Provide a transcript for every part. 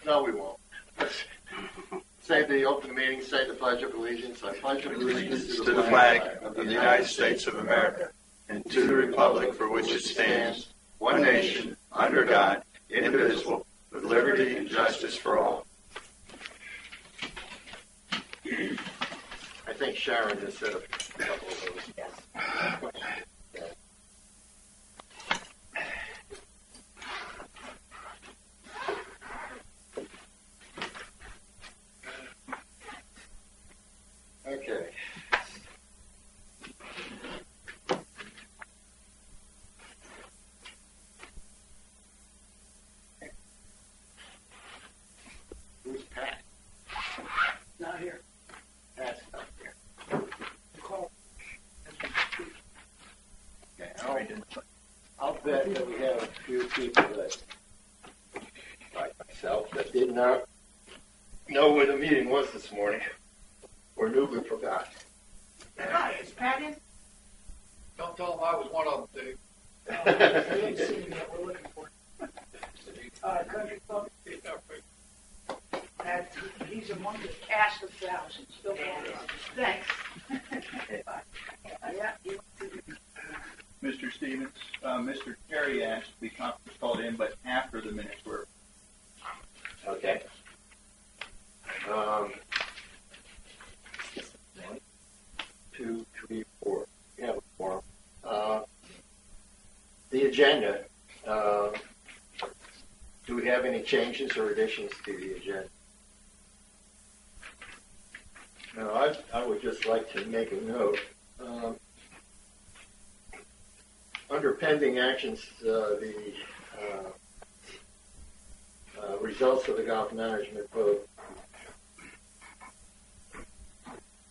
No, we won't. Say the open meeting, say the Pledge of Allegiance. I pledge allegiance to the flag of the United States of America and to the republic for which it stands, one nation, under God, indivisible, with liberty and justice for all. I think Sharon just said a couple of those. Yes. Okay. Who's Pat? Not here. Pat's not here. Call. Okay, I'll bet that we have a few people that, like myself, that did not know where the meeting was this morning, or knew but forgot. Hi, is Pat in? Don't tell them I was one of them, Dave. We haven't seen him yet. We're looking for him. Country Club. Pat, he's among the cast of thousands. Still thanks. Yeah. Mr. Stevens, Mr. Terry asked to be conference called in, but after the minutes were. Okay. 1, 2, 3, 4. We have a forum. The agenda. Do we have any changes or additions to the agenda? No, I would just like to make a note. Under pending actions, the results of the golf management vote,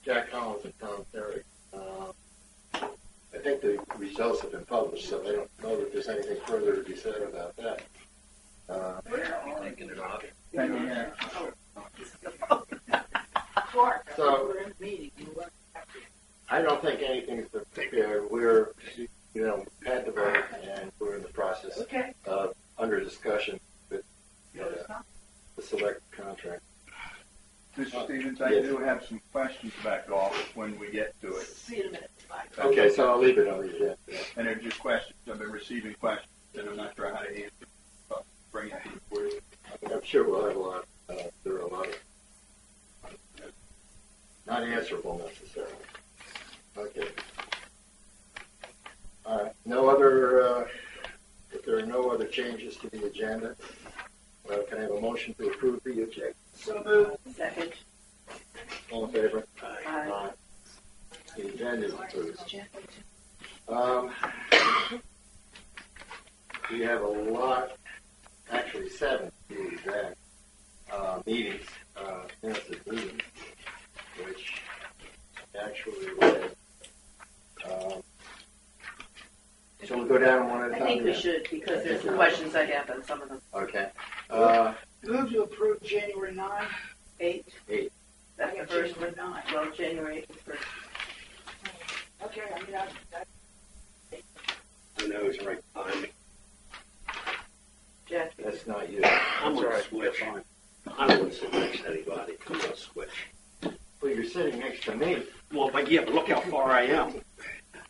Jack Collins and Tom Terry. I think the results have been published, so I don't know that there's anything further to be said about that. So I don't think anything's been prepared. We're, had the vote, and we're in the process of under discussion with the select contract. Mr. Stevens, I do have some questions about golf when we get to it. See you in a minute. Bye. Okay, so I'll leave it on the agenda. And they're just questions. I've been receiving questions, and I'm not sure how to answer. Bring it to the board. I'm sure we'll have a lot. There are a lot of not answerable necessarily. Okay. No other. If there are no other changes to the agenda, can I have a motion to approve the agenda? So moved. Second. All in favor? Aye. The agenda is approved. We have a lot, actually 7 to be exact, meetings, minutes of meetings, which actually read. Shall we go down one at a time? I think we should, because there's some questions I have on some of them. Okay. Move to approve January 9, 8. 8. That's the first January one. 9. Well, January 8th is first. Okay, I mean, I know it's right behind me. Jack. That's not you. I'm going to switch. I don't want to sit next to anybody. I'm going to switch. Well, you're sitting next to me. Well, but yeah, but look how far I am.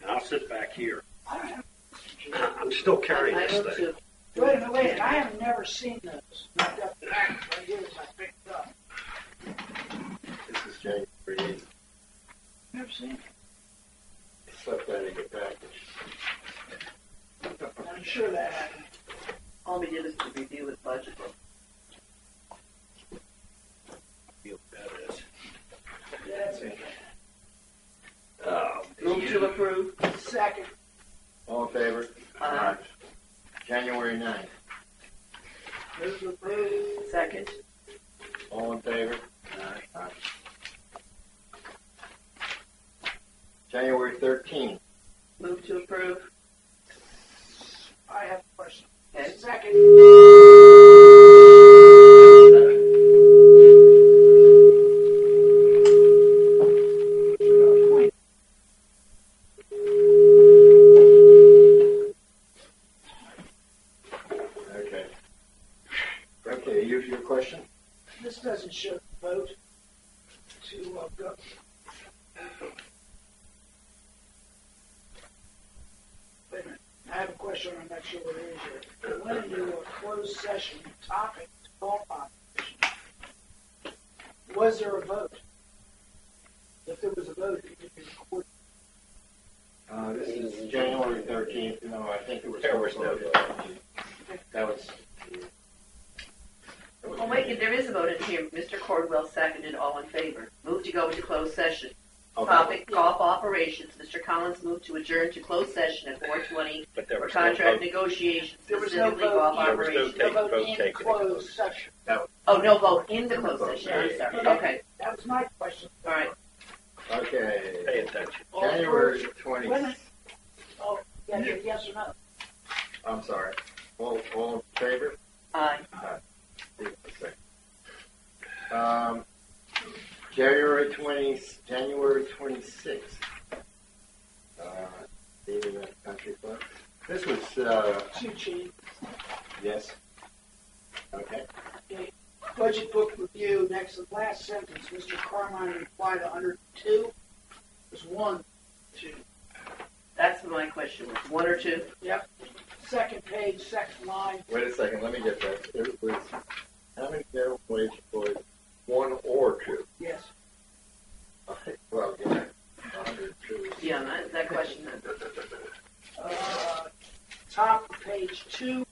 And I'll sit back here. I'm still carrying I this hope thing. to. wait a minute. I have never seen this. I've got the package right here that I picked up. This is January 8th. Never seen it. Stuff that in your package. I'm sure that happened. All we did is to review the budget. Feel that is. That's it. Move to approve. Second. All in favor? Aye. January 9th. Move to approve. Second. All in favor? Aye. January 13th. Move to approve. I have a question. Okay. Second. Okay. Okay, your question? This doesn't show the vote to go. Wait a minute. I have a question. I'm not sure what it is here. When you do a closed session topic to golf operation, was there a vote? If there was a vote, it could be recorded. This is January 13th. No, I think it was. There was no vote. That was. Oh, wait, there is a vote in here. Mr. Cordwell seconded, all in favor. Move to go into closed session. Okay. Topic, golf operations. Mr. Collins moved to adjourn to closed session at 4:20 But there for was no contract vote. negotiations, There was no specifically vote. golf There was no operations. No vote vote in taken. closed session. Oh, no vote in the closed session. I'm sorry. Okay, That was my question. all right. Pay Okay. attention. January Wait a 20th. minute. Oh, yes or no? I'm sorry. All in favor? Aye. January 26th. Meeting at Country Club. This was, Two chief. yes. Okay. Okay. Budget book review, next to the last sentence, Mr. Carmine replied 102. There's 1, 2. That's my question. Was 1 or 2? Yep. Second page, second line. Wait a second, let me get that. It was, how many minimum wage employees? 1 or 2? Yes. Well, yeah, 102. Yeah, that question then. Top of page 2,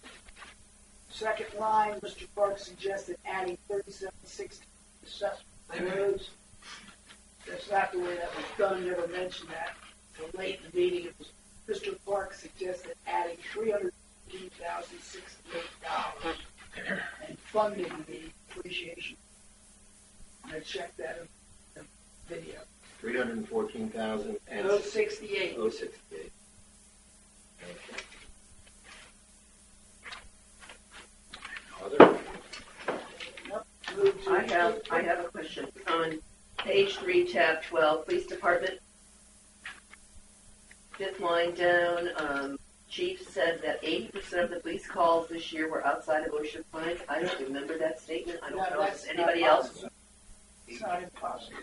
second line, Mr. Clark suggested adding 3760 assessment roads. That's not the way that was done, never mentioned that. So late in the meeting, it was Mr. Clark suggested adding $315,068 and funding the appreciation. I checked that in the video. 314,000 and 068. 068. Okay. Other? Nope. Move to I have a question. On page 3, tab 12, Police Department. 5th line down, Chief said that 80% of the police calls this year were outside of Ocean Pines. I don't remember that statement. I don't know if it's anybody else. It's not impossible.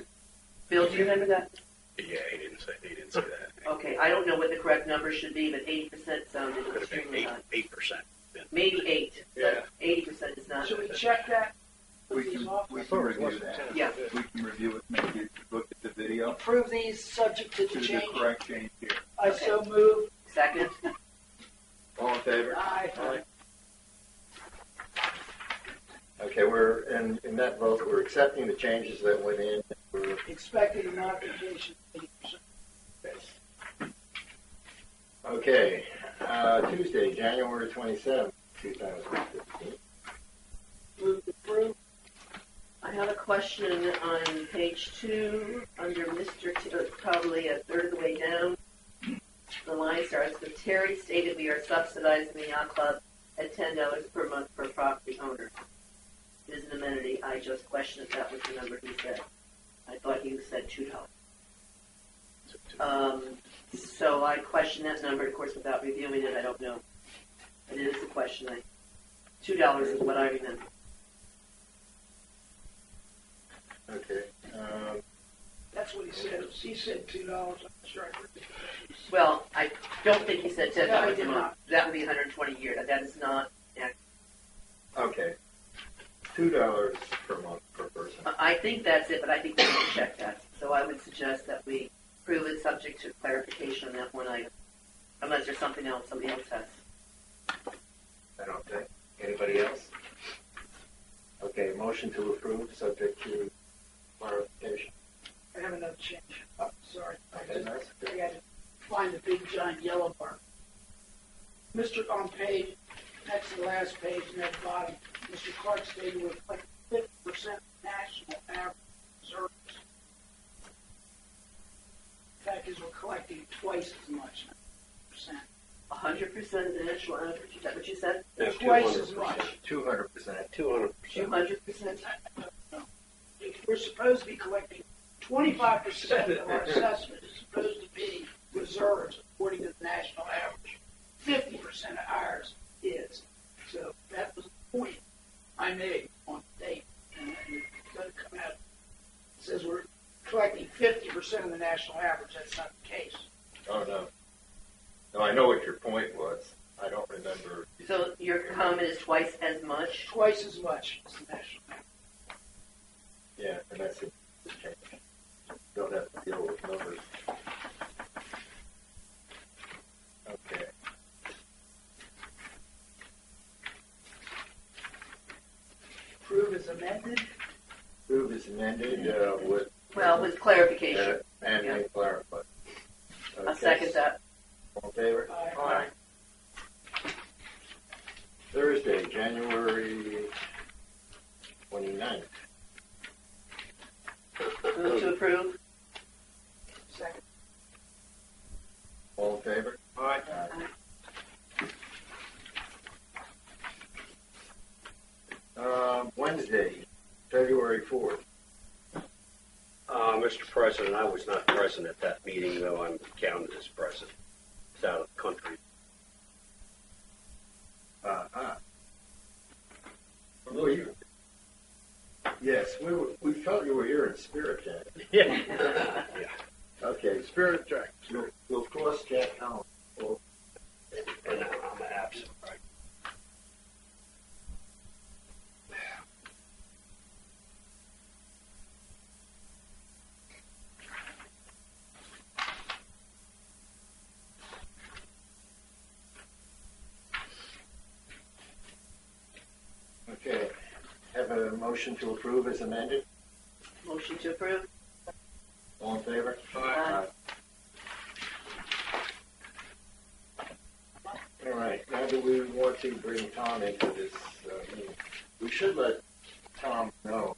Bill, do you remember that? Yeah, he didn't say that. Okay, I don't know what the correct number should be, but 80% sounded Could have been extremely high. 8%. Maybe 8, but 80% is not. Should we check that? We can review that. Yeah. We can review it, maybe look at the video Approve these subject to to the the change. correct change here. I so move. Second? All in favor? Aye. Okay, we're, in that vote, we're accepting the changes that went in. We're Expected modification 80%. Okay, Tuesday, January 27th, 2015. Move to approve. I have a question on page 2, under Mr. Probably a third of the way down. The line starts with Terry stated we are subsidizing the yacht club at $10 per month per property owner. It is an amenity. I just questioned if that was the number he said. I thought he said $2. So I questioned that number, of course, without reviewing it. I don't know. But it is a question. $2 is what I remember. Okay, That's what he said. He said $2. I'm sure I heard it. Well, I don't think he said $10 No, he a did month. not. That would be 120 a year. That is not. okay. $2 per month per person. I think that's it, but I think we need to check that. So I would suggest that we prove it subject to clarification on that one item, unless there's something else somebody else has. I don't think. Anybody else? Okay, motion to approve, subject to clarification. I have another change. Sorry. Okay, nice. I got to find the big giant yellow bar. Mr. On page, next to the last page, near the bottom, Mr. Clark stated we're collecting 50% national average reserves. The fact is we're collecting twice as much. Percent. 100% of the national average. Is that what you said? Twice as much. 200%. 200%. If we're supposed to be collecting 25% of our assessment is supposed to be reserves according to the national average. 50% of ours is. So that was the point I made on the date. And says we're collecting 50% of the national average. That's not the case. Oh, no. No, I know what your point was. I don't remember. So your comment is twice as much? Twice as much as the national average. Yeah, and that's it. Don't have to deal with numbers. Okay. Approve as amended. Approve is amended with. Well, with clarification. And Yeah. clarify. I'll second that. All in favor? Aye. Thursday, January 29th. Move to approve. Second. All in favor? Aye. Wednesday, February 4th. Mr. President, I was not present at that meeting, though I'm counted as present. It's out of the country. Well, yes, we felt you were here in spirit, Jack. Yeah. Okay, spirit Jack. We'll cross Jack out. Well, And I'm absent, right? okay, have a motion to approve as amended. Motion to approve. All in favor? Aye. All right, now do we want to bring Tom into this meeting? We should let Tom know,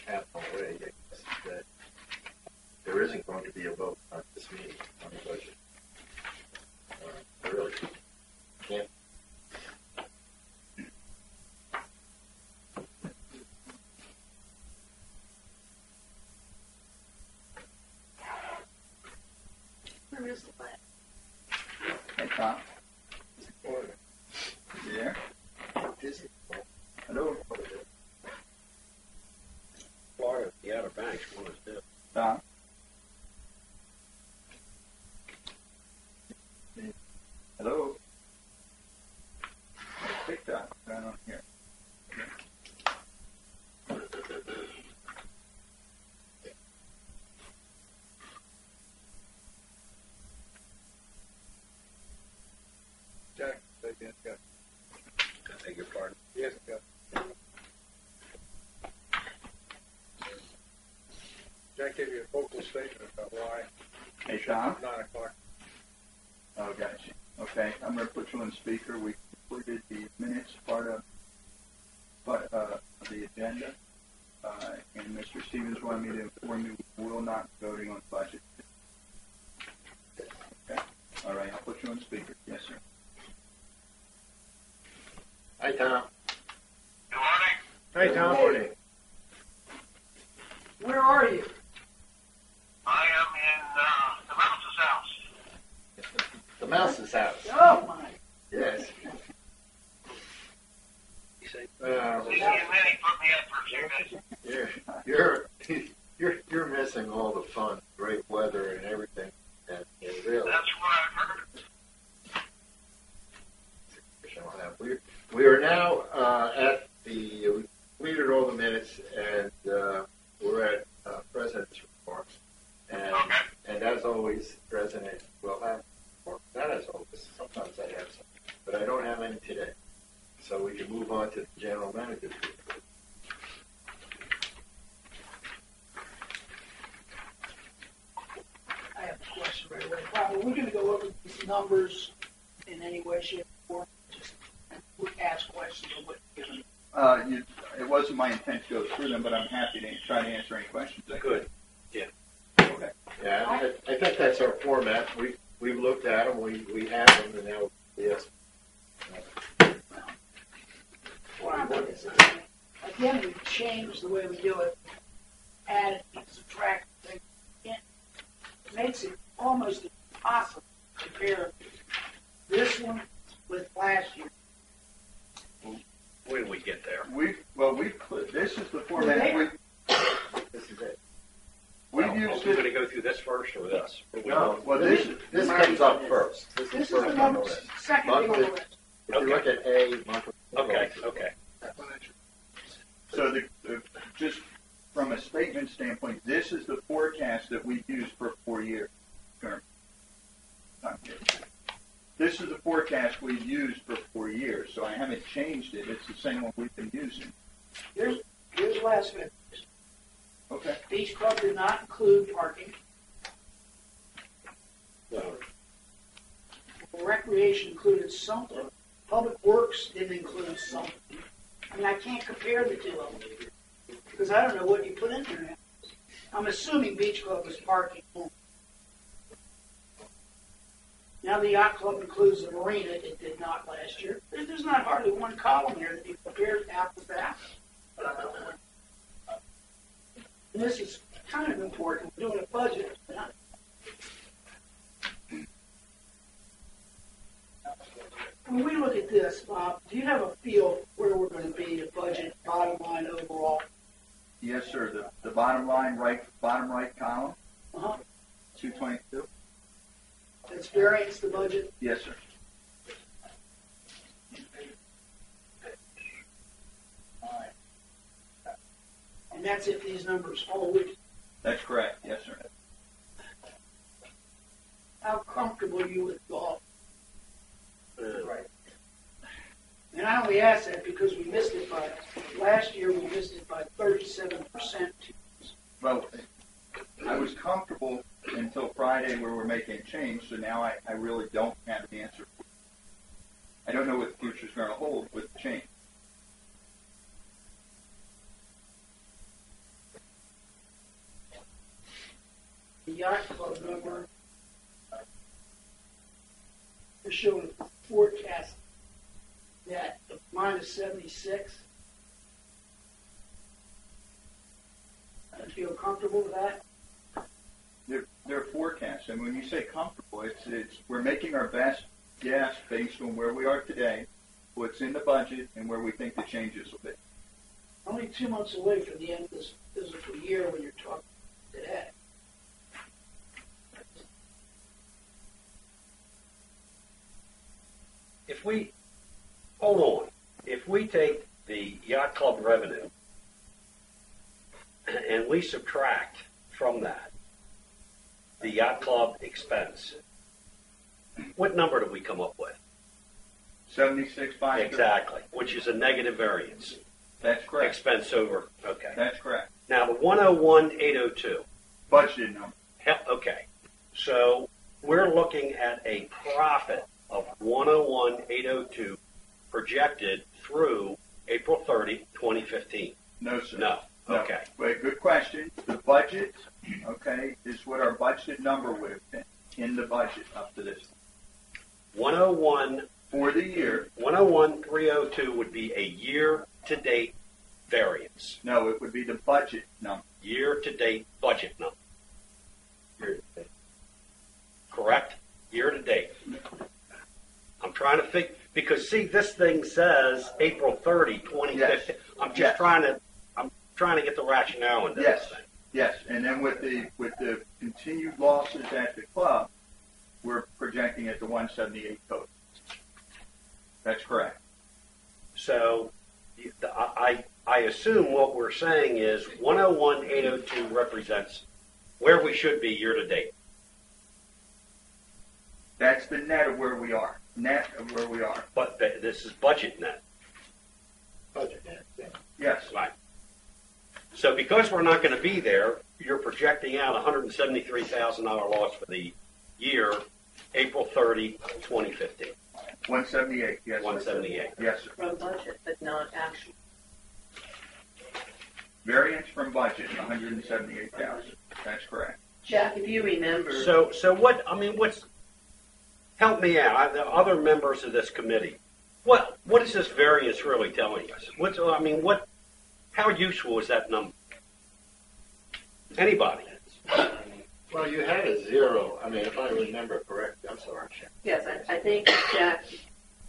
out of the way, that there isn't going to be a vote on this meeting on the budget. I really can't. Where is the plan? Hey, Tom. You there? Hello? Florida, the Outer Banks, one is dead. Tom? Hello? TikTok, I don't hear. Jack, say again, Jack. I beg your pardon. Yes, Jack. Jack gave you a vocal statement about why Hey, Tom? 9 o'clock. Oh, gotcha. Okay, I'm gonna put you on speaker. We completed the minutes part of the agenda. And Mr. Stevens wanted me to inform you we will not be voting on budget. Okay, all right, I'll put you on speaker. Yes, sir. Hi, Tom. Good morning. Hi, Tom. Morning. Where are you? I am in the Mouse's house. The Mouse's house. Oh, my. Yes. Minnie put me up for a few days. You're missing all the fun, great weather, and everything. And really, That's what I've heard. we are now at we completed all the minutes, and we're at President's remarks. And Okay. and as always, President will have, or not as always. Sometimes I have some, but I don't have any today. So we can move on to the general manager's report. I have a question right away. Bob, are we going to go over these numbers in any way, shape, or form? Just ask questions or what? It wasn't my intent to go through them, but I'm happy to try to answer any questions I could. Good. Yeah. Okay. Yeah, I think that's our format. We've looked at them, we have them, and now, yes. What I'm looking at, again, we've changed the way we do it, added, subtracted things. It makes it almost impossible to compare this one with last year. When we get there. This is the format used we it. going to go through this first or this? No, Well, this comes up first. This is first the on number, list. second thing on the list. If you look at A, monthly. Okay, okay. So just from a statement standpoint, this is the forecast that we use for 4 years. Term. This is the forecast we've used for 4 years, so I haven't changed it. It's the same one we've been using. Here's last bit. Okay. Beach Club did not include parking. No. Recreation included something. Public Works didn't include something. I mean, I can't compare the two of them because I don't know what you put in there now. I'm assuming Beach Club is parking only. Now the Yacht Club includes the marina. It did not last year. There's not hardly one column here that you compare apples to apples. And this is kind of important. We're doing a budget. When we look at this, Bob, do you have a feel where we're going to be, the budget, bottom line overall? Yes, sir. The bottom line, bottom right column, Uh-huh. 222. That's variance, the budget. Yes, sir. And that's if these numbers hold. That's correct. Yes, sir. How comfortable are you with golf? Right. And I only ask that because we missed it by, last year we missed it by 37%. Well, I was comfortable until Friday where we're making a change, so now I really don't have an answer. I don't know what the future's going to hold with the change. The Yacht Club number is showing a forecast that minus 76. I feel comfortable with that. They're forecasts, and when you say comfortable, it's we're making our best guess based on where we are today, what's in the budget, and where we think the changes will be. Only 2 months away from the end of this physical year when you're talking today. If we, hold on, if we take the yacht club revenue and we subtract from that the yacht club expense, what number do we come up with? 76.5. Exactly, which is a negative variance. That's correct. Expense over, okay. That's correct. Now the 101,802, Budgeted number. okay, so we're looking at a profit of 101,802 projected through April 30, 2015. No, sir. No. Okay. Wait, good question. The budget, okay, is what our budgeted number would have been in the budget up to this. 101, For the year, 101,302 would be a year-to-date variance. no, it would be the budget number. Year-to-date budget number. Correct? Year-to-date. I'm trying to think, because see, this thing says April 30, 2015. Yes. I'm just Yes. trying to get the rationale into Yes. this thing. Yes, and then with the continued losses at the club, we're projecting at the 178 total. That's correct. So I assume what we're saying is 101,802 represents where we should be year-to-date. That's the net of where we are. Net of where we are. But this is budget net. Budget. Yes. Right. So because we're not going to be there, you're projecting out $173,000 loss for the year, April 30, 2015. 178. Yes. 178. Yes, sir. From budget, but not actual. Variance from budget, 178,000. That's correct. Jack, if you remember, So what's, help me out, the other members of this committee, what is this variance really telling us? How useful is that number? Anybody? Well, you had a zero. I mean, if I remember correctly, I'm sorry. yes, I think, Jack,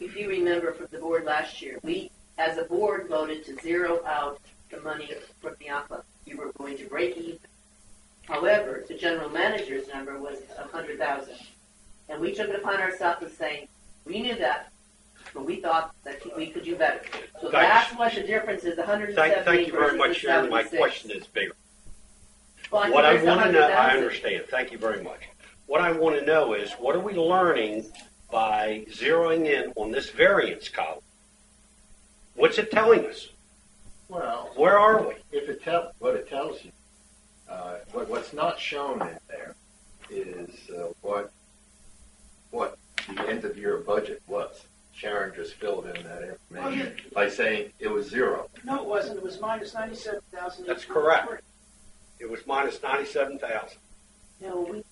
if you remember from the board last year, we, as a board, voted to zero out the money from the yacht club. You were going to break even However, the general manager's number was 100,000. And we took it upon ourselves of saying, we knew that, but we thought that we could do better. So that's what the difference is, 170 Thank you very versus much, the Sharon. My 76. question is bigger. Well, What I think want to there's know, I 100,000. understand. Thank you very much. What I want to know is, what are we learning by zeroing in on this variance column? What's it telling us? Well, Where are we? if it what it tells you, what's not shown in there is what the end of year budget was. Sharon just filled in that information by saying it was zero. No, it wasn't. It was minus 97,000. That's correct. It was minus 97,000. No, we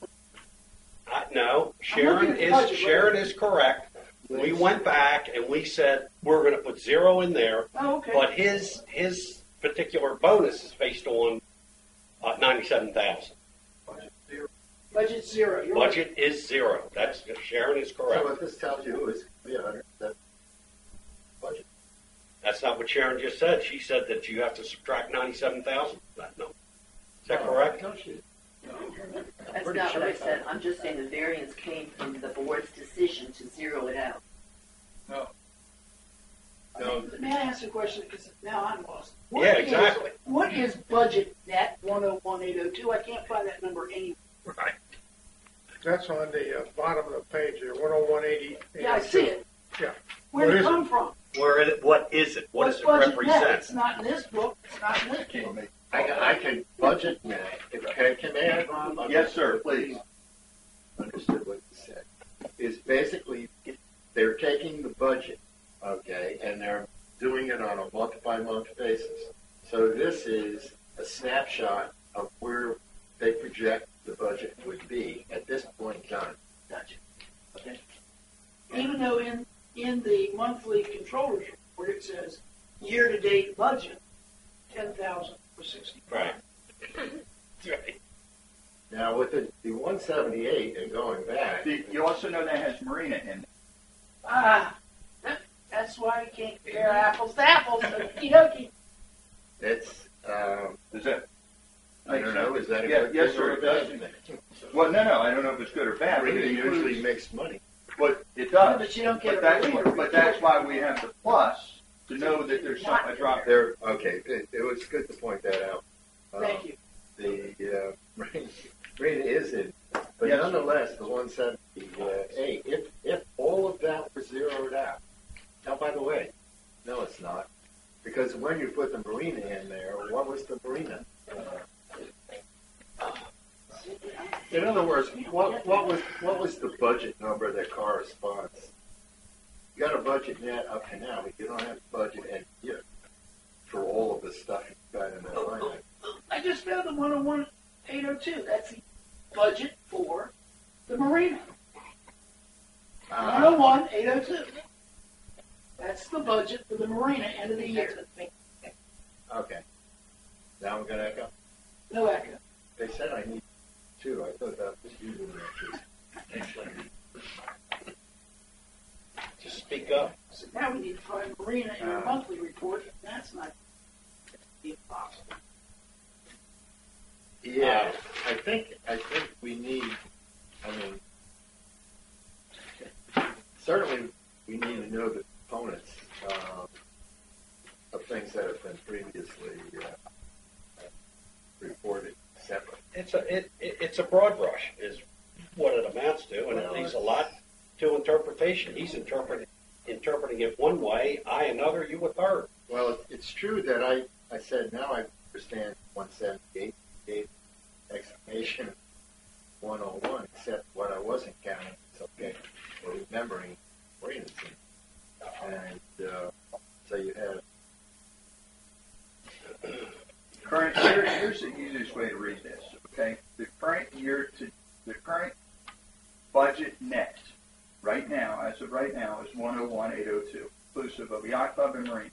No, looking at the budget, Sharon is correct. We went back and we said we're going to put zero in there, Oh, okay. but his particular bonus is based on 97,000. Budget zero. You're right. Budget is zero. That's Sharon is So correct. what this tells you is we have 100 budget. That's not what Sharon just said. She said that you have to subtract 97,000 from that number. Is that correct? No, she- That's pretty not sure what I it's said. I'm just saying the variance came from the board's decision to zero it out. No, May I ask a question? Because now I'm lost. Yeah, exactly. What is budget net 101,802? I can't find that number anywhere. Right. That's on the bottom of the page there, 10180. Yeah, I see it. Yeah. Where What did it is come from? What is it? What does What's it budget net? represent? It's not in this book. It's not in this book. I can budget now. Can I add? Yes, sir, please. Understood what you said. Is basically they're taking the budget, okay, and they're doing it on a month-by-month basis. So this is a snapshot of where they project the budget would be at this point in time. Gotcha. Okay. Even though in the monthly controller's report it says year-to-date budget 10,000 for 60. Right. Right. Now with the 178 and going back, You also know that has Marina in it. That's why we can't compare apples to apples. Okie dokie. it's Is that? I don't know. Is that a Yeah, good yes, thing or sir, a it bad does. thing? Well, no, I don't know if it's good or bad, but Marina it usually usually makes money. But it Yeah, does. but you don't get But a Marina but that's report. why we have the plus to know that there's a drop. There. Okay. It was good to point that out. Thank you. The Marina is in, but Yes. nonetheless, the 178. If all of that were zeroed out. Now, by the way, no, it's not, because when you put the Marina in there, what was the Marina? In other words, what was the budget number that corresponds? You got a budget net up to now, but you don't have a budget end year for all of the stuff you've got in that line item. I just found the 101,802. That's the budget for the marina. 101,802. That's the budget for the marina end of the year. Okay. Now I'm gonna echo. No echo. They said I need two. I thought that was you doing that. Just speak up. So now we need to find marina in our monthly report. That's not impossible. Yeah, I think we need. I mean, certainly we need to know the components of things that have been previously reported separately. It's a broad brush is what it amounts to, and it leaves a lot to interpretation. He's interpreting it one way, I another, you a third. Well, it's true that I said now I understand 178 gave explanation 101, except what I wasn't counting. It's okay. Or remembering Marina's in. And so you have Current here's the easiest way to read this. Okay, the current budget net right now, as of right now, is 101,802, inclusive of yacht club and marine.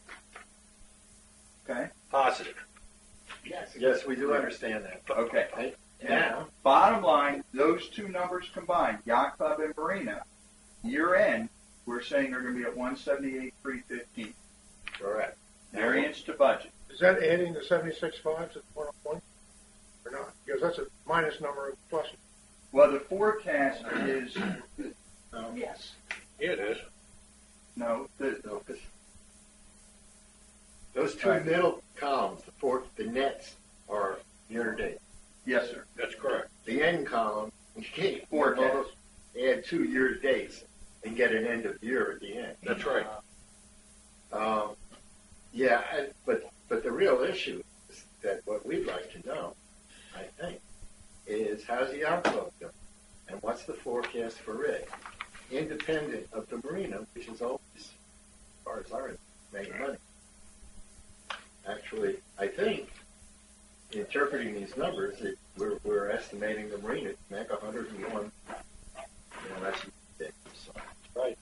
Okay. Positive. yes, we do understand that. Okay. Right? Now, Now, bottom line, those two numbers combined, yacht club and marina, year end, we're saying they're going to be at 178,315. correct. Variance to budget. Is that adding the 76.5 to 101 or not? Because that's a minus number of plus. Well, the forecast is, Yes. Yeah, it is. no, the, No, 'cause those two Right. middle columns, the nets are year to date. yes, sir. That's correct. The end column, you can't Forecast. almost add 2 year to dates and get an end of year at the end. That's right. But the real issue is that what we'd like to know, I think, is how's the outflow doing? And what's the forecast for it? Independent of the marina, which is always, as far as I making money. Actually, I think, interpreting these numbers, we're estimating the marina to make 101. That's ridiculous. Right.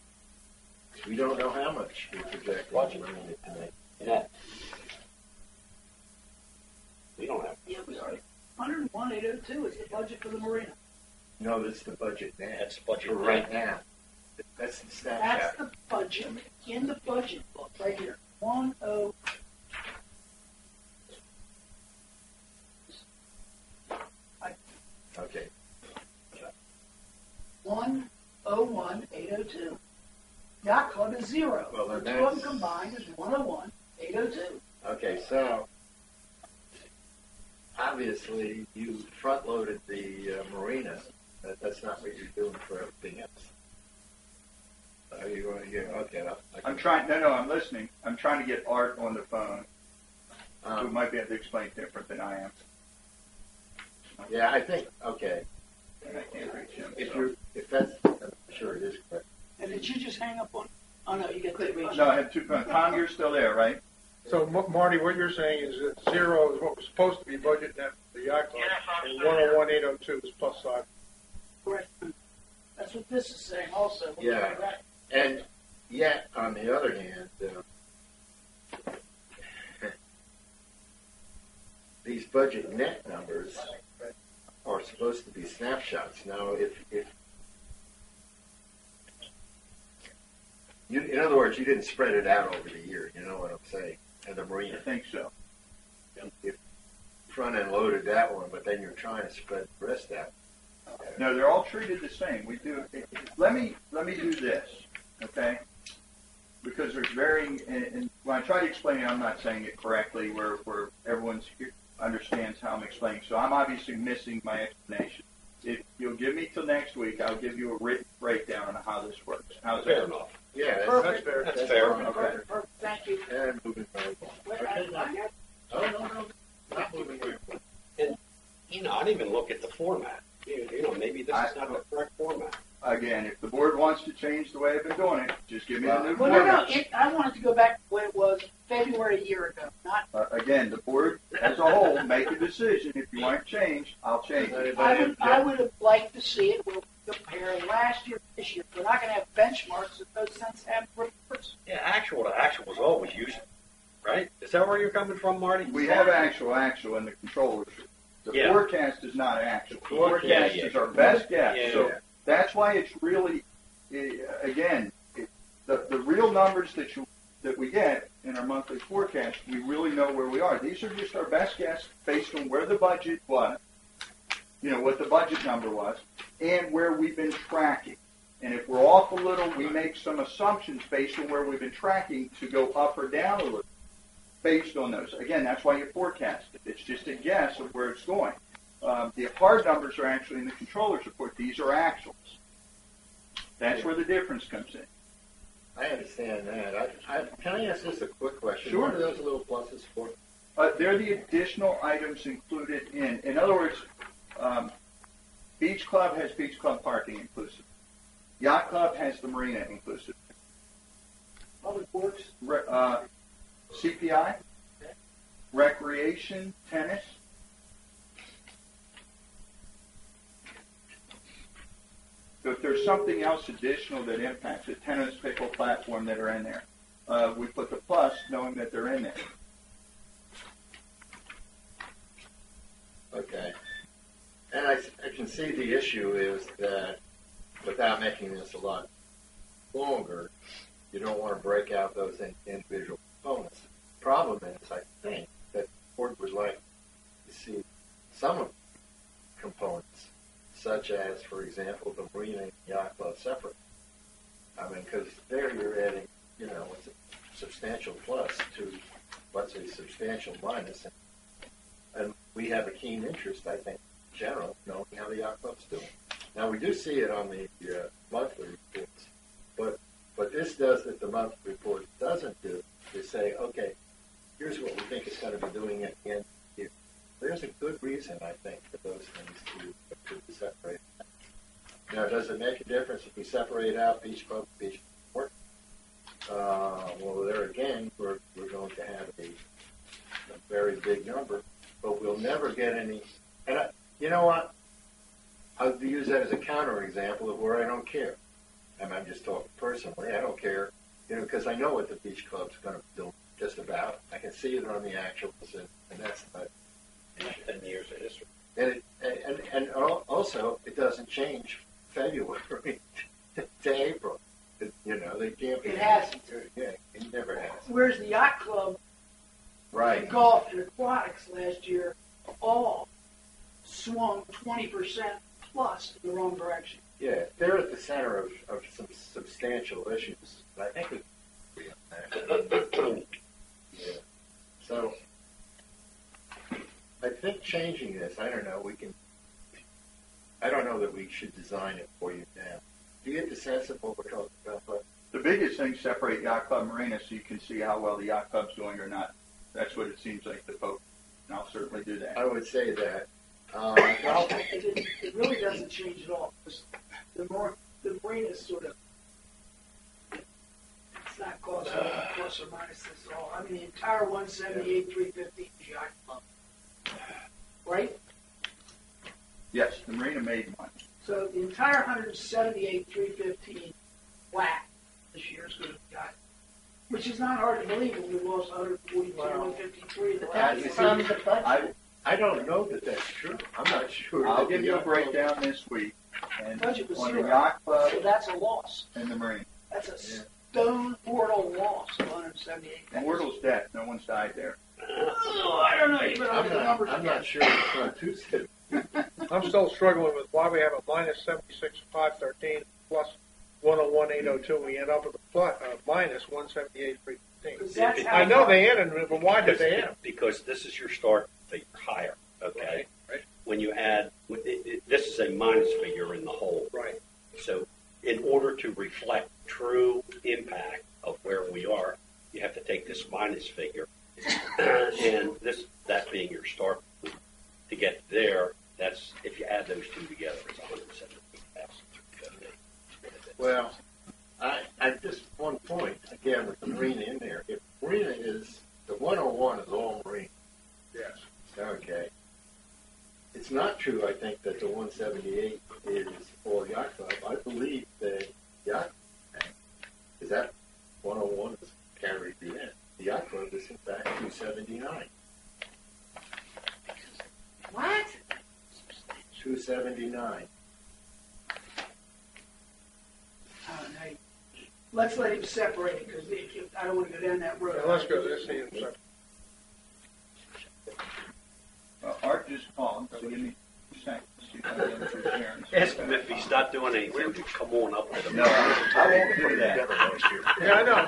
We don't know how much we project the marina to make. Yeah. We don't have. Yeah, we are. 101,802 is the budget for the marina. No, that's the budget now. That's budget For right now. That's the That's snapshot. the budget in the budget book right here. 10. Okay. 101,802. Yacht Club is 0. Well, The then two of them that's- combined is 101,802. Okay, so obviously you front loaded the marina. That's not what you're doing for everything else. You want to get okay? I'm trying, no, I'm listening. I'm trying to get Art on the phone, who Um, might be able to explain different than I am, yeah, I think okay. and I can't reach him. If that's, I'm sure it is correct. And did you just hang up on? Oh no, you got Quit reaching. No, I had 2 phones. Tom, you're still there, right? So Marty, what you're saying is that 0 is what was supposed to be budget net for the yacht club, and 101,802 is plus side. Correct. That's what this is saying also. Yeah. And yet, on the other hand, these budget net numbers are supposed to be snapshots. Now, if you, in other words, you didn't spread it out over the year, you know what I'm saying, and the I marina. think so. If front end loaded that one, but then you're trying to spread the rest out. No, they're all treated the same. We do. Let me do this, okay? Because there's varying, and when I try to explain it, I'm not saying it correctly, where everyone understands how I'm explaining. So I'm obviously missing my explanation. If you'll give me till next week, I'll give you a written breakdown on how this works. How's Fair that? enough. Yeah, that's Perfect. fair. That's fair. fine. Okay. Perfect. Thank you. And moving right along. Okay, now. Oh, no, not moving right along. I'd even look at the format. Maybe this is not the correct format. Again, if the board wants to change the way I've been doing it, just give me the new Well, no, format. I wanted to go back to the way it was February a year ago, not. Again, the board as a whole make a decision. If you want to change, I'll change it. I would have liked to see it. We'll compare last year to this year. We're not going to have benchmarks that those sense have reports. Yeah, actual to actual is always useful, right? Is that where you're coming from, Marty? We have actual in the controllers. The Yeah. forecast is not actual. The forecast Yeah. is our best guess. Yeah. So that's why it's really, again, the real numbers that we get in our monthly forecast, we really know where we are. These are just our best guess based on where the budget was, what the budget number was, and where we've been tracking. And if we're off a little, we make some assumptions based on where we've been tracking to go up or down a little based on those. Again, that's why you forecast it. It's just a guess of where it's going. The hard numbers are actually in the controller's report. These are actuals. That's where the difference comes in. I understand that. Can I ask just a quick question? Sure. What are those little pluses for? They're the additional items included in. In other words, Beach Club has Beach Club parking inclusive. Yacht Club has the marina inclusive. Public Works. CPI, recreation, tennis. So if there's something else additional that impacts the tennis pickle platform that are in there, we put the plus knowing that they're in there. Okay. And I can see the issue is that without making this a lot longer, you don't want to break out those individual components. The problem is, I think, that the board would like to see some of such as, for example, the Marina and Yacht Club separate. I mean, because there you're adding, it's a substantial plus to what's a substantial minus. And we have a keen interest, I think, in general, knowing how the Yacht Club's doing. Now, we do see it on the monthly reports, but this does that the monthly report doesn't do, is say, okay, here's what we think it's going to be doing at the end of the year. There's a good reason, I think, for those things to separate. Now, does it make a difference if we separate out Beach Club and Beach Resort? Well, there again, we're going to have a very big number, but we'll never get any. And you know what? I'll use that as a counterexample of where I don't care. And I'm just talking personally. I don't care, because I know what the Beach Club's going to do just about. I can see it on the actuals, and that's not 10 years of history. And also, it doesn't change February to April. They can't be. It hasn't. Yeah, it never has. Whereas the Yacht Club, Right. golf and aquatics last year all swung 20% plus in the wrong direction. Yeah, they're at the center of some substantial issues. I think we agree on that. Yeah. So, I think changing this, I don't know, I don't know that we should design it for you now. Do you get the sense of what we're talking about? Bud? The biggest thing, separate Yacht Club Marina so you can see how well the Yacht Club's doing or not. That's what it seems like the focus. And I'll certainly do that. I would say that. It really doesn't change at all. The marina sort of, it's not plus or minus this at all. I mean, the entire 178, 350 is Yacht Club. Right? Yes, the Marina made money. So the entire 178, 315 flat this year is going to be Yacht, which is not hard to believe when we lost 142, 153 in the That's last from year. the budget. I don't know that that's true. I'm not sure. I'll give you a breakdown this week. And Budget was on the zero. Yacht Club So that's a loss. and the Marina. That's a stone mortal loss of 178. Mortal's death. No one's died there. Oh, I don't know. Even I'm on the numbers. not, I'm not sure it's not Tuesday. I'm still struggling with why we have a minus 76,513 plus 101,802. We end up with a minus 178,315. Because that's how I know they ended, but why did they end? Because this is your start figure higher, okay? Right. When you add, this is a minus figure in the whole. Right. So in order to reflect true impact of where we are, you have to take this minus figure and that being your start point. To get there, that's, if you add those two together, it's 178,350. Well, I just one point again with the Marina in there. If Marina is the 101 is all Marine. Yes. Okay. It's not true, I think, that the 178 is all Yacht Club. I believe that Yacht Club, is that 101 is carried the end. The Yacht Club is in fact 279. What? 279. Let's let him separate it because I don't want to go down that road. Yeah, let's go. Let's see. Art just called, so give me 2 seconds. See if I can answer his errands. Ask him if he's not doing anything, to come on up with him. No, I won't do that. Yeah, I know.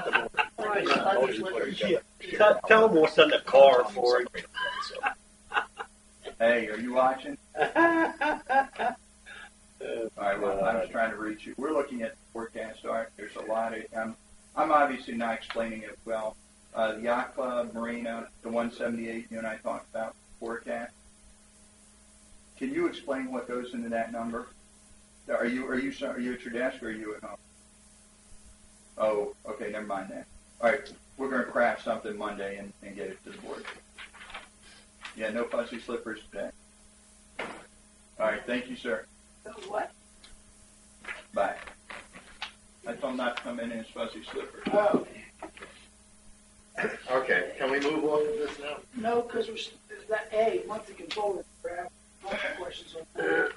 Tell him we'll send a car for it. Hey, are you watching? All right, well, I was trying to reach you. We're looking at the forecast, Art. There's a lot of, I'm obviously not explaining it well. The Yacht Club, Marina, the 178 you and I talked about, forecast. Can you explain what goes into that number? Are you at your desk or are you at home? Oh, okay, never mind that. All right, we're going to craft something Monday and get it to the board. Yeah, no fuzzy slippers today. All right, thank you, sir. What? Bye. I told him not to come in his fuzzy slippers. Oh, Okay, can we move on to this now? no, because that monthly controller. Lots of questions on that.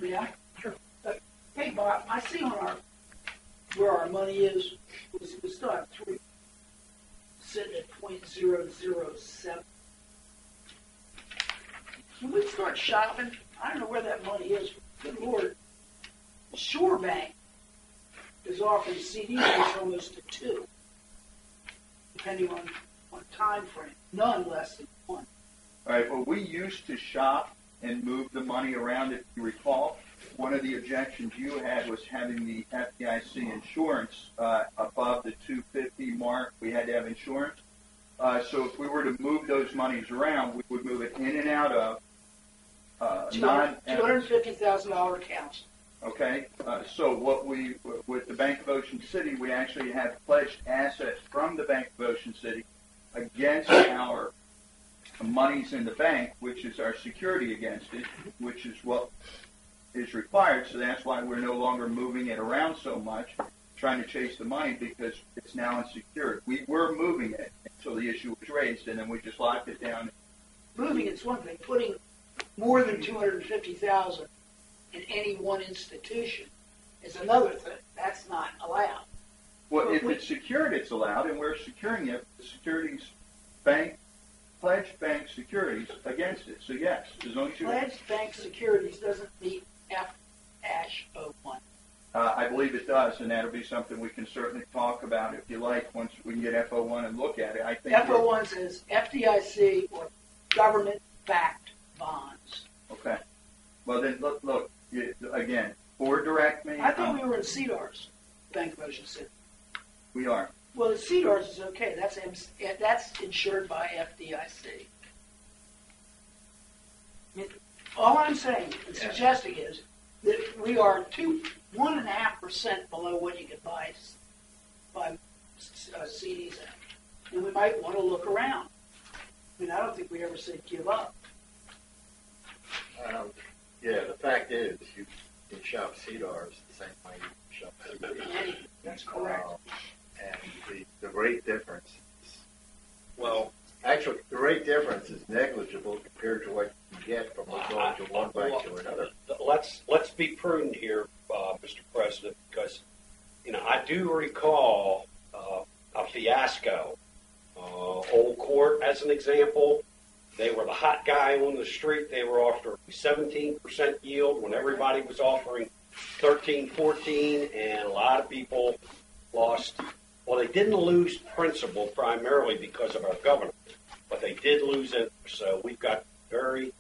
Yeah, sure. Hey, Bob, I see on where our money is, we still have 3 sitting at .007. When we start shopping, I don't know where that money is. Good Lord. Shore Bank is offering CD rates almost to 2, depending on time frame. None less than 1. All right, well, we used to shop and move the money around, if you recall. One of the objections you had was having the FDIC insurance above the 250 mark. We had to have insurance. So if we were to move those monies around, we would move it in and out of $250,000 accounts. Okay, so with the Bank of Ocean City, we actually have pledged assets from the Bank of Ocean City against our monies in the bank, which is our security against it, which is what is required. So that's why we're no longer moving it around so much, trying to chase the money, because it's now unsecured. We were moving it until the issue was raised, and then we just locked it down. Moving it's one thing. Putting more than $250,000 in any one institution is another thing. That's not allowed. Well, if it's secured, it's allowed, and we're securing it. The securities bank pledged bank securities against it. So yes, as long as you Pledged bank securities doesn't meet F-01. I believe it does, and that'll be something we can certainly talk about if you like once we can get FO1 and look at it. I think F-01 says FDIC or government-backed bonds. Okay. Well then, look again. Or direct me. I thought we were in CDARS, Bank of Ocean City. We are. Well, the CDARS is okay. That's insured by FDIC. I mean, all I'm saying and suggesting is that we are 1.5% below what you could buy CDs at, and we might want to look around. I mean, I don't think we ever said give up. Yeah, the fact is, you can shop CDARS the same way you can shop CDs. That's correct. And the rate difference is, Well, actually, the rate difference is negligible compared to what you get from going to one bank to another. let's be prudent here, Mr. President, because I do recall a fiasco. Old Court, as an example, they were the hot guy on the street. They were offering 17% yield when everybody was offering 13, 14, and a lot of people lost. Well, they didn't lose principal primarily because of our government, but they did lose interest. So we've got very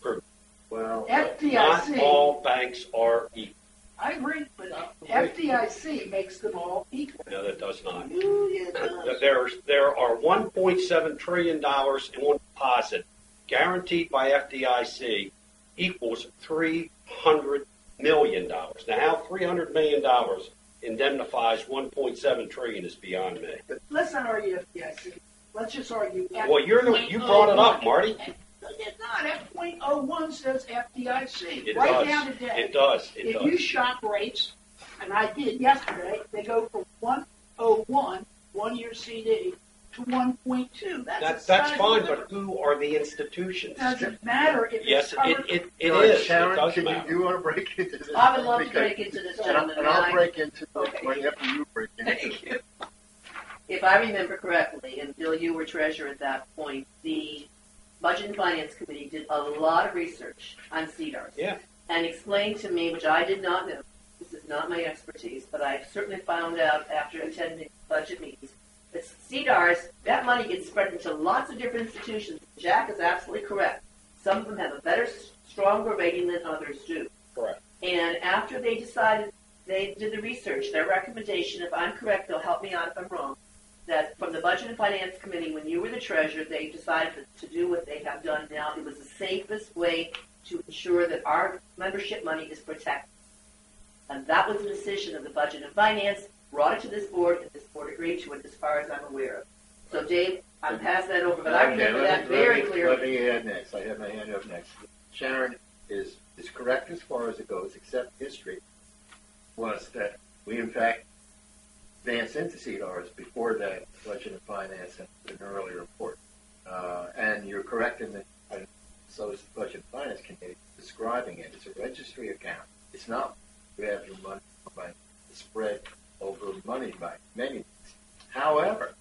prudent. Well, Not FDIC, all banks are equal. I agree, but FDIC makes them all equal. No, that does not. Ooh, yeah, it does. There are $1.7 trillion in one deposit guaranteed by FDIC equals $300 million. Now, how $300 million indemnifies $1.7 trillion is beyond me. Let's not argue FDIC. Let's just argue. Well, you brought it up, Marty. It's not. F.01 says FDIC. It right does. down to day. It does. If you shop rates, and I did yesterday, they go from 101, 1 year CD, to 1.2. That's fine, but who are the institutions? It doesn't matter if Yes, it's covered. it is. Sharon, It does can matter. you want to break into this? I would love to Because- break into this, and gentlemen. and I'll I- break into it Okay. right after you break into it. Thank you. If I remember correctly, and Bill, you were treasurer at that point, the Budget and Finance Committee did a lot of research on CDARS. Yeah. And explained to me, which I did not know, this is not my expertise, but I certainly found out after attending budget meetings, that CDARS, that money gets spread into lots of different institutions. Jack is absolutely correct. Some of them have a better, stronger rating than others do. Correct. And after they decided, they did the research, their recommendation, if I'm correct, they'll help me out if I'm wrong, that from the Budget and Finance Committee, when you were the treasurer, they decided to do what they have done now. It was the safest way to ensure that our membership money is protected. And that was the decision of the Budget and Finance, brought it to this board, and this board agreed to it as far as I'm aware of. So Dave, I'm past that over, but I remember that very clearly. Let me add next. I have my hand up next. Sharon is correct as far as it goes, except history was that we, in fact, advanced into CDARS before that Budget and Finance and an earlier report. And you're correct in that, so is the Budget and Finance Committee describing it. It's a registry account. It's not you have your money by spread over money by many. However,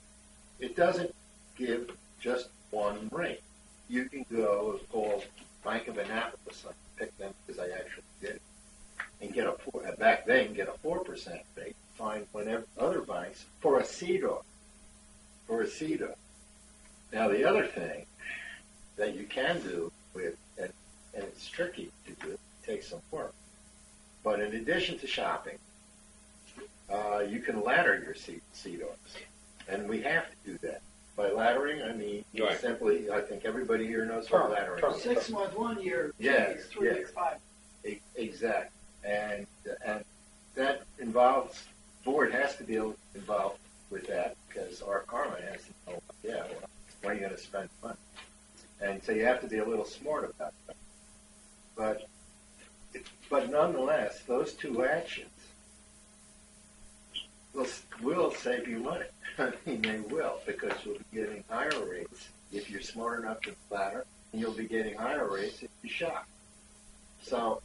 it doesn't give just one rate. You can go, it's called Bank of Annapolis, I picked them because I actually did, and get back then get a 4% rate. Find whenever other banks for a CDAR. Now the other thing that you can do with, and it's tricky to do, it takes some work. But in addition to shopping, you can ladder your CDARs, and we have to do that. By laddering, I mean Right. simply. I think everybody here knows what laddering is. 6 months, 1 year, 2 Yeah, years, 3 yeah. years, 5. Exactly, and that involves, board has to be involved with that because our karma has to know, when are you going to spend money? And so you have to be a little smart about that. But nonetheless, those two actions will save you money. I mean, they will, because you'll be getting higher rates if you're smart enough to ladder, and you'll be getting higher rates if you shop. So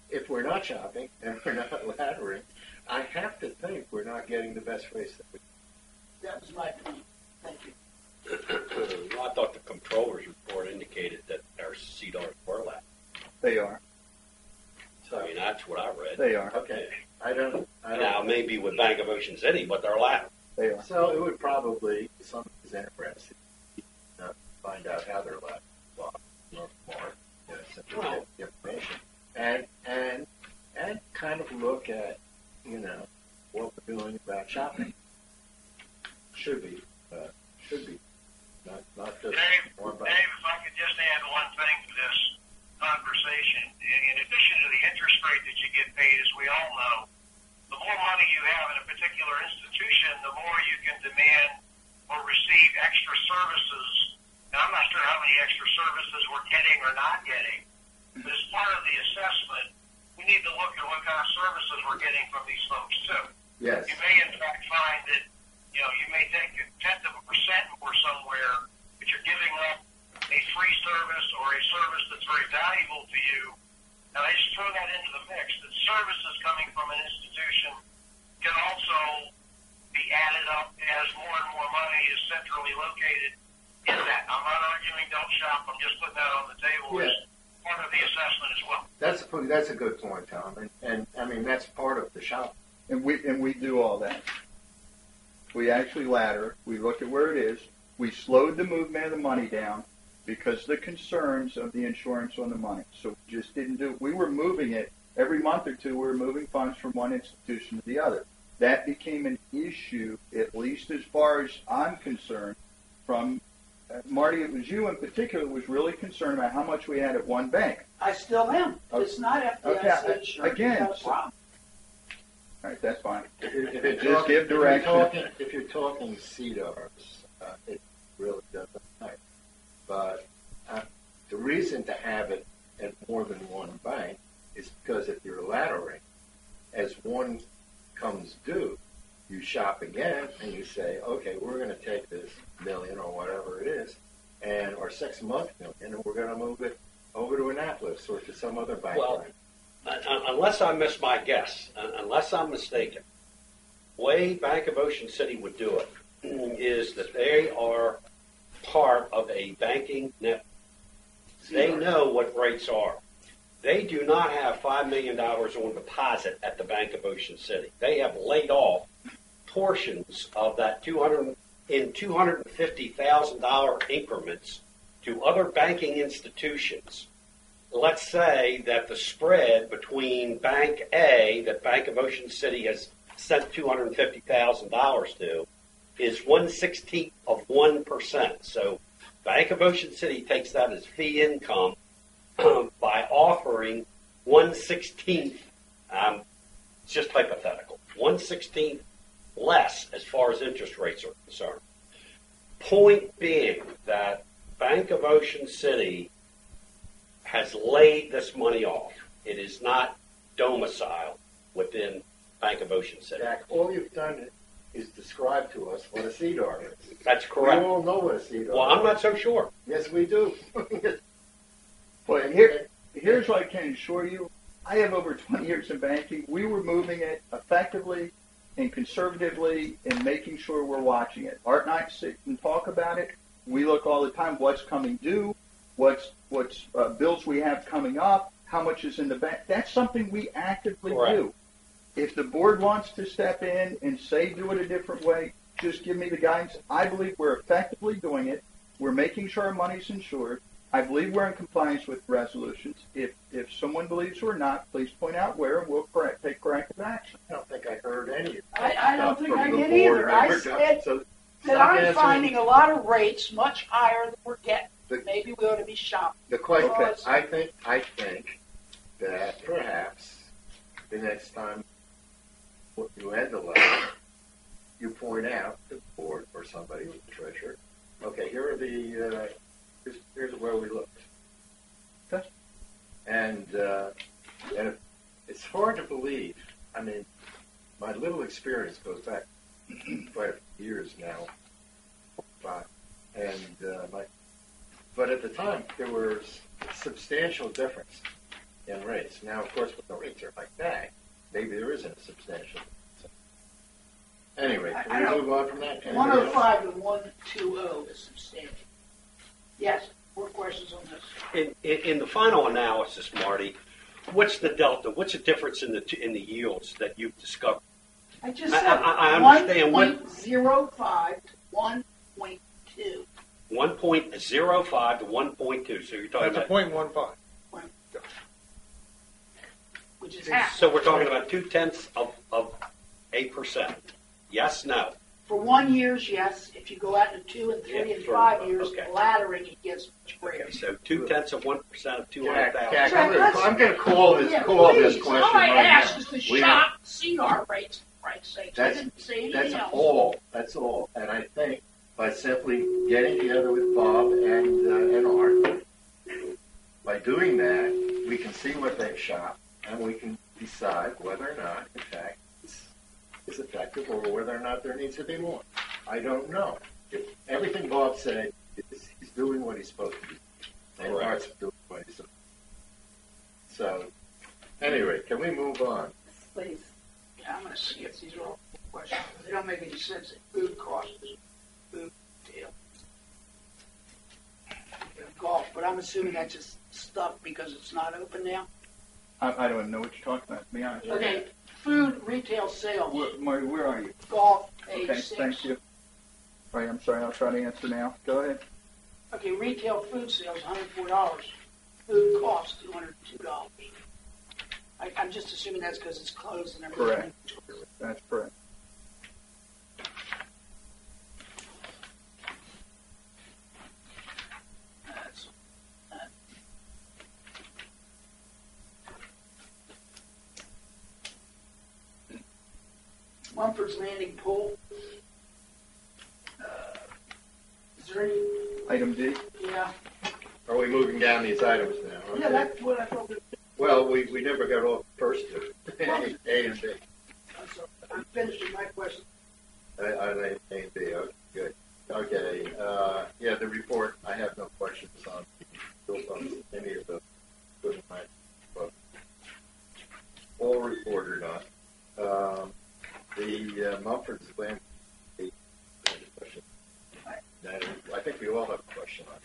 if we're not shopping and we're not laddering, I have to think we're not getting the best rates that we can. That was my point. Thank you. Well, I thought the controller's report indicated that our CDRs were laddered. They are. So, I mean, that's what I read. They are. okay, I don't. Now, maybe with Bank of Ocean City, but they're laddered. They are. So it would probably, someone who's interested, find out how they're allowed to walk or simply get the information, and kind of look at, what we're doing about shopping. Should be, not just one by. Dave, if I could just add one thing to this conversation. In addition to the interest rate that you get paid, as we all know, the more money you have in a particular institution, the more you can demand or receive extra services. And I'm not sure how many extra services we're getting or not getting, but as part of the assessment, we need to look at what kind of services we're getting from these folks too. Yes. You may in fact find that, you may take 1/10% more somewhere, but you're giving up a free service or a service that's very valuable to you. Now, I just throw that into the mix, that services coming from an institution can also be added up as more and more money is centrally located in that. I'm not arguing don't shop, I'm just putting that on the table as part of the assessment as well. That's a good point, Tom, and I mean that's part of the shopping. And we do all that. We actually ladder. We look at where it is. We slowed the movement of the money down because of the concerns of the insurance on the money. So we just didn't do it. We were moving it every month or two. We were moving funds from one institution to the other. That became an issue, at least as far as I'm concerned, from Marty. It was you in particular was really concerned about how much we had at one bank. I still am. It's not FDIC Okay, insurance. again, Not a problem. All right, that's fine. Just give direction. If you're talking CDARs, it really doesn't matter. But the reason to have it at more than one bank is because if you're laddering, as one comes due, you shop again and you say, okay, we're going to take this million or whatever it is, or 6 month million, and we're going to move it over to Annapolis or to some other bank. Well, unless I miss my guess, unless I'm mistaken, the way Bank of Ocean City would do it is that they are part of a banking network. They know what rates are. They do not have $5 million on deposit at the Bank of Ocean City. They have laid off portions of that $250,000 increments to other banking institutions. Let's say that the spread between Bank A that Bank of Ocean City has sent $250,000 to is 1/16 of 1%. So Bank of Ocean City takes that as fee income by offering 1/16, it's just hypothetical, 1/16 less as far as interest rates are concerned. Point being that Bank of Ocean City has laid this money off. It is not domiciled within Bank of Ocean City. Jack, all you've done is describe to us what a CDAR is. That's We correct. all know what a CDAR is. Well, I'm not so sure. Yes, we do. But here's what I can assure you. I have over 20 years in banking. We were moving it effectively and conservatively and making sure we're watching it. Art and I sit and talk about it. We look all the time what's coming due. what's bills we have coming up, how much is in the bank. That's something we actively Correct. do. If the board wants to step in and say do it a different way, just give me the guidance. I believe we're effectively doing it. We're making sure our money's insured. I believe we're in compliance with resolutions. If someone believes we're not, please point out where, and we'll take corrective action. I don't think I heard any. I don't think I from the did board either. I member. said So that stop I'm answering. finding a lot of rates much higher than we're getting. Maybe we ought to be shopping. The question, Okay. I think that perhaps the next time you end the letter, you point out to the board or somebody with the treasurer, okay, here are the, here's where we looked. Okay. And it's hard to believe. I mean, my little experience goes back quite a few years now. But at the time, there was substantial difference in rates. Now, of course, when the rates are like that, maybe there isn't a substantial difference. Anyway, I can we don't- move on from that? 105 to 120 is substantial. Yes, more questions on this? In the final analysis, Marty, what's the delta? What's the difference in the yields that you've discovered? I just I- said I understand what- 1.05 to 1.2. 1.05 to 1.2. So you're talking That's a about. .15. Which is half. So we're talking about 0.2%. Yes, no. For 1 year, yes. If you go out to 2 and 3 Yeah, and for- 5 years, okay. laddering, it gets much greater. Okay, so 0.2% of Jack, 200,000. I'm going to call this Yeah, question please. All I right asked now. is to We shop CR rates, for Christ's sakes. I That's- didn't say That's anything else. all. That's all. And I think by simply getting together with Bob and Art, by doing that, we can see what they've shot, and we can decide whether or not, in fact, it's effective, or whether or not there needs to be more. I don't know. If everything Bob said is he's doing what he's supposed to do, and Correct. Art's doing what he's supposed to do. So, anyway, can we move on? Please. Yeah, I'm going to see if these are all questions. They don't make any sense. Food costs, food deal. Golf, but I'm assuming that's just stuff because it's not open now. I don't even know what you're talking about, to be honest. Okay, food retail sales, Marty, where are you? golf, page Okay, 6. thank you. All right, I'm sorry, I'll try to answer now. Go ahead. Okay, retail food sales, $104. Food costs, $202. I'm just assuming that's because it's closed and everything. Correct. That's correct. That's, Mumford's Landing Pool. Is there any, Item D. yeah, Are we moving down these items now? yeah, that's what I thought. Well, we never got off the first two, A and B. I'm finished with my question. On A and B, okay, good. Okay, yeah, the report, I have no questions on any of the, all reported on. The Mumford's Land, question. I think we all have a question on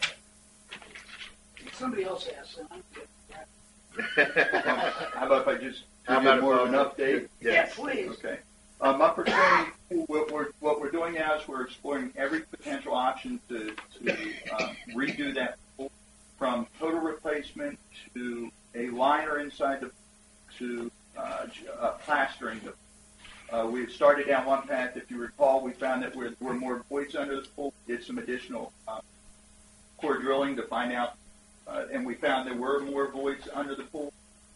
Somebody else asked, and I'm good. that. How about if I just How give you about more of an update? Yeah, Yes. please. Okay. Mumford Landing Pool, what we're doing now is we're exploring every potential option to redo that pool, from total replacement to a liner inside the to plastering the. We started down one path. If you recall, we found that there were more voids under the pool. Did some additional core drilling to find out, and we found there were more voids under the pool.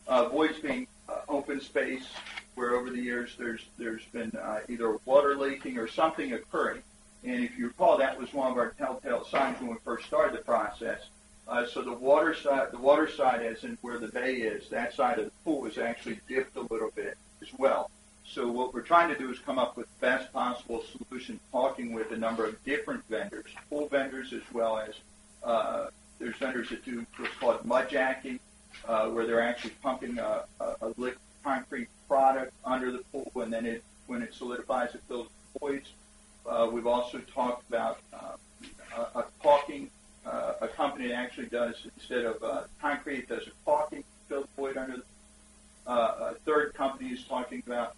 Voids being open space where over the years there's been either water leaking or something occurring. And if you recall, that was one of our telltale signs when we first started the process. So the water side, as in where the bay is, that side of the pool is actually dipped a little bit as well. So what we're trying to do is come up with the best possible solution, talking with a number of different vendors, pool vendors, as well as there's vendors that do what's called mud jacking, where they're actually pumping a liquid concrete product under the pool, and then when it solidifies, it fills the voids. We've also talked about a company it actually does, instead of concrete, it does a caulking to fill the void under. A third company is talking about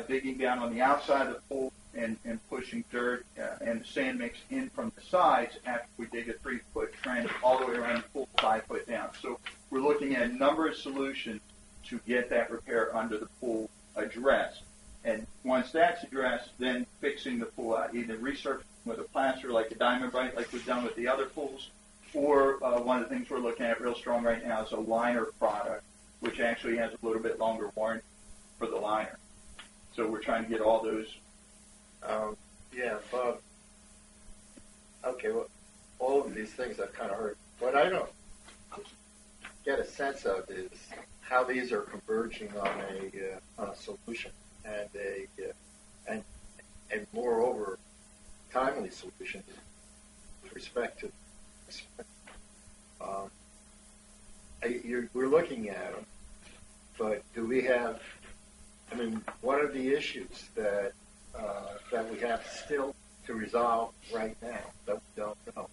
digging down on the outside of the pool and pushing dirt and sand mix in from the sides after we dig a 3-foot trench all the way around the pool 5 foot down. So we're looking at a number of solutions to get that repair under the pool addressed. And once that's addressed, then fixing the pool out, either resurfacing with a plaster like a Diamond Bright like we've done with the other pools, or one of the things we're looking at real strong right now is a liner product, which actually has a little bit longer warranty for the liner. So we're trying to get all those. Yeah, Bob. Okay, well, all of these things I've kind of heard. What I don't get a sense of is how these are converging on a solution and moreover timely solution with respect to. We're looking at them, but do we have? I mean, what are the issues that we have still to resolve right now that we don't know?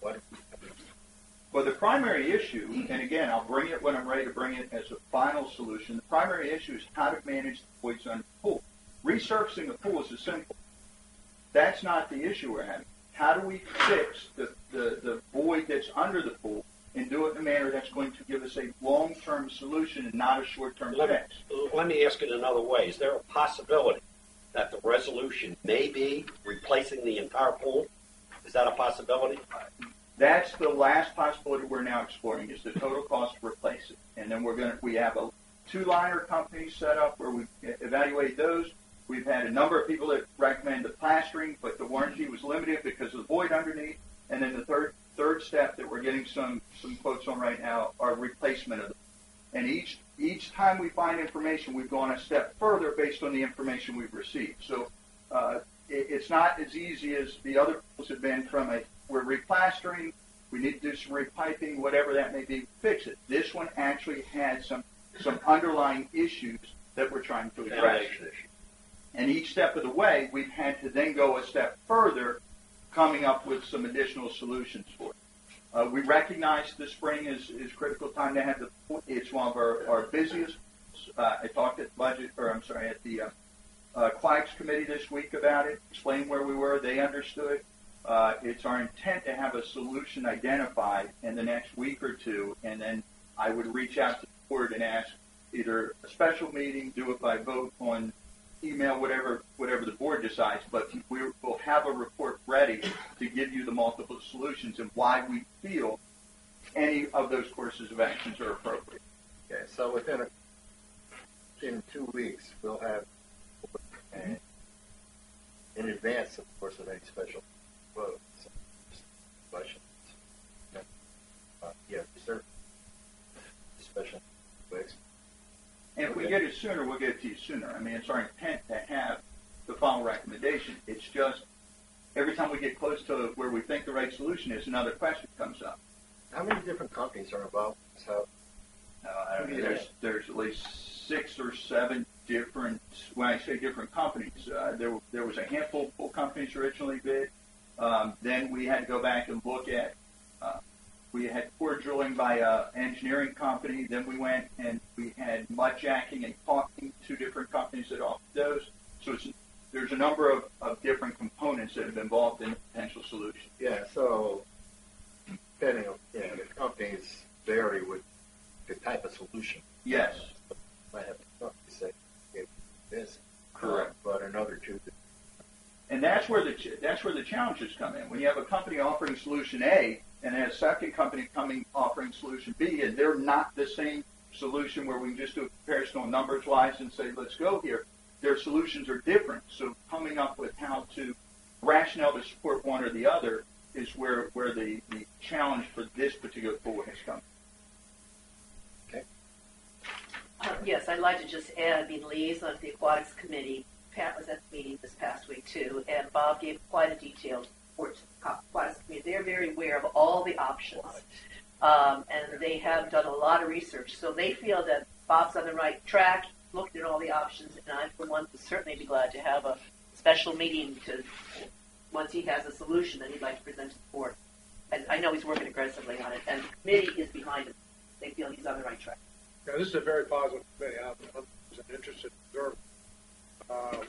Well, the primary issue, and again, I'll bring it when I'm ready to bring it as a final solution. The primary issue is how to manage the voids under the pool. Resurfacing the pool is simple. That's not the issue we're having. How do we fix the void that's under the pool and do it in a manner that's going to give us a long-term solution and not a short-term fix? Let me ask it another way. Is there a possibility that the resolution may be replacing the entire pool? Is that a possibility? That's the last possibility we're now exploring, is the total cost to replace it. And then we have 2 liner companies set up where we evaluate those. We've had a number of people that recommend the plastering, but the warranty was limited because of the void underneath. And then the third step that we're getting some quotes on right now are replacement of them. And each time we find information, we've gone a step further based on the information we've received. So it's not as easy as the other pools have been from we're replastering, we need to do some repiping, whatever that may be, fix it. This one actually had some underlying issues that we're trying to address. And each step of the way, we've had to then go a step further, coming up with some additional solutions for it. We recognize the spring is critical time to have it's one of our busiest. I talked at the CLIEX committee this week about it, explained where we were. They understood. It's our intent to have a solution identified in the next week or two, and then I would reach out to the board and ask either a special meeting, do it by vote on email, whatever the board decides, but we'll have a report ready to give you the multiple solutions and why we feel any of those courses of actions are appropriate. Okay, so in 2 weeks, we'll have, in advance, of course, of any special vote, questions. Special votes. And if we get it sooner, we'll get it to you sooner. I mean, it's our intent to have the final recommendation. It's just every time we get close to where we think the right solution is, another question comes up. How many different companies are involved? I don't know. There's at least 6 or 7 different. When I say different companies, there was a handful of pool companies originally bid. Then we had to go back and look at. We had core drilling by an engineering company. Then we went and we had mud jacking and caulking, 2 different companies that offered those. So there's a number of different components that have been involved in the potential solution. Yeah, so depending on the companies vary with the type of solution. Yes. Might have a company say this. Correct. But another 2. And that's where the challenges come in. When you have a company offering solution A and then a second company offering solution B, and they're not the same solution where we can just do a comparison on numbers wise and say, let's go here. Their solutions are different. So coming up with how to rationale to support one or the other is where the challenge for this particular pool has come. Okay. Yes, I'd like to just add, being liaison to the aquatics committee, Pat was at the meeting this past week too, and Bob gave quite a detailed report to the aquatics committee. They're very aware of all the options, and they have done a lot of research. So they feel that Bob's on the right track, looked at all the options, and I, for one, would certainly be glad to have a special meeting to, once he has a solution that he'd like to present to the board. I I know he's working aggressively on it, and the committee is behind him. They feel he's on the right track. Now, this is a very positive committee. I'm interested in observing.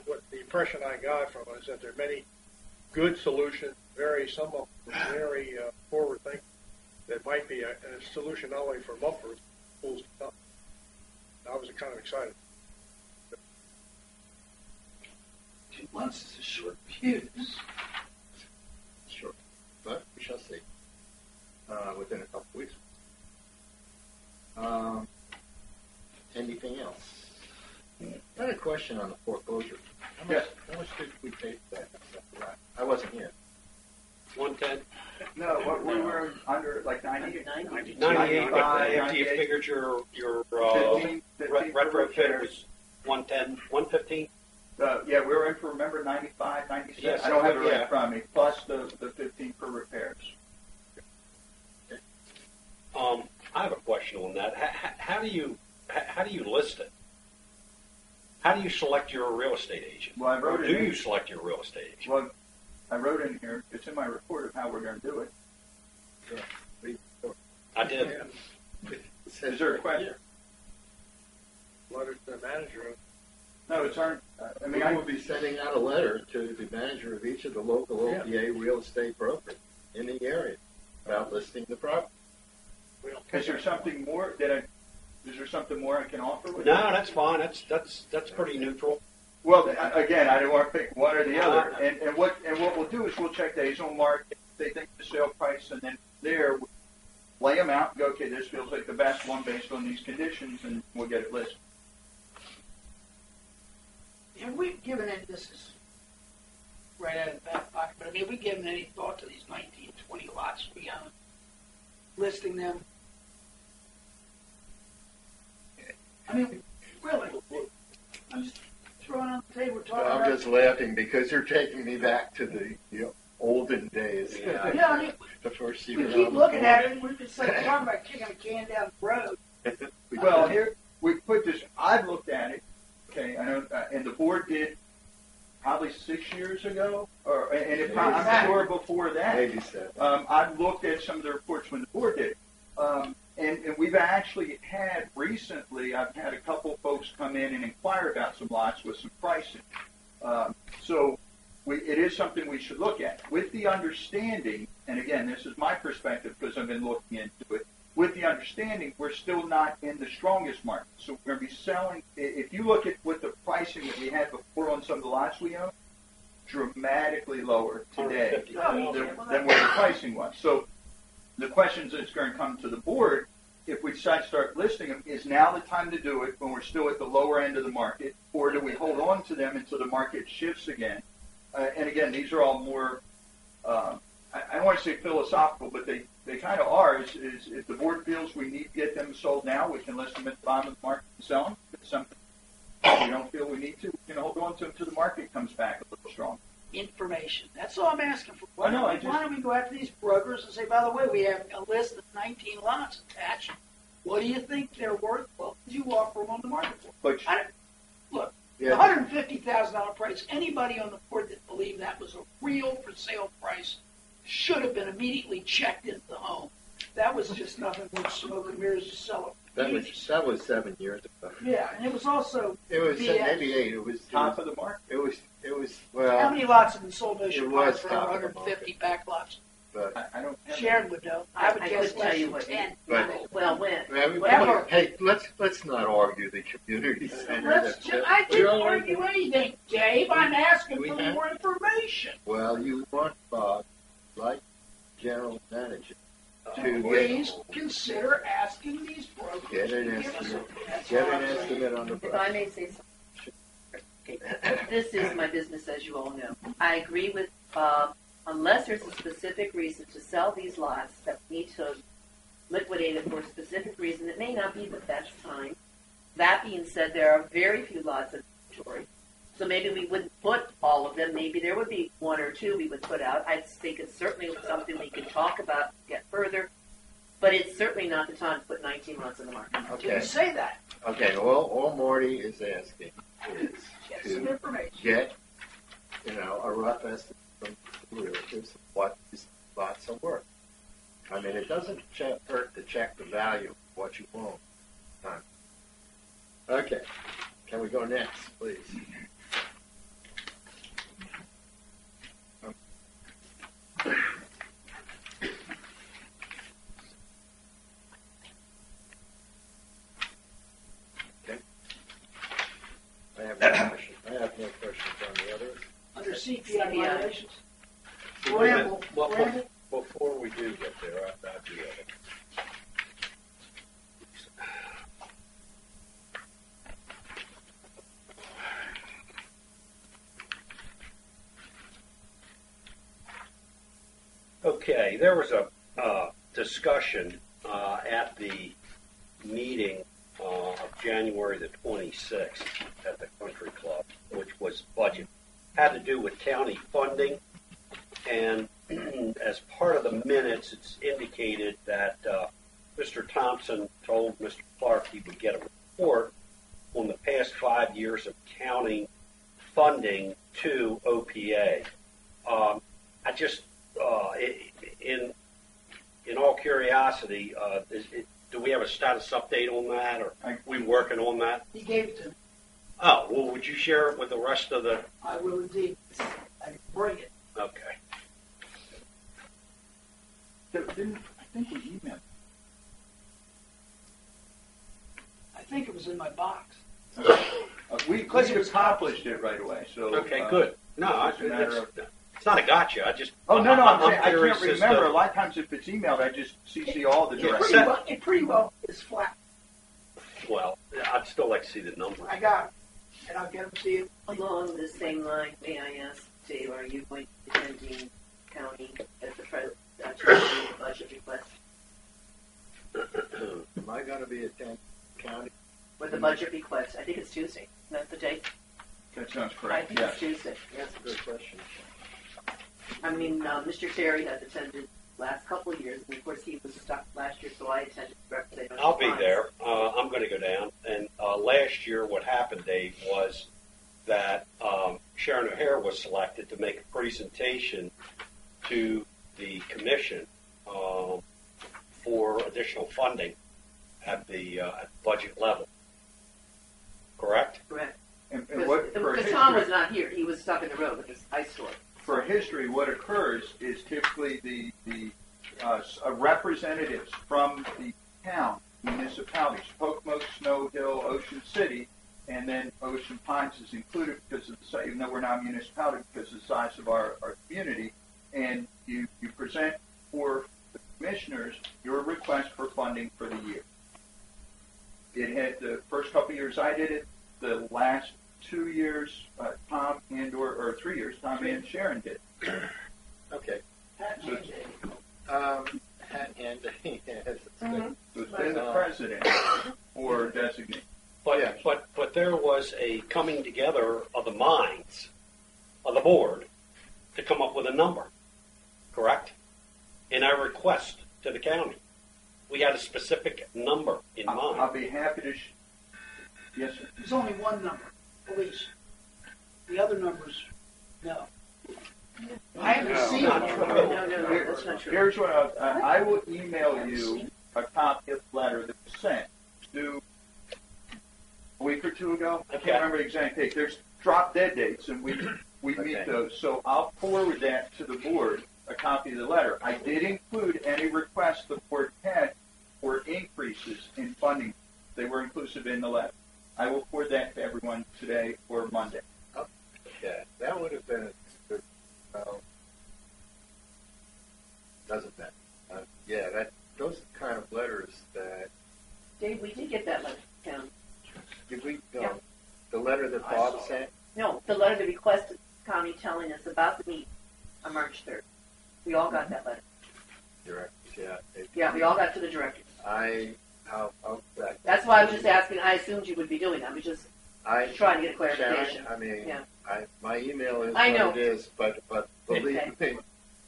What the impression I got from it is that there are many good solutions, some of them very forward thinking, that might be a solution not only for Mumford, but schools to come. I was kind of excited. 2 months is a short fuse. Sure, but we shall see within a couple of weeks. Anything else? I had a question on the foreclosure. How much did we pay for that? I wasn't here. 110, No, we were under like 90. 98, but after you figured your 15 retrofit was 110, 115. Yeah, we were in for, remember, 95, 97. Yes, I don't have it right yeah. in front of me, plus the 15 for repairs. I have a question on that. How do you list it? How do you select your real estate agent? Well, I wrote Or it do in. you select your real estate agent? Well, I wrote in here, it's in my report of how we're going to do it. I did. Is there a question? Letter to the manager. No, it's our, I mean, We will be sending out a letter to the manager of each of the local OPA real estate brokers in the area about listing the property. is there something more is there something more I can offer with No, it? that's fine. That's pretty neutral. Well, again, I don't want to pick one or the other. And what we'll do is we'll check the Hazel market, if they think the sale price, and then there, lay them out and go, okay, this feels like the best one based on these conditions, and we'll get it listed. Have we given any, this is right out of the back pocket, but I mean, have we given any thought to these 19, 20 lots we own? Listing them? I mean, really, I'm just throwing on the table, we're talking I'm about. just laughing because you're taking me back to the olden days. Yeah. Yeah, I mean, The first we year. keep looking at it, we're just like talking about kicking a can down the road. Well, here, we put this, I've looked at it, okay, I know, and the board did probably 6 years ago, I'm sure before that. Maybe so. I've looked at some of the reports when the board did. And we've actually had recently, I've had a couple folks come in and inquire about some lots with some pricing. So it is something we should look at with the understanding, and again, this is my perspective because I've been looking into it, with the understanding we're still not in the strongest market. So we're going to be selling, if you look at what the pricing that we had before on some of the lots we own, dramatically lower today than where the pricing was. So the questions that's going to come to the board, if we decide to start listing them, is now the time to do it when we're still at the lower end of the market, or do we hold on to them until the market shifts again? And again, these are all more, I don't want to say philosophical, but they kind of are. Is if the board feels we need to get them sold now, we can list them at the bottom of the market and sell them. If it's something we don't feel we need to, we can hold on to them until the market comes back a little strong. Information. That's all I'm asking for. Why I know, don't we go after these brokers and say, by the way, we have a list of 19 lots attached. What do you think they're worth? Well, you offer them on the market for? But Look, Yeah. $150,000 price. Anybody on the board that believed that was a real for sale price should have been immediately checked into the home. That was just nothing but smoke and mirrors to sell it. That was 7 years ago. Yeah, and it was also It was BS. maybe 8. It was top of the market. It was How well, many lots have been sold It nationwide was for top of the 150 back lots? but I don't have Sharon would know. I would I guess couldn't tell less you than what. 10. But- Well, when? Whatever. hey, let's not argue the community center. I didn't argue anything, Dave. I'm asking We for have- more information. Well, you want Bob, like general manager, to Please consider asking these brokers get an to give us estimate. a- that's Get all an I'm saying. estimate on the If I price. may say something. Okay. This is my business, as you all know. I agree with Bob. Unless there's a specific reason to sell these lots that we need to liquidate it for a specific reason, it may not be the best time. That being said, there are very few lots of inventory. So maybe we wouldn't put all of them. Maybe there would be 1 or 2 we would put out. I think it's certainly something we could talk about, get further. But it's certainly not the time to put 19 lots in the market. Didn't Okay. say that. Okay. All Marty is asking is Get some to information. get, a rough estimate from the realtors of what these lots are worth. I mean, it doesn't hurt to check the value of what you own. Okay, can we go next, please? Okay. I have no questions. I have no questions on the others. Under CPI violations. Wait a minute. Ramble, Well, ramble. before we do get there, I do have it. Okay, there was a discussion at the meeting of January the 26th at the Country Club, which was budget. Had to do with county funding, and as part of the minutes, it's indicated that Mr. Thompson told Mr. Clark he would get a report on the past 5 years of county funding to OPA. I just, in all curiosity, do we have a status update on that, or are we working on that? He gave it to me. Oh, well, would you share it with the rest of the? I will indeed. I can bring it. Okay. I think we emailed. I think it was in my box. We Because it was accomplished it right away. So Okay, good. No, it's a matter of. it's not a gotcha. I just. Oh no, I'm saying I curious can't as to- remember. A lot of times, if it's emailed, I just CC all the Yeah, directions. It pretty well is flat. Well, I'd still like to see the number. I got it. And I'll get them to you. Along the same line, may I ask, Dave, are you going to be attending county at the budget request? Am I going to be attending county? With the budget request, I think it's Tuesday. Isn't that the date? That sounds I correct. think Yes. it's Tuesday. Yes. That's a good question. I mean, Mr. Terry has attended last couple of years, and of course he was stuck last year, so I attended to represent. I'll be there. I'm going to go down. And last year, what happened, Dave, was that Sharon O'Hare was selected to make a presentation to the commission for additional funding at the budget level. Correct? Correct. And what for Because Tom was history, not here. He was stuck in the road with his ice storm. for history, what occurs is typically the representatives from the town municipalities, Pocomoke, Snow Hill, Ocean City, and then Ocean Pines is included because of the size, even though we're not a municipality, because of the size of our community, and you present for the commissioners your request for funding for the year. It had the first couple of years I did it, the last 2 years, Tom or 3 years, Tom and Sharon did. Okay. Pat and Jay. And yes, it's good. So it's been the president or designate. But there was a coming together of the minds of the board to come up with a number, correct? In our request to the county, we had a specific number in I'll mind. be happy to. Yes, sir. There's only one number, police. The other numbers, no. I haven't seen not it. true. No, that's not true. Here's what I will email you a copy of the letter that was sent to a week or two ago. I Okay. can't remember the exact date. There's drop dead dates, and we Okay. meet those. So I'll forward that to the board, a copy of the letter. I did include any requests the board had for increases in funding. They were inclusive in the letter. I will forward that to everyone today or Monday. Okay, that would have been a good. Doesn't matter. Yeah, those are the kind of letters that Dave, we did get that letter from town. did we Yeah. the letter that I Bob saw sent. No, the letter that requested the county telling us about the meet on March 3rd. We all got that letter. Directors, yeah. Yeah, we all got to the directors. I'll That's why I was just asking. I assumed you would be doing that. I was just trying to get clarification. Sharon, I mean, Yeah. my email is I know. what it is, but believe me,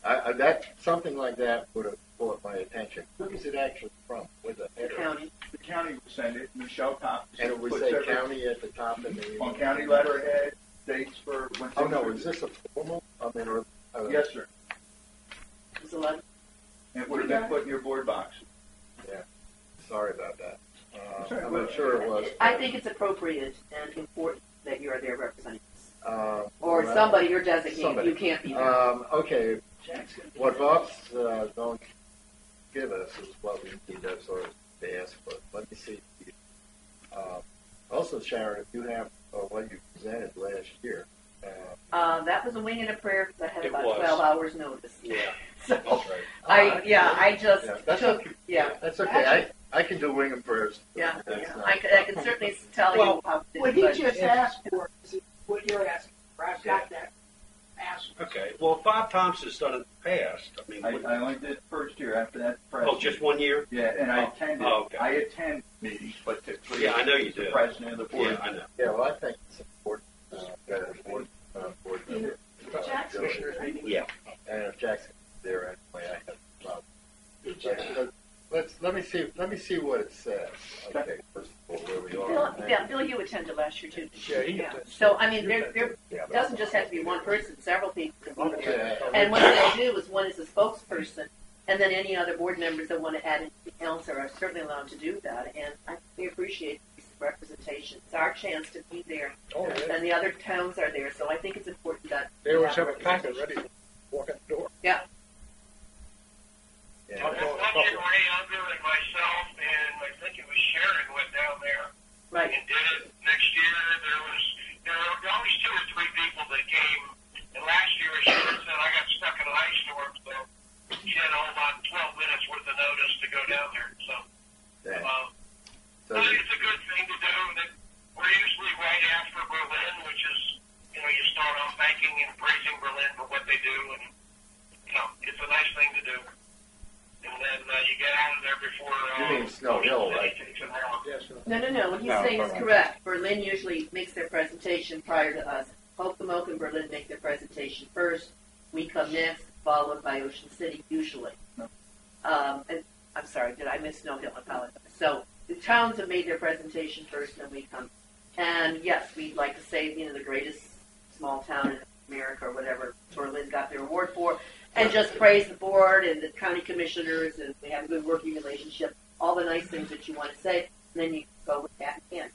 that something like that would have caught my attention. Who is it actually from? With a The header? county. The county will send it. Michelle Coppins And it would puts say every- county at the top of the on county letterhead, dates for when. Oh things no, are- is this a formal? I mean, or Yes, sir. It was 11. And it would have been put in your board box. Sorry about that. Sorry. I'm not sure it was. I think it's appropriate and important that you are their representative. Or well, somebody you're designated. somebody. You can't be there. Okay, Jackson. what Bob's don't give us is what we need to sort of ask for. Let me see. Also, Sharon, if you have what you presented last year. That was a wing and a prayer because I had It about was. 12 hours notice. Yeah. So That's right. I just That's took, okay. yeah. That's okay. I can do wing and prayers. Yeah, That's not- I can certainly tell Well, you how. What he but- just asked for is what you're asking for. I've got that asked. Okay. Well, if Bob Thompson's done it in the past. I mean, I only did the first year. After that, oh, just 1 year? Yeah, and I attended. Oh, okay. I attend meetings, but typically, Yeah, I know you it's the do. president of the board. Yeah, I know. Yeah, well, I think it's important that a board member. Jackson. Yeah. And if Jackson's there anyway, I have a problem. Let me see what it says. Okay, first of all, where we are. Bill, you attended last year too. Yeah, he Yeah. attends. So I mean, there doesn't just have to be one person. Several people can be there. Okay. And what they'll do is one is a spokesperson, and then any other board members that want to add anything else are certainly allowed to do that. And we appreciate this representation. It's our chance to be there, Oh, yeah. and the other towns are there. So I think it's important that They always we have a packet representation. ready to walk in the door. Yeah. Yeah. That year, Ray Unger and myself and I think it was Sharon went down there Right. and did it. Next year, there were always 2 or 3 people that came. And last year, Sharon said, I got stuck in an ice storm, so she had about 12 minutes worth of notice to go down there. So, Yeah. So but it's a good thing to do. That we're usually right after Berlin, which is, you start off thanking and praising Berlin for what they do. And, it's a nice thing to do. And then you get out of there before... You mean Snow Hill, right? takes an hour. Yes, No. What he's saying is correct. Berlin usually makes their presentation prior to us. Pocomoke and Berlin make their presentation first. We come next, followed by Ocean City, usually. No. And I'm sorry, did I miss Snow Hill? I apologize. So the towns have made their presentation first, then we come. And yes, we'd like to say, the greatest small town in America or whatever Berlin got their award for, and just praise the board and the county commissioners, and they have a good working relationship, all the nice things that you want to say, and then you go with that and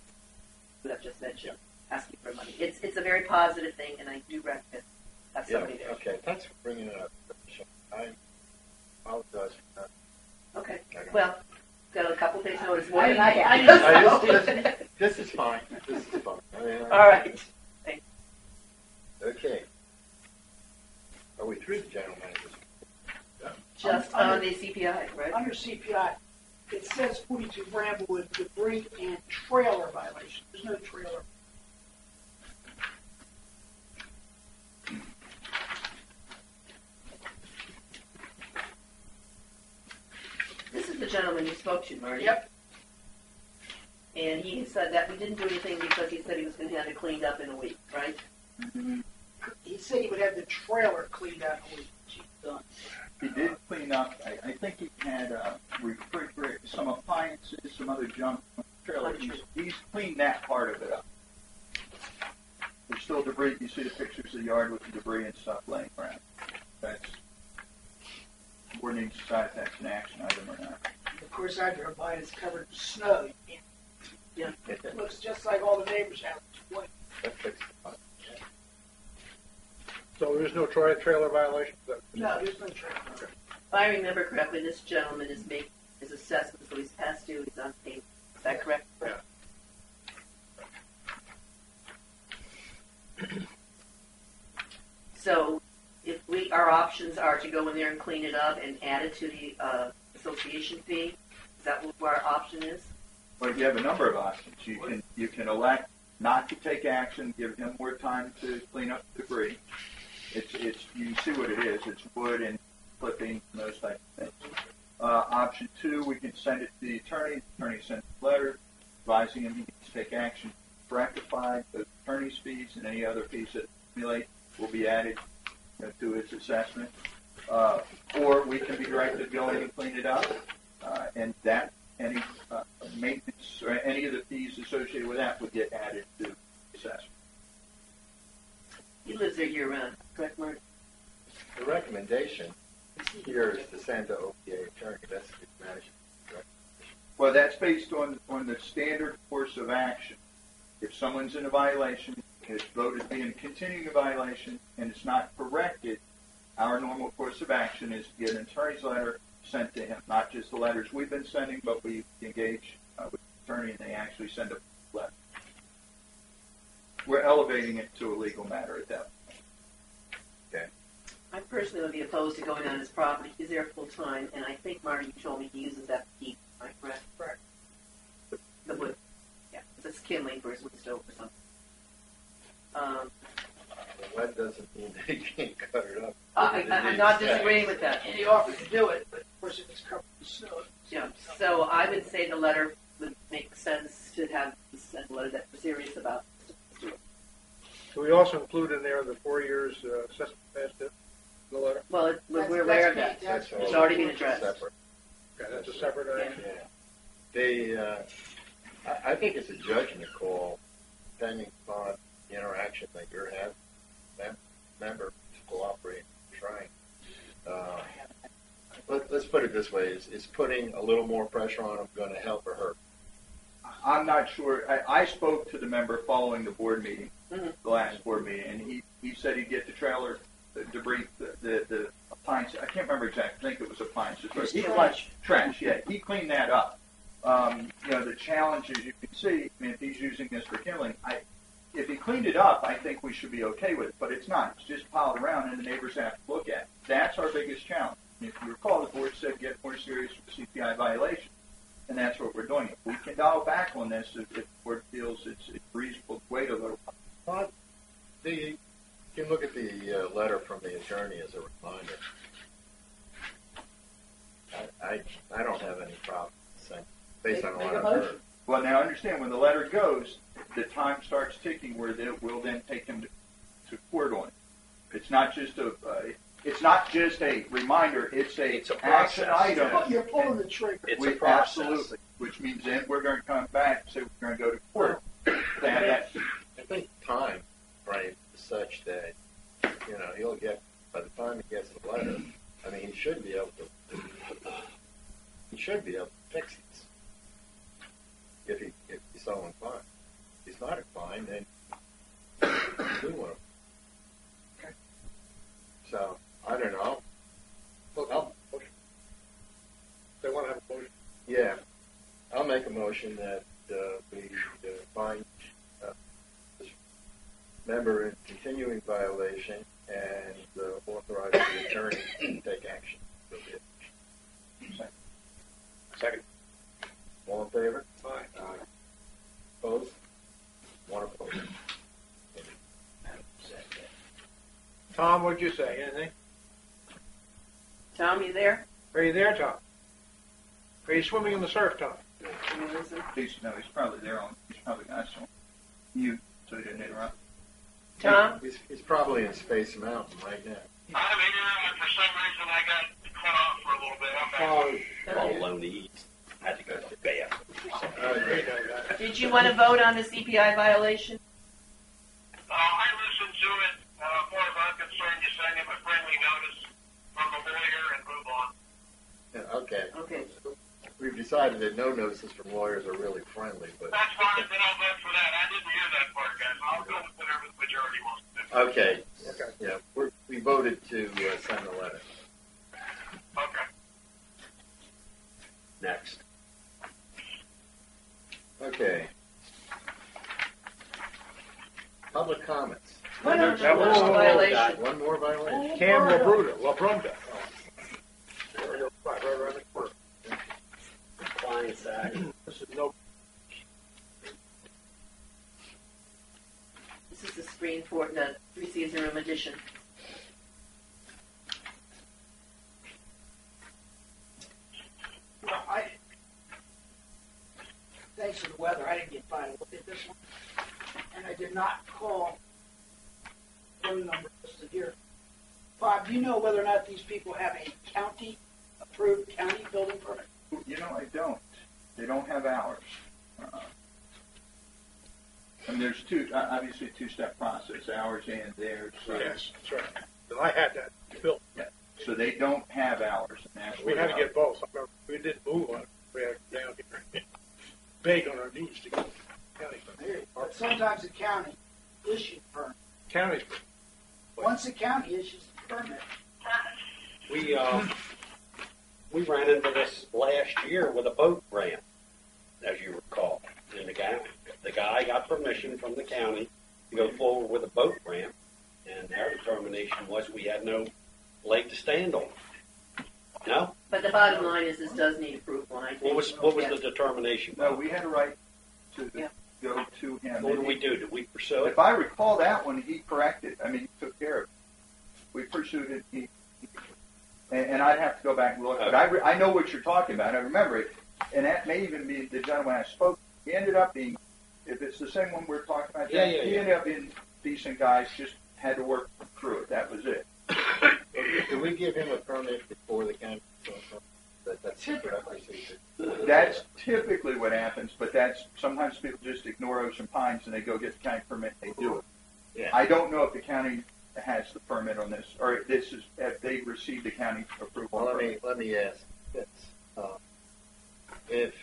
what I've just mentioned, asking for money. It's a very positive thing, and I do recommend have Yeah, somebody there. okay. Thanks for bringing it up. I apologize for that. Okay. Okay. Well, got a couple days notice more than I I had. this is fine. This is fine. All right. Okay. Are we through the general manager's? Just on the CPI, right? Under CPI, it says 42 Bramblewood debris and trailer violation. There's no trailer. This is the gentleman you spoke to, Marty. Yep. And he said that we didn't do anything because he said he was going to have it cleaned up in a week, right? He said he would have the trailer cleaned out in a week. She's done. He did clean up. I think he had refrigerator, some appliances, some other junk from the trailer. He's cleaned that part of it up. There's still debris. You see the pictures of the yard with the debris and stuff laying around. That's board needs to decide if that's an action item or not. Of course, I drove by and it's covered in snow. Yeah. It looks just like all the neighbors' houses. What? That fixed it. So there's no trailer violation? No, there's no trailer. If I remember correctly, this gentleman is making his assessment, so he's past due, he's on payment. Is that correct? Yeah. So if our options are to go in there and clean it up and add it to the association fee, is that what our option is? Well, you have a number of options. You can elect not to take action, give him more time to clean up the debris. It's you see what it is. It's wood and clipping and those types of things. Option 2, we can send it to the attorney. The attorney sends a letter advising him he needs to take action to rectify the attorney's fees, and any other fees that accumulate will be added to his assessment. Or we can be directed to go in and clean it up, and that any maintenance or any of the fees associated with that would get added to the assessment. He lives there year round, correct, Marty? The recommendation here is to send to OPA attorney. That's the management. Well, that's based on the standard course of action. If someone's in a violation, is voted to be in continuing a violation, and it's not corrected, our normal course of action is to get an attorney's letter sent to him. Not just the letters we've been sending, but we engage with the attorney, and they actually send a letter. We're elevating it to a legal matter at that point. Okay. I personally would be opposed to going on his property. He's there full time, and I think Marty, you told me he uses that to keep. Am I correct? Correct. The wood. Yeah, it's kindling for his wood stove or something. Well, that doesn't mean they can't cut it up. I'm not disagreeing with that. And he offered to do it, but of course it was covered in snow. Yeah. So I would say the letter would make sense to have send a letter that we're serious about. So we also include in there the 4 years assessment past due in the letter? Well, we're aware of that. That's It's already been addressed. Separate. Okay, that's a separate action. Yeah. They, I think it's a judgment call, depending upon the interaction that you're having. Member to cooperate and trying. Let's put it this way: is putting a little more pressure on them going to help or hurt? I'm not sure. I spoke to the member following the board meeting, Mm-hmm. the last board meeting, and he said he'd get the trailer, the debris, the appliances. I can't remember exactly. I think it was appliances. But trash. Yeah, he cleaned that up. The challenge, as you can see, I mean, if he's using this for kindling, if he cleaned it up, I think we should be okay with it. But it's not. It's just piled around, and the neighbors have to look at it. That's our biggest challenge. And if you recall, the board said get more serious with the CPI violation, and that's what we're doing. If we can dial back on this, if the board feels it's reasonable to wait a little while. Well, you can look at the letter from the attorney as a reminder. I don't have any problem saying, based on what I've heard. Well, now understand, when the letter goes, the time starts ticking where we'll then take him to court on it. It's not just a reminder. It's a action process. item. You're pulling the trigger. It's a process. Absolutely, which means then we're going to come back and say we're going to go to court. To have that. I think time frame is such that he'll get, by the time he gets the letter, I mean he should be able to fix this if he's so inclined. If he's not inclined, then do one. Okay. So I don't know. Motion. They want to have a motion. Yeah, I'll make a motion that we find this member in continuing violation and authorize the attorney to take action. Second. All in favor? Aye. Opposed? One opposed. Tom, what'd you say? Anything? Tom, you there? Are you there, Tom? Are you swimming in the surf, Tom? Can you listen? He's probably there on. He's probably got some mute, so he didn't interrupt. Tom? He's probably in Space Mountain right now. I'm here, and for some reason I got cut off for a little bit. I'm back. All alone to eat. Had to go to the bathroom. Did you want to vote on the CPI violation? I listened to it. As far as I'm concerned, you send him a friendly notice from the lawyer and move on. Yeah, okay. Okay. We've decided that no notices from lawyers are really friendly, but That's fine, then I'll vote for that. I didn't hear that part, guys. I'll go with whatever the majority wants to do. okay. Okay. Yeah, we voted to send the letter. Okay. Next. Okay. Public comments. What That was- violation? One more violation. Cam LaBrunda. Right around the corner. Compliance Act. This is no. This is the screen for the three-season room edition. Well, thanks to the weather, I didn't get by to look at this one. And I did not call phone number listed here. Bob, do you know whether or not these people have a county-approved county building permit? I don't. They don't have ours. And there's obviously a two-step process, ours and theirs. Yes, that's right. And I had that built. Yeah. so they don't have hours. And that's We what had to get both. I remember we didn't move on it. We had to down here, beg on our knees to get the county permit. But sometimes the county issues permit. Counties, Once the county issues the permit, We ran into this last year with a boat ramp, as you recall. And the guy got permission from the county to go forward with a boat ramp, and their determination was we had no leg to stand on. No? But the bottom line is this does need approval. And I think, What was the determination? No, we had a right to Yeah. go to him. What did we do? Did we pursue it? If I recall that one, he corrected. I mean, he took care of it. We pursued it. And I'd have to go back and look. But I know what you're talking about. I remember it. And that may even be the gentleman I spoke. He ended up being, if it's the same one we're talking about, Yeah, he ended up being decent guys, just had to work through it. That was it. Do we give him a permit before the county? That's correctly stated. That's typically what happens, but that's sometimes people just ignore Ocean Pines and they go get the county permit and they do it. Yeah. I don't know if the county has the permit on this, or if they received the county approval. Well, let me ask this. If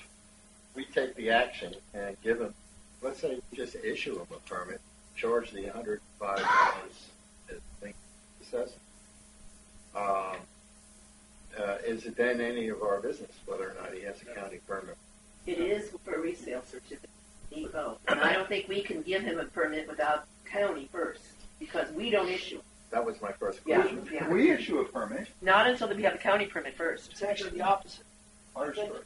we take the action and give them, let's say, just issue them a permit, charge the $105 as the assessment, is it then any of our business whether or not he has a county permit? it is for a resale certificate. Depot. And I don't think we can give him a permit without county first, because we don't issue. That was my first Yeah, question. yeah. We issue a permit. Not until we have a county permit first. it's actually the opposite. Harrisburg.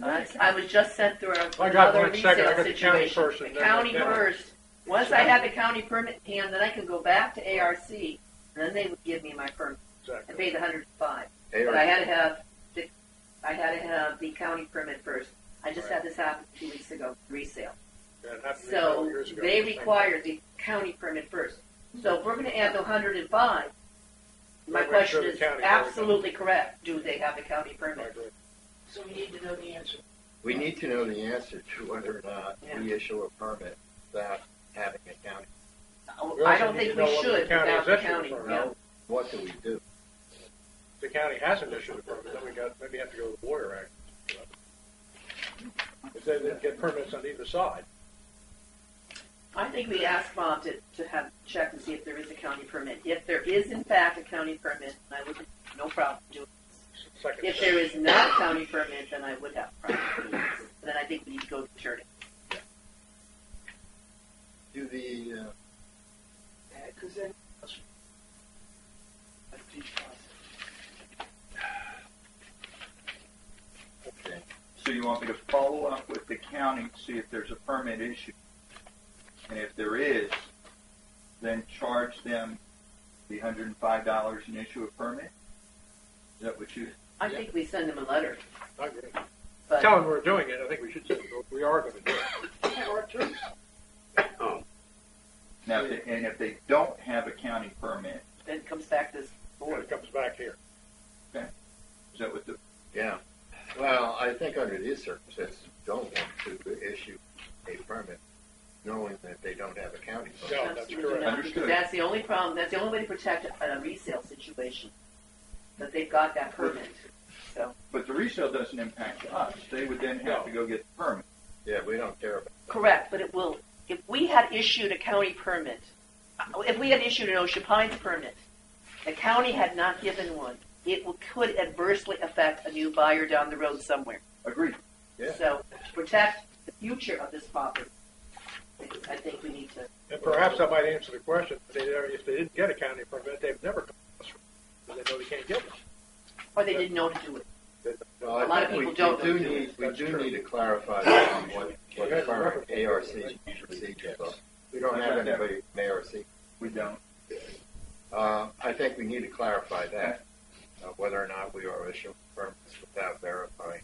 I was just sent through I got another one second. I resale got the county situation. first The and then county the- first. Once I had the county permit in hand, then I can go back to ARC, and then they would give me my permit. I Exactly. paid the $105. ARC. But I had to have the county permit first. I just had this happen 2 weeks ago, resale. Yeah, it happened to me So several years ago. they require the county permit first. So if we're going to add the 105, my Make sure question the is county- absolutely correct. Do they have the county I permit? agree. So we need to know the answer. We need to know the answer to whether or not Yeah. we issue a permit without having a county. We I also don't need think to know we whether should the county without has the issued a county. permit. Yeah. What do we do? If the county hasn't issued a permit, then we maybe have to go to the Lawyer Act. If they didn't get permits on either side. I think we ask Bob to have check and see if there is a county permit. If there is in fact a county permit, I would no problem doing it. Second. If there is not a county permit, then I would have a problem doing it. Then I think we need to go to attorney. Do the Because then. okay. So you want me to follow up with the county, see if there's a permit issue? And if there is, then charge them the $105 and issue a permit? Is that what you? I think we send them a letter. I agree. But Tell them we're doing it. I think we should say we are going to do it. Or attorneys. Now, if they don't have a county permit, then it comes back to this When board. it comes back here. is that what the? Yeah. Well, I think under these circumstances, you don't want to issue a permit knowing that they don't have a county permit. No, that's Absolutely correct. not, Understood. because that's the only problem. That's the only way to protect a resale situation. That they've got that permit. So But the resale doesn't impact us. They would then have to go get the permit. Yeah, we don't care about that. correct, but it will. If we had issued a county permit, if we had issued an Ocean Pines permit, the county had not given one, could adversely affect a new buyer down the road somewhere. Agreed. Yeah. So to protect the future of this property, I think we need to. And perhaps that might answer the question. If they didn't get a county permit, they've never come to us because they know they can't get one. Or they didn't know to do it. Well, I A lot of think people don't we do do it. need to clarify what the current ARC procedures are. We don't have anybody from ARC. We don't. I think we need to clarify that, whether or not we are issuing permits without verifying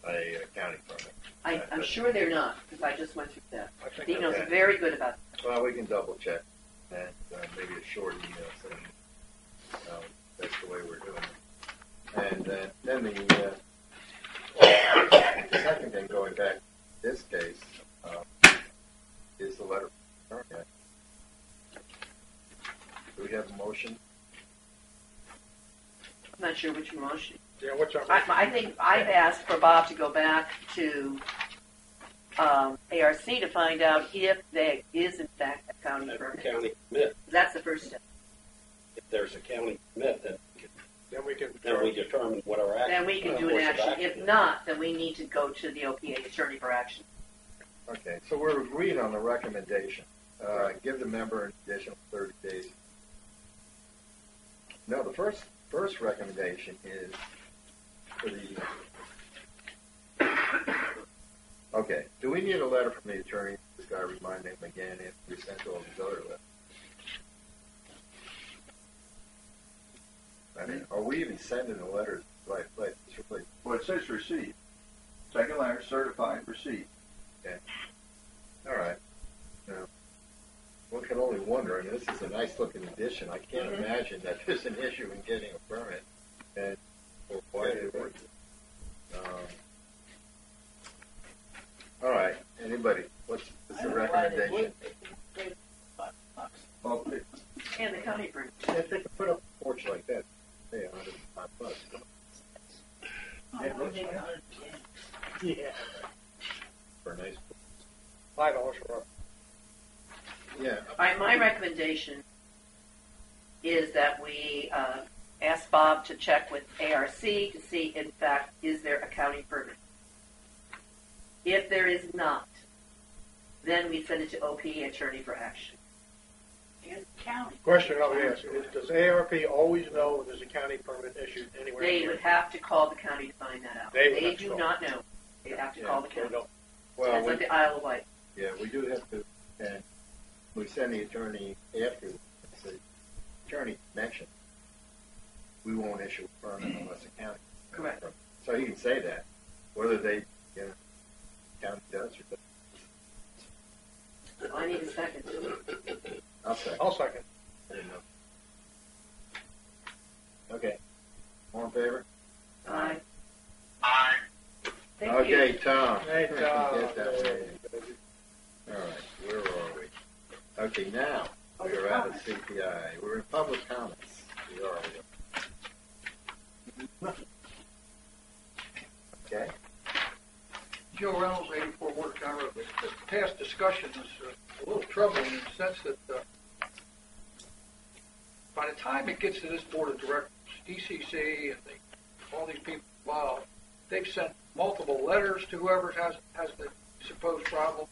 a county permit. I'm sure they're not, because I just went through that. I think Dino's okay. very good about it. Well, we can double check and maybe a short email saying that's the way we're doing it. And then the second thing, going back to this case, is the letter from the attorney. Do we have a motion? I'm not sure which motion. Yeah, what's our I think I've asked for Bob to go back to ARC to find out if there is in fact a county A permit. county permit. That's the first step. If there's a county permit, then we can. then we determine what our action. Then we can do an course of action. If not, then we need to go to the OPA attorney for action. Okay, so we're agreed on the recommendation. Give the member an additional 30 days. No, the first recommendation is for the. Okay, do we need a letter from the attorney? This guy remind him again if we sent all these other letters. I mean, are we even sending the letters right place? Really, Well, it says receipt. Second letter, certified receipt. all right. Now, one can only wonder. I mean, this is a nice looking addition. I can't imagine that there's an issue in getting a permit. And well, why did it? All right. Anybody? What's the recommendation? Well, And the county permit. If they could put up a porch like that, pay $105. Yeah. For a nice. $5 for Yeah. All right, my recommendation is that we ask Bob to check with ARC to see, in fact, is there a county permit. If there is not, then we send it to OPA attorney for action. And county. Question I would ask is, does ARP always know if there's a county permit issued anywhere? They in would here? have to call the county to find that out. They would They have to do call. not know. They have to call the They county. don't. Well, That's like the Isle of Wight. yeah, we do have to, and we send the attorney after the attorney mentioned. We won't issue a permit unless the county. Correct. So he can say that, whether they, county does or doesn't. I need a second. I'll say. I'll second. I didn't know. Okay. All in favor? Aye. Aye. Thank Okay, you. Tom. Hey, Tom. Get that one. All right, where are we? Okay, now we're out of CPI. We're in public comments. We are. Okay. Joe Reynolds, 84 Watertown Road. This past discussion is a little troubling in the sense that by the time it gets to this board of directors, ECC and all these people involved, they've sent multiple letters to whoever has the supposed problems.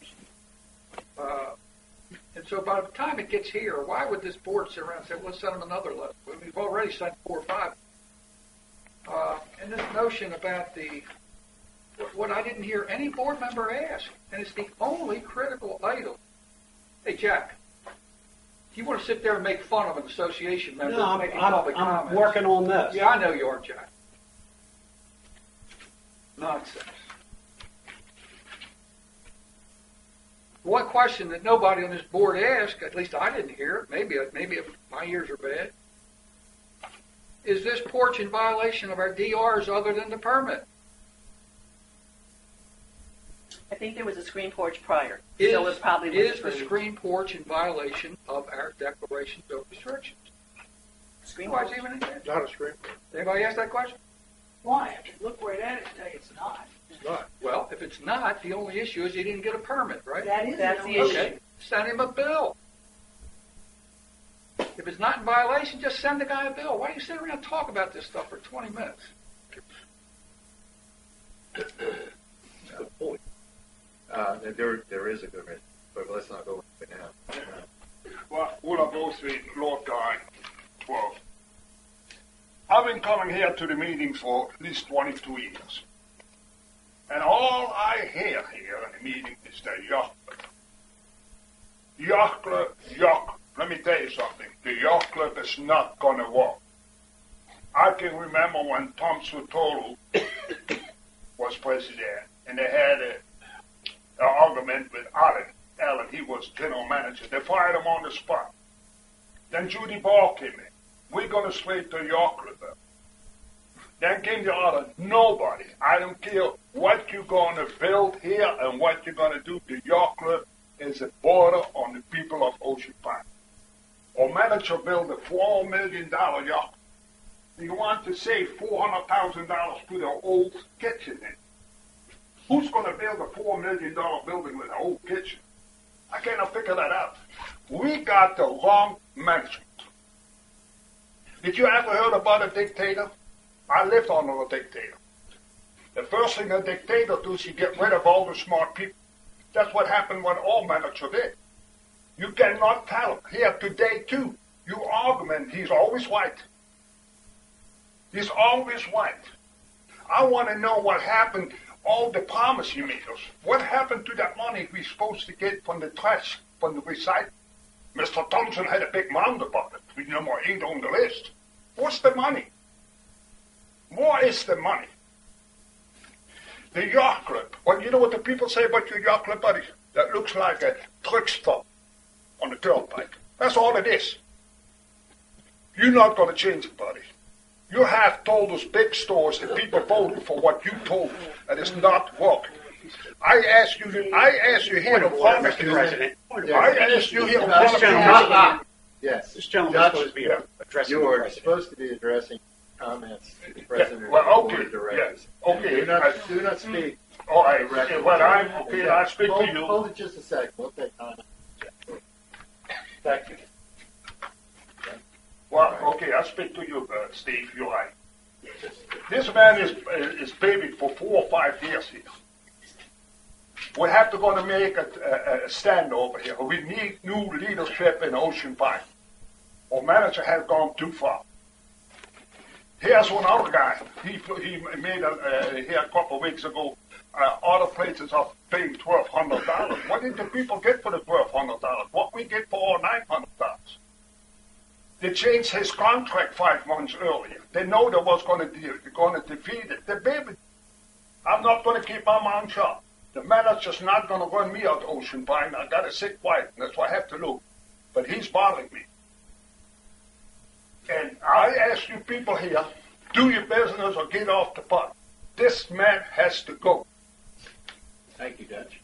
And so by the time it gets here, why would this board sit around and say, well, let's send them another letter? Well, we've already sent 4 or 5. And this notion about what I didn't hear any board member ask, and it's the only critical item. Hey, Jack, you want to sit there and make fun of an association member No, making public I'm comments? working on this. Yeah, I know you are, Jack. Nonsense. One question that nobody on this board asked, at least I didn't hear it, maybe my ears are bad, is this porch in violation of our DRs other than the permit? I think there was a screen porch prior, Is, so it probably was is the approved. screen porch in violation of our declarations of restrictions? Screen Why porch. is it even in there? Not a screen. Anybody ask that question? Why? I can look right at it and tell you it's not. It's not. Well, if it's not, the only issue is he didn't get a permit, right? That is That's the the only issue. Okay, send him a bill. If it's not in violation, just send the guy a bill. Why do you sit around and talk about this stuff for 20 minutes? Good point. There is a good reason, but let's not go into it now. Well, Ulla Boström, Law Guy, 12. I've been coming here to the meeting for at least 22 years. And all I hear here in the meeting is the yacht club. Let me tell you something. The yacht club is not going to work. I can remember when Tom Sotolo was president, and they had an argument with Allen. He was general manager. They fired him on the spot. Then Judy Ball came in. We're going to straight the yacht club up. Then came the other. Nobody. I don't care what you're going to build here and what you're going to do. The yacht club is a border on the people of Ocean Park. Our manager built a $4 million yacht. you want to save $400,000 to the old kitchen in. Who's going to build a $4 million building with an old kitchen? I cannot figure that out. We got the wrong management. Did you ever heard about a dictator? I lived under a dictator. The first thing a dictator does, he get rid of all the smart people. That's what happened when all managers did. You cannot tell. Here today too, you argument, he's always white. He's always white. I want to know what happened, all the promise you made us. What happened to that money we're supposed to get from the trash, from the recycling? Mr. Thompson had a big mound about it. We're number 8 on the list. What's the money? What is the money? The yacht club. Well, you know what the people say about your yacht club, buddy? That looks like a truck stop on the turnpike. That's all it is. You're not going to change it, buddy. You have told us big stores that people voted for what you told, and it's not working. I ask you here to promise Mr. President. I ask you here to promise. Yes. This gentleman's supposed to be addressing You the are president. supposed to be addressing comments to the president of Well, the okay, board of directors. yeah, okay. Do not speak. All right, when I speak to you. Hold it just a second. We'll take comment. Thank you. Well, okay, I speak to you, Steve. You're right. This man is baby for 4 or 5 years here. We have to go to make a stand over here. We need new leadership in Ocean Pine. Our manager has gone too far. Here's one other guy. He made here a couple of weeks ago. Other places are paying $1,200. What did the people get for the $1,200? What we get for our $900? They changed his contract 5 months earlier. They know they was going to defeat it. The baby, I'm not going to keep my mouth shut. The manager's not going to run me out Ocean Pine. I got a sick wife, and that's why I have to look. But he's bothering me. And I ask you people here, do your business or get off the pot. This man has to go. Thank you, Dutch.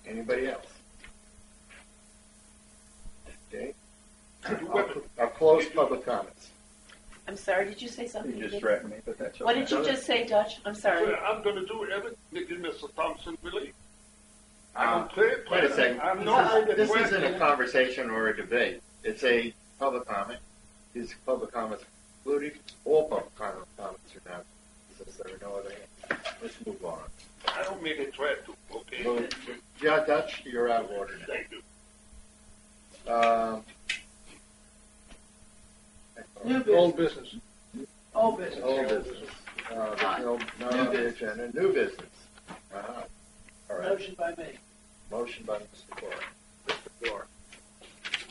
Anybody else? Okay. I'll close public comments. I'm sorry, did you say something? You just threatened me, but that's okay. What did you just say, Dutch? I'm sorry. I'm going to do everything to get Mr. Thompson relief. Wait a second. I'm not This isn't a conversation or a debate. It's a public comment. These public comments, including all public comments are now, since there are no other hands. Let's move on. I don't make a threat to, okay? Move. Yeah, Dutch, you're out of order now. Thank you. New business. Old business. Old business. Old business. Not on the agenda. New business. All right. Motion by me. Motion by Mr. Clark. Mr. Clark.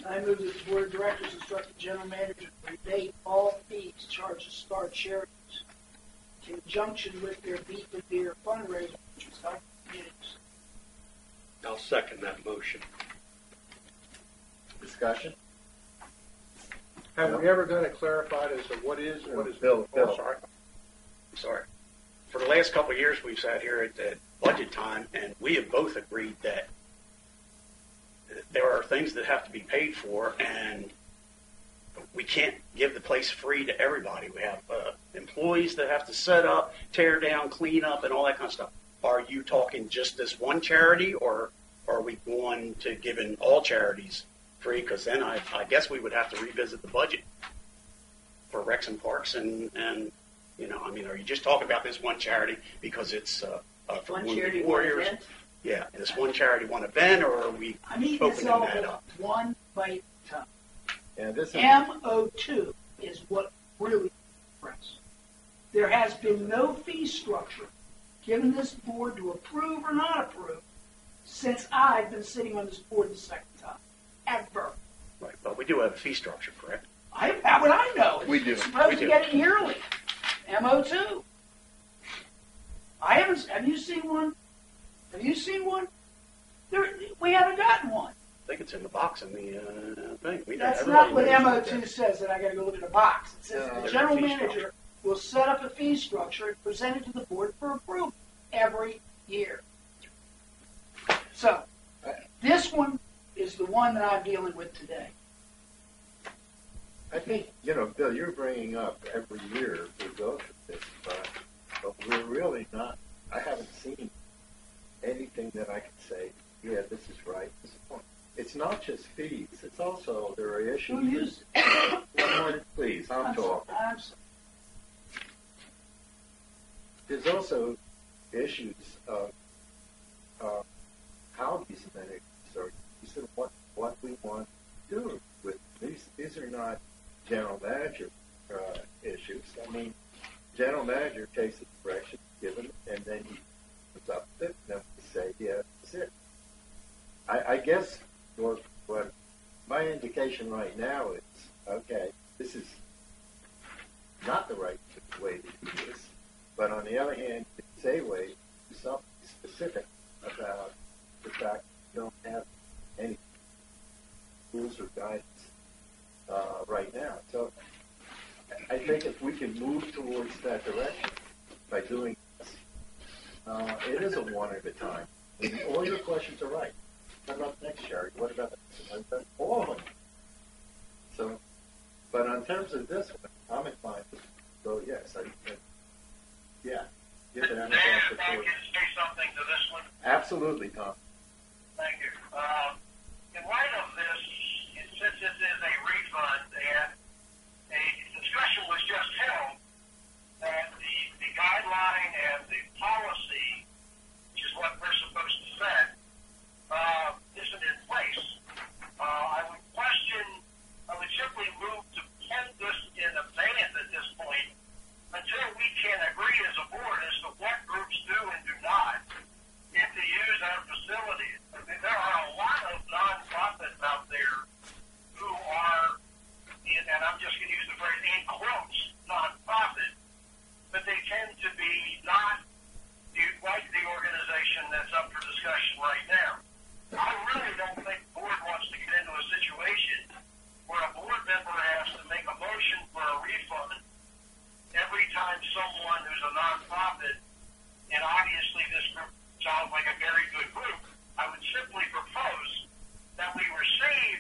I move that the board of directors instruct the general manager to rebate all fees charged to Star Charities in conjunction with their beef and beer fundraiser, which was held in communities. I'll second that motion. Discussion? Have we ever got it clarified as to what is and what is Bill. Sorry. For the last couple of years, we've sat here at budget time, and we have both agreed that there are things that have to be paid for, and we can't give the place free to everybody. We have employees that have to set up, tear down, clean up, and all that kind of stuff. Are you talking just this one charity, or are we going to giving all charities free? Because then I guess we would have to revisit the budget for Recs and Parks, and you know, I mean, are you just talking about this one charity because it's for One Wounded charity, one Warriors? event? Yeah, this one charity, one event, or are we I need this opening all that at up? one bite at a time. Yeah, this is. MO2 is what really press. There has been no fee structure given this board to approve or not approve since I've been sitting on this board the second time. Ever. Right, but we do have a fee structure, correct? How would I know? We do. You're supposed We to do. get it yearly. MO2. Have you seen one? Have you seen one? We haven't gotten one. I think it's in the box in the thing. That's not what MO2 says, that I gotta go look at the box. It says the There's a general fee manager structure. will set up a fee structure and present it to the board for approval every year. So, this one is the one that I'm dealing with today. I think, Bill, you're bringing up every year we go through this, but we're really not, I haven't seen anything that I can say, yeah, this is right, this is wrong. It's not just fees, it's also, there are issues. Who used One more, please, I'm talking. I'm sorry. There's also issues of how these amenities are used and what we want to do with these. These are not general manager issues. I mean, general manager takes the direction given, and then he comes up with it, and then we say, yeah, that's it. I guess what my indication right now is, okay, this is not the right way to do this, but on the other hand, it's a way to do something specific about the fact we don't have any rules or guidance right now. So I think if we can move towards that direction by doing this, it is a one at a time. And all your questions are right. What about next, Sherry? What about all of them? So, but in terms of this one, I'm inclined to go yes. Yeah. Give it Dan, if I can say something to this one. Absolutely, Tom. Thank you. In light of this, since this is a refund and a discussion was just held that the guideline and the policy, which is what we're supposed to set, isn't in place. I would simply move to put this in abeyance at this point until we can agree as a board as to what groups do and do not get to use our facilities. I mean, there are a lot of nonprofits out there who are, and I'm just going to use the phrase in quotes, nonprofit, but they tend to be not like the organization that's up for discussion right now. I really don't think the board wants to get into a situation where a board member has to make a motion for a refund every time someone who's a nonprofit, and obviously this group sounds like a very good group, I would simply propose that we receive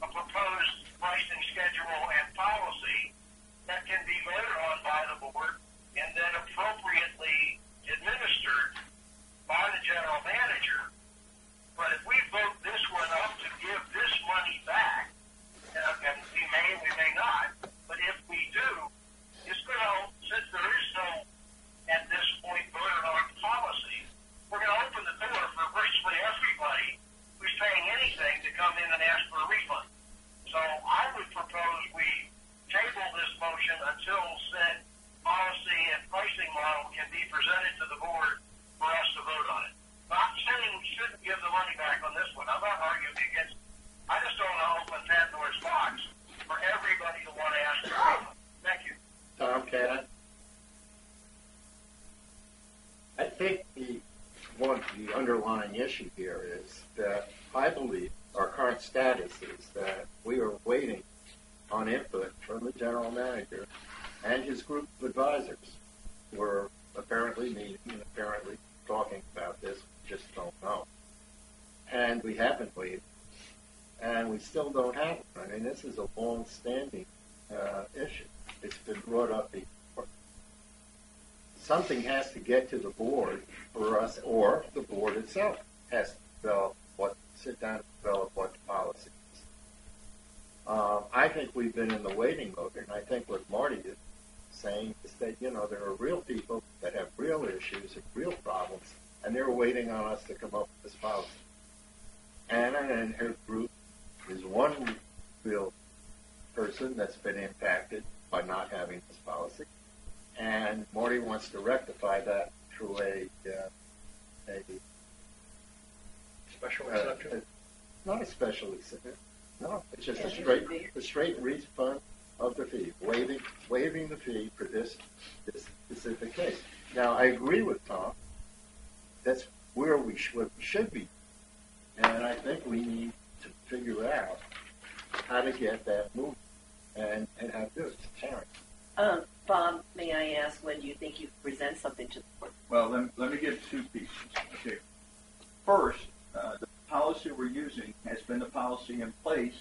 a proposed pricing schedule and policy that can be voted on by the board and then appropriately administered by the general manager. But if we vote this one up to give this money back, and we may not, but if we do, it's going to, since there is no, at this point, voted on policy, we're going to open the door for virtually everybody who's paying anything to come in and ask for a refund. So I would propose we table this motion until said policy and pricing model can be presented to the board for us to vote on it. Not saying we shouldn't give the money back on this one. I'm not arguing against it. I just don't want to open Pandora's box for everybody to want to ask for a refund. Thank you. Tom, can I think the underlying issue here is that I believe our current status is that we are waiting on input from the general manager and his group of advisors who are apparently meeting and apparently talking about this. We just don't know. And we haven't waited. And we still don't have it. I mean, this is a long-standing issue. It's been brought up before. Something has to get to the board for us, or the board itself has to sit down and develop what the policy is. I think we've been in the waiting mode, and I think what Marty is saying is that, there are real people that have real issues and real problems, and they're waiting on us to come up with this policy. Anna and her group is one real person that's been impacted by not having this policy, and Marty wants to rectify that through a Special exception? not a special exception. No, it's just a straight refund of the fee, waiving the fee for this specific case. Now, I agree with Tom. That's where we should be, and I think we need to figure out how to get that moving and how to do it. Karen. Bob, may I ask, when do you think you present something to the board? Well, let me give two pieces. Okay. First, the policy we're using has been the policy in place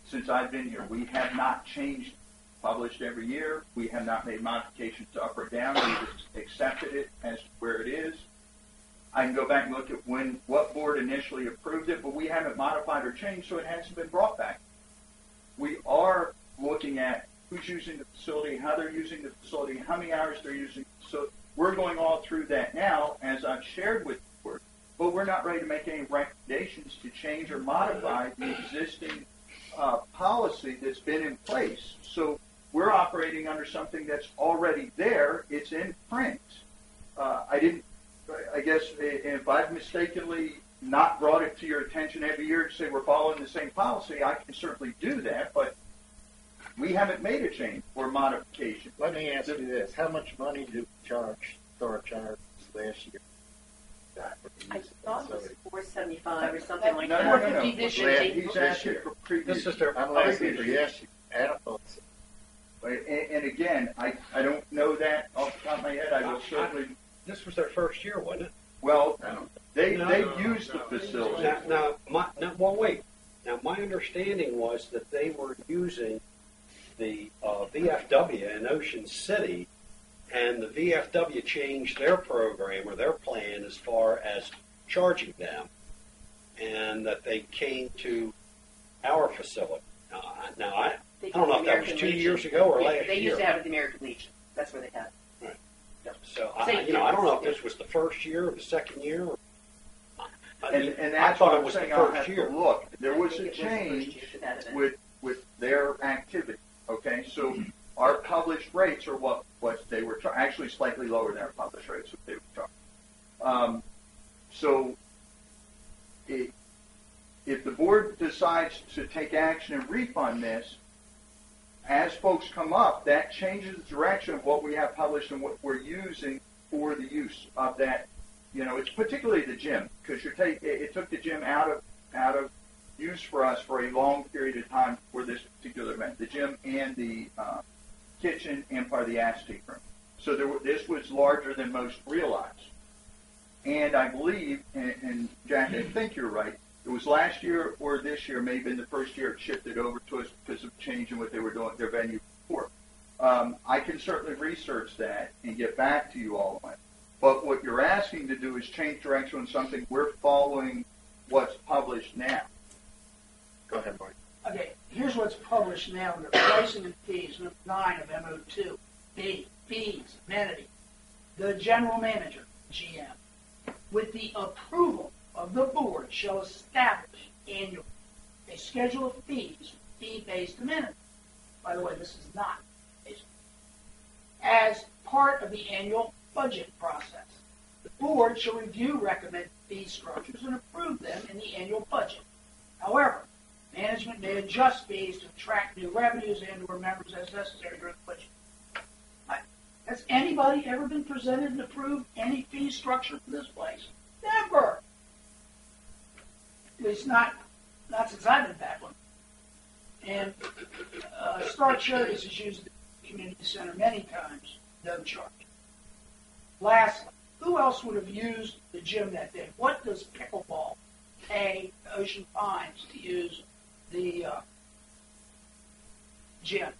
since I've been here. We have not changed, published every year. We have not made modifications up or down. We've accepted it as where it is. I can go back and look at what board initially approved it, but we haven't modified or changed, so it hasn't been brought back. We are looking at who's using the facility, how they're using the facility, how many hours they're using. So we're going all through that now, as I've shared with the board, but we're not ready to make any recommendations to change or modify the existing policy that's been in place. So we're operating under something that's already there. It's in print. I guess if I've mistakenly not brought it to your attention every year to say we're following the same policy, I can certainly do that, but we haven't made a change or modification. Let me ask you this. How much money did we start charging last year? I thought it was $475 or something like No, that. no. This year. He's asking for previous. This is their, I'm asking for yes, And again, I don't know that off the top of my head. I will certainly. This was their first year, wasn't it? Well, they've used the facility. Well, wait. Now, my understanding was that they were using the VFW in Ocean City, and the VFW changed their program or their plan as far as charging them, and that they came to our facility. Now I don't know if that was 2 years ago or last year. They used to have it at the American Legion. That's where they had it. Right. So I don't know if this was the first year or the second year. Or, And I that's thought what it I'm was saying. the I'll first have year. to look. There was I a think it was the first change year for that event. with their activity. Okay, so our published rates are what they were actually slightly lower than our published rates that they were charging. So if the board decides to take action and refund this, as folks come up, that changes the direction of what we have published and what we're using for the use of that. You know, it's particularly the gym, because it took the gym out of use for us for a long period of time for this particular event. The gym and the kitchen and part of the Aztec room. So this was larger than most realized. And I believe, and Jack, I think you're right, it was last year or this year, maybe in the first year, it shifted over to us because of changing what they were doing, their venue before. I can certainly research that and get back to you all on it. But what you're asking to do is change direction on something. We're following what's published now. Go ahead, Mark. Okay, here's what's published now under pricing and fees, number 9 of MO2. B, fees, amenity. The general manager, GM, with the approval of the board, shall establish annually a schedule of fees, fee-based amenities. By the way, this is not based. As part of the annual budget process. The board shall review recommended fee structures and approve them in the annual budget. However, management may adjust fees to attract new revenues and/or members as necessary during the budget. Has anybody ever been presented and approved any fee structure for this place? Never. At least not since I've been back one. And Star Charities has used the community center many times, no charge. Lastly, who else would have used the gym that day? What does pickleball pay Ocean Pines to use the gym?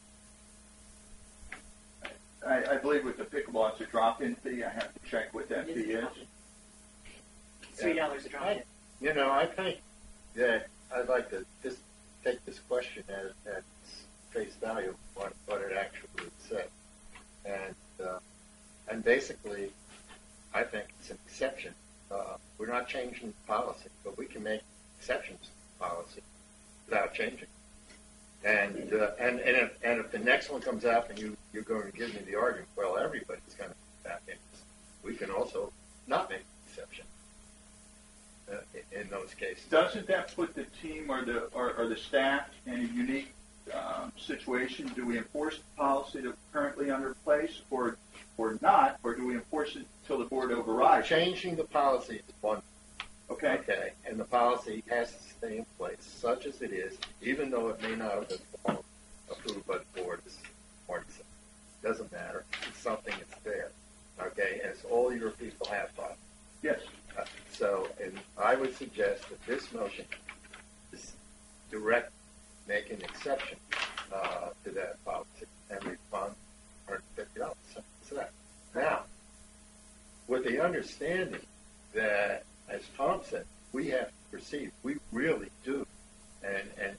I believe with the pickleball, it's a drop-in fee. I have to check what that fee is. $3 a drop. You know, I think that I'd like to just take this question at face value of what it actually said. And basically, I think it's an exception. We're not changing the policy, but we can make exceptions to the policy without changing. And if the next one comes up and you're going to give me the argument, well, everybody's going to be back in. We can also not make an exception in those cases. Doesn't that put the team or the staff in a unique situation? Do we enforce the policy that's currently under place, or not, or do we enforce it until the board overrides? Changing the policy is one. Okay. Okay, and the policy has to stay in place, such as it is, even though it may not have been approved by the board, as Marty said. Doesn't matter. It's something that's there. Okay, and it's all your people have fun. Yes. So, and I would suggest that this motion is direct make an exception to that policy and refund $150. So that. Now, with the understanding that, as Tom said, we have to proceed. We really do. And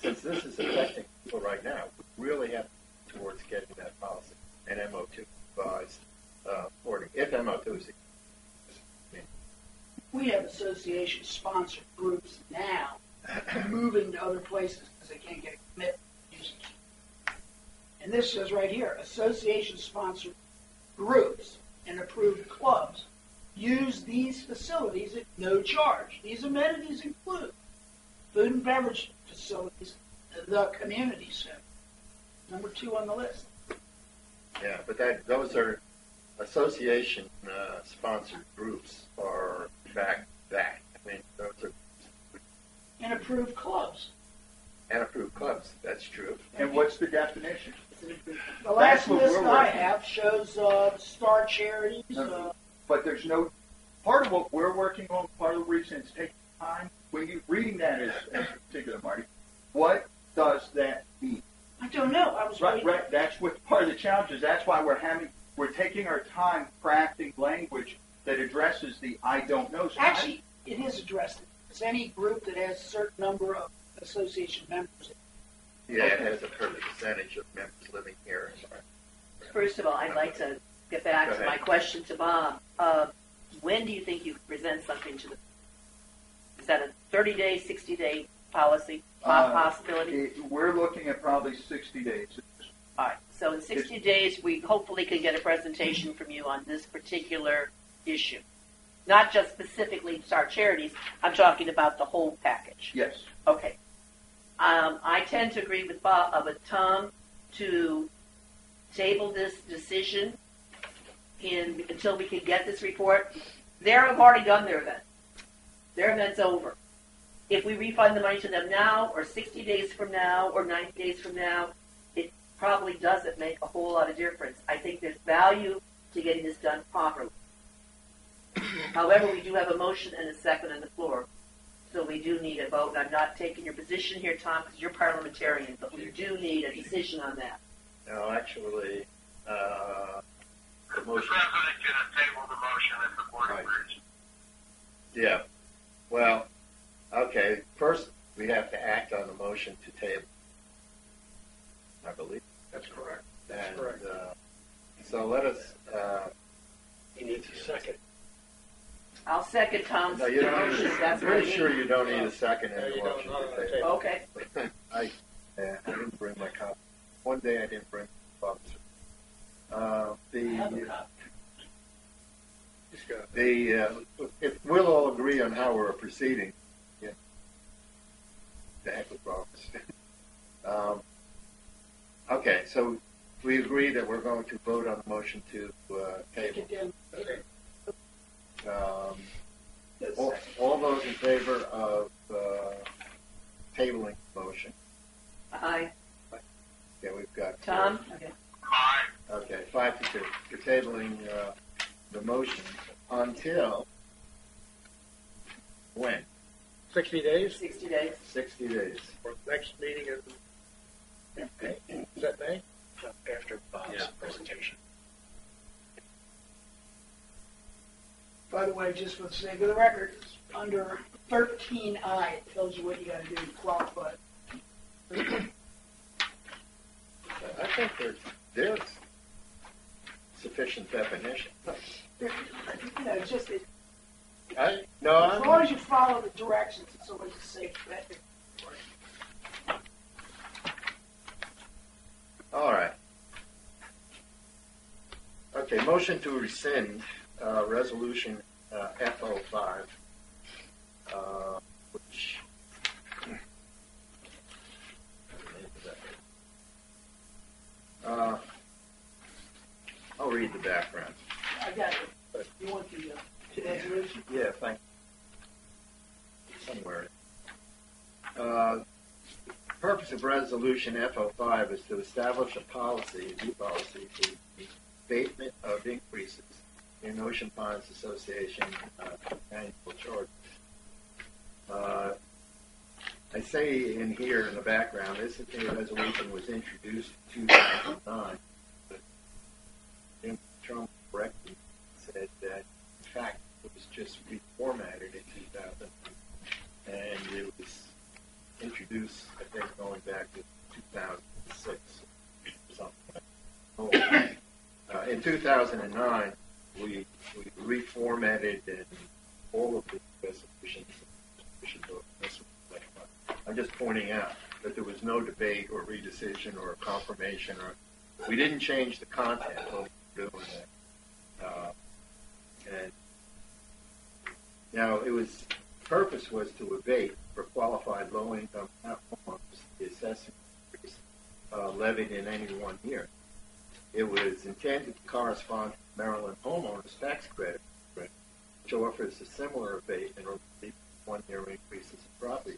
since this is affecting people right now, we really have to work towards getting that policy and MO2 revised according. If MO2 is We have association-sponsored groups now moving to other places because they can't get a commitment to usage. And this says right here, association-sponsored groups and approved clubs use these facilities at no charge. These amenities include food and beverage facilities, the community center. Number 2 on the list. Yeah, but those are association sponsored groups are back that. I mean, those are And approved clubs. and approved clubs. That's true. And what's the definition? The last what list we're I working have shows Star Charities. But there's no, part of what we're working on, part of the reason it's taking time, when you're reading that as particular, Marty, what does that mean? I don't know. I was Right, reading. right. That's what part of the challenge is. That's why we're taking our time crafting language that addresses the I don't know. So Actually, it is addressed. It's any group that has a certain number of association members. Yeah, it has a certain percentage of members living here. First of all, I'd like to get back Go to ahead. my question to Bob. When do you think you could present something to the? Is that a 30-day, 60-day policy possibility? We're looking at probably 60 days. All right. So in 60 days, we hopefully can get a presentation from you on this particular issue. Not just specifically Star Charities. I'm talking about the whole package. Yes. Okay. I tend to agree with with Tom to table this decision until we can get this report. They have already done their event. Their event's over. If we refund the money to them now, or 60 days from now, or 90 days from now, it probably doesn't make a whole lot of difference. I think there's value to getting this done properly. However, we do have a motion and a second on the floor, so we do need a vote. I'm not taking your position here, Tom, because you're parliamentarian, but we do need a decision on that. No, actually, the The motion. president can table the motion if the board Right. agrees. Yeah. Well, okay. First, we have to act on the motion to table. I believe. That's correct. And correct. so let us. He needs a second. I'll second Tom's No, you don't. motion. Need, I'm That's what pretty I sure need. you don't need a second in No, the you don't. motion Not to on the table. Okay. I didn't bring my copy. One day I didn't bring my copy. Just got If we'll all agree on how we're proceeding, yeah. The heck with Roberts. Okay, so we agree that we're going to vote on the motion to Take table. it down. All those in favor of tabling the motion? Aye. Okay, we've got Tom? Okay. Aye. Okay, 5-2. You're tabling the motion until when? 60 days 60 days. 60 days. for the next meeting in is that May? After Bob's presentation. By the way, just for the sake of the record, it's under 13I. It tells you what you got to do to qualify. I think there's sufficient definition. You know, just as No, long as you follow the directions, it's always a safe bet. all right. Okay, motion to rescind resolution F05, which I'll read the background. I got it. You want the resolution? Yeah, thank you. Somewhere. Purpose of resolution F05 is to establish a policy, a new policy, for the abatement of increases in Ocean Ponds Association annual charges. I say in here in the background, this resolution was introduced in 2009. But Jim Trump correctly said that, in fact, it was just reformatted in 2000, and it was introduced, I think, going back to 2006, something like that. In 2009, we reformatted and all of the resolutions. I'm just pointing out that there was no debate or redecision or confirmation, or we didn't change the content when we were doing that. And now purpose was to abate for qualified low-income homeowners the assessment increase levied in any 1 year. It was intended to correspond to Maryland homeowners tax credit, which offers a similar abatement or 1-year increases in property.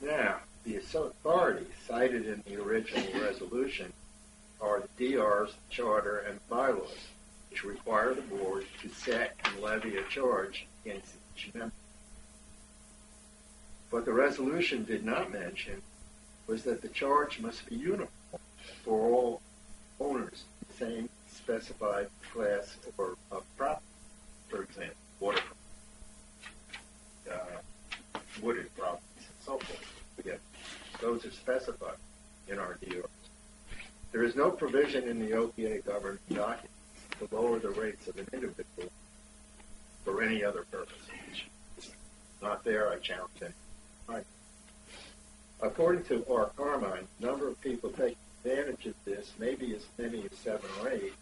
Now, the authorities cited in the original resolution are the DR's charter and bylaws, which require the board to set and levy a charge against each member. What the resolution did not mention was that the charge must be uniform for all owners of the same specified class or of property. For example, waterfront, wooded properties, and so forth. Again, those are specified in our DRs. There is no provision in the OPA governing documents to lower the rates of an individual for any other purpose. It's not there, I challenge it. Right. According to R. Carmine, the number of people taking advantage of this may be as many as 7 or 8,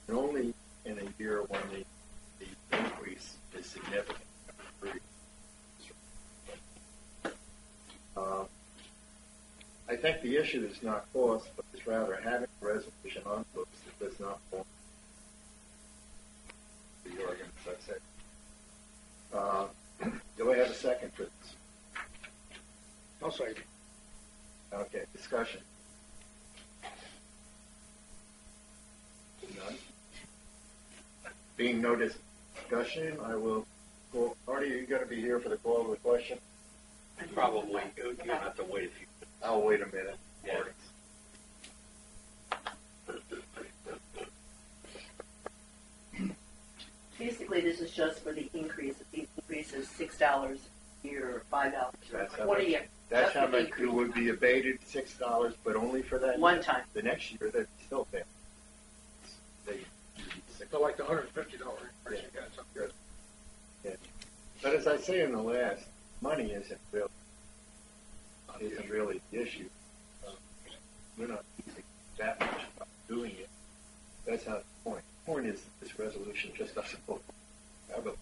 and only in a year when the increase is significant. I think the issue is not cost, but it's rather having a resolution on books that does not form the organ, as I said. Do I have a second for this? I'll say it. Okay, discussion. None. Being no discussion, I will call. Artie, are you going to be here for the call of the question? Probably. You'll have to wait a few. I'll wait a minute. Yeah. Basically, this is just for the increase. If the increase is $6 a year or $5 or what a year. That's Just how the much it increase. would be abated, $6, but only for that One year. time. The next year, they'd still pay. So like the $150 increase you got, something good. Yeah. But as I say in the last, money isn't really the issue. We're not using that much about doing it. That's not the point. The point is that this resolution just doesn't have a.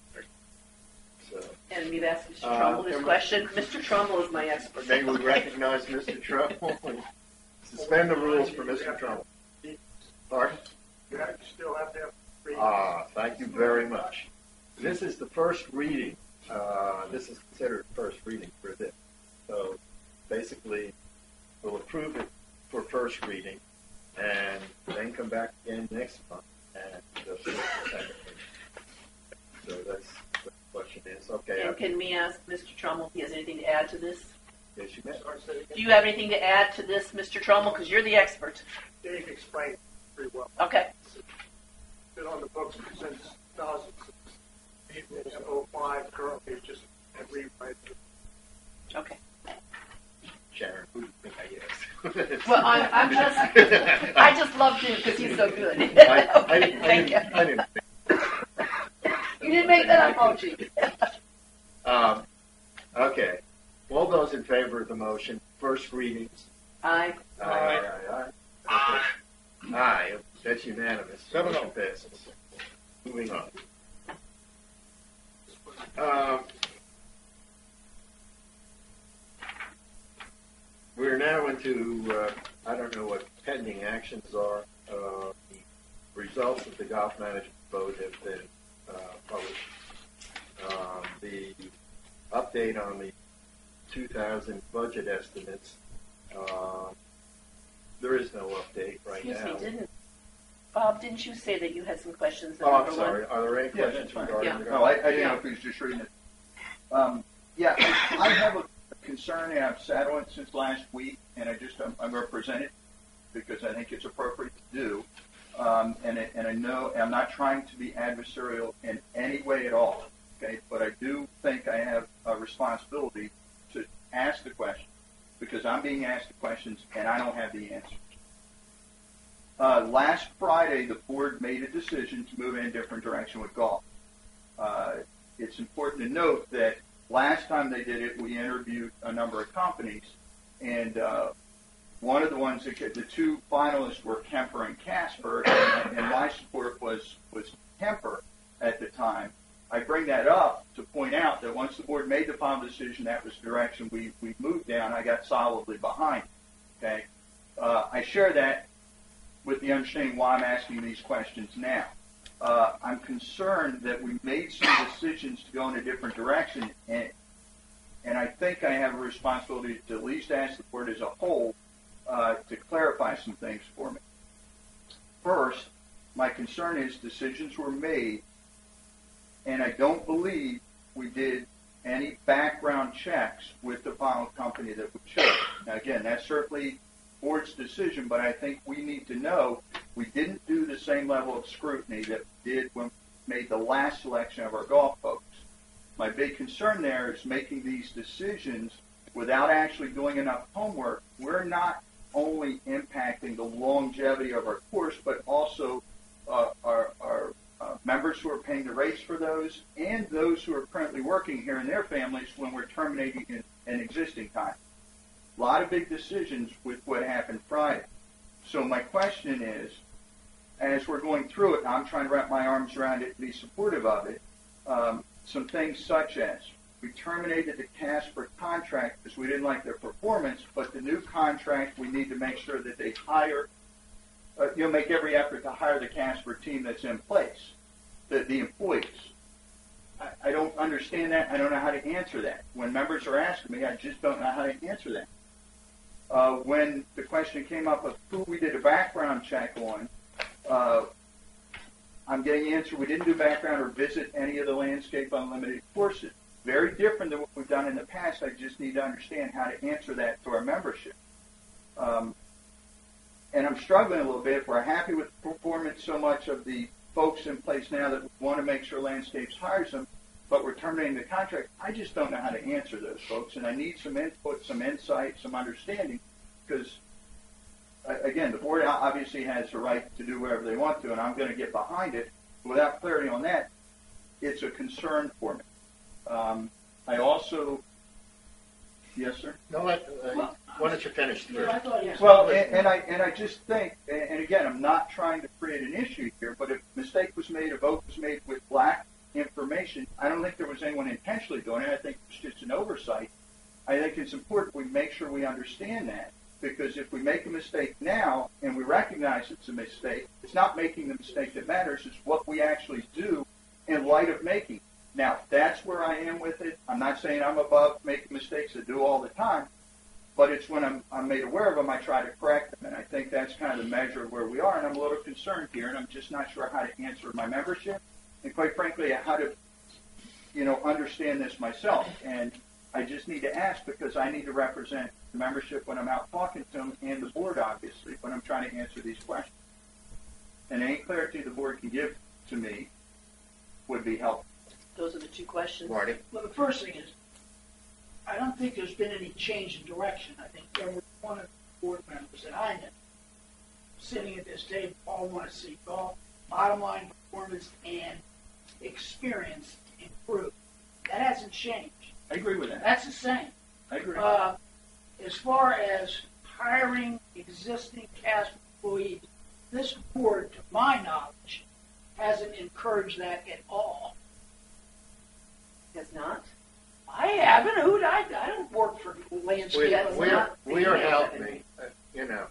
So, And we've asked Mr. Trumbull this question. Mr. Trumbull is my expert. may we recognize Mr. Trumbull and suspend the rules for Mr. Trumbull? Pardon? You still have to have. Thank you very much. This is the first reading. This is considered first reading for this. So basically, we'll approve it for first reading and then come back again next month and go through the second reading. So that's what the question is. Okay. And can we ask Mr. Trumbull if he has anything to add to this? Yes, you may. Do you have anything to add to this, Mr. Trumbull? Because you're the expert. Dave explained pretty well. Okay. It's been on the books since 2005. Currently, it's just a rewrite. Okay. Sharon, who do you think I asked? Well, I'm just, I just loved him because he's so good. I Thank you. didn't You didn't make that up, oh gee. Okay. All those in favor of the motion, first readings. Aye. Aye. Okay. Aye. That's unanimous. 7-0. Motion passes. Moving on. We're now into, I don't know what pending actions are. The results of the golf management vote have been published. The update on the 2000 budget estimates, there is no update right Excuse now. me, Bob, didn't you say that you had some questions? Oh, I'm sorry. Are there any Yeah, questions that's fine. regarding Yeah. the No, I didn't know if he was just reading it. Yeah, I have a concern, and I've sat on it since last week, and I'm going to present it because I think it's appropriate to do. And I know I'm not trying to be adversarial in any way at all, okay? But I do think I have a responsibility to ask the question because I'm being asked the questions and I don't have the answers. Last Friday, the board made a decision to move in a different direction with golf. It's important to note that last time they did it, we interviewed a number of companies, and one of the ones the two finalists were Kemper and Casper, and my support was Kemper at the time. I bring that up to point out that once the board made the final decision, that was the direction we moved down. I got solidly behind. Okay, I share that with the understanding why I'm asking these questions now. I'm concerned that we made some decisions to go in a different direction, and I think I have a responsibility to at least ask the board as a whole to clarify some things for me. First, my concern is decisions were made, and I don't believe we did any background checks with the final company that we chose. Now, again, that's certainly board's decision, but I think we need to know we didn't do the same level of scrutiny that we did when we made the last selection of our golf folks. My big concern there is making these decisions without actually doing enough homework. We're not only impacting the longevity of our course, but also our members who are paying the rates for those and those who are currently working here and their families when we're terminating an existing time. A lot of big decisions with what happened Friday. So my question is, as we're going through it, and I'm trying to wrap my arms around it and be supportive of it, some things such as we terminated the Casper contract because we didn't like their performance, but the new contract, we need to make sure that they hire, make every effort to hire the Casper team that's in place, the employees. I don't understand that. I don't know how to answer that. When members are asking me, I just don't know how to answer that. When the question came up of who we did a background check on, I'm getting the answer we didn't do background or visit any of the Landscape Unlimited courses. Very different than what we've done in the past. I just need to understand how to answer that to our membership. And I'm struggling a little bit. If we're happy with the performance so much of the folks in place now that we want to make sure Landscapes hires them, but we're terminating the contract, I just don't know how to answer those folks. And I need some input, some insight, some understanding, because, again, the board obviously has the right to do whatever they want to, and I'm going to get behind it. Without clarity on that, it's a concern for me. I also, yes, sir? No, why don't you finish first? Well, and I just think, and again, I'm not trying to create an issue here, but if a mistake was made, a vote was made with black information, I don't think there was anyone intentionally doing it. I think it was just an oversight. I think it's important we make sure we understand that, because if we make a mistake now and we recognize it's a mistake, it's not making the mistake that matters, it's what we actually do in light of making it. Now, that's where I am with it. I'm not saying I'm above making mistakes. I do all the time. But it's when I'm made aware of them, I try to correct them. And I think that's kind of the measure of where we are. And I'm a little concerned here, and I'm just not sure how to answer my membership. And quite frankly, how to, understand this myself. And I just need to ask because I need to represent the membership when I'm out talking to them and the board, obviously, when I'm trying to answer these questions. And any clarity the board can give to me would be helpful. Those are the two questions. Marty? Well, the first thing is, I don't think there's been any change in direction. I think every one of the board members that I know sitting at this table all want to see golf, bottom line performance, and experience improve. That hasn't changed. I agree with that. That's the same. I agree. As far as hiring existing cast employees, this board, to my knowledge, hasn't encouraged that at all. Has not? I haven't. I don't work for Landscape. We are helping, and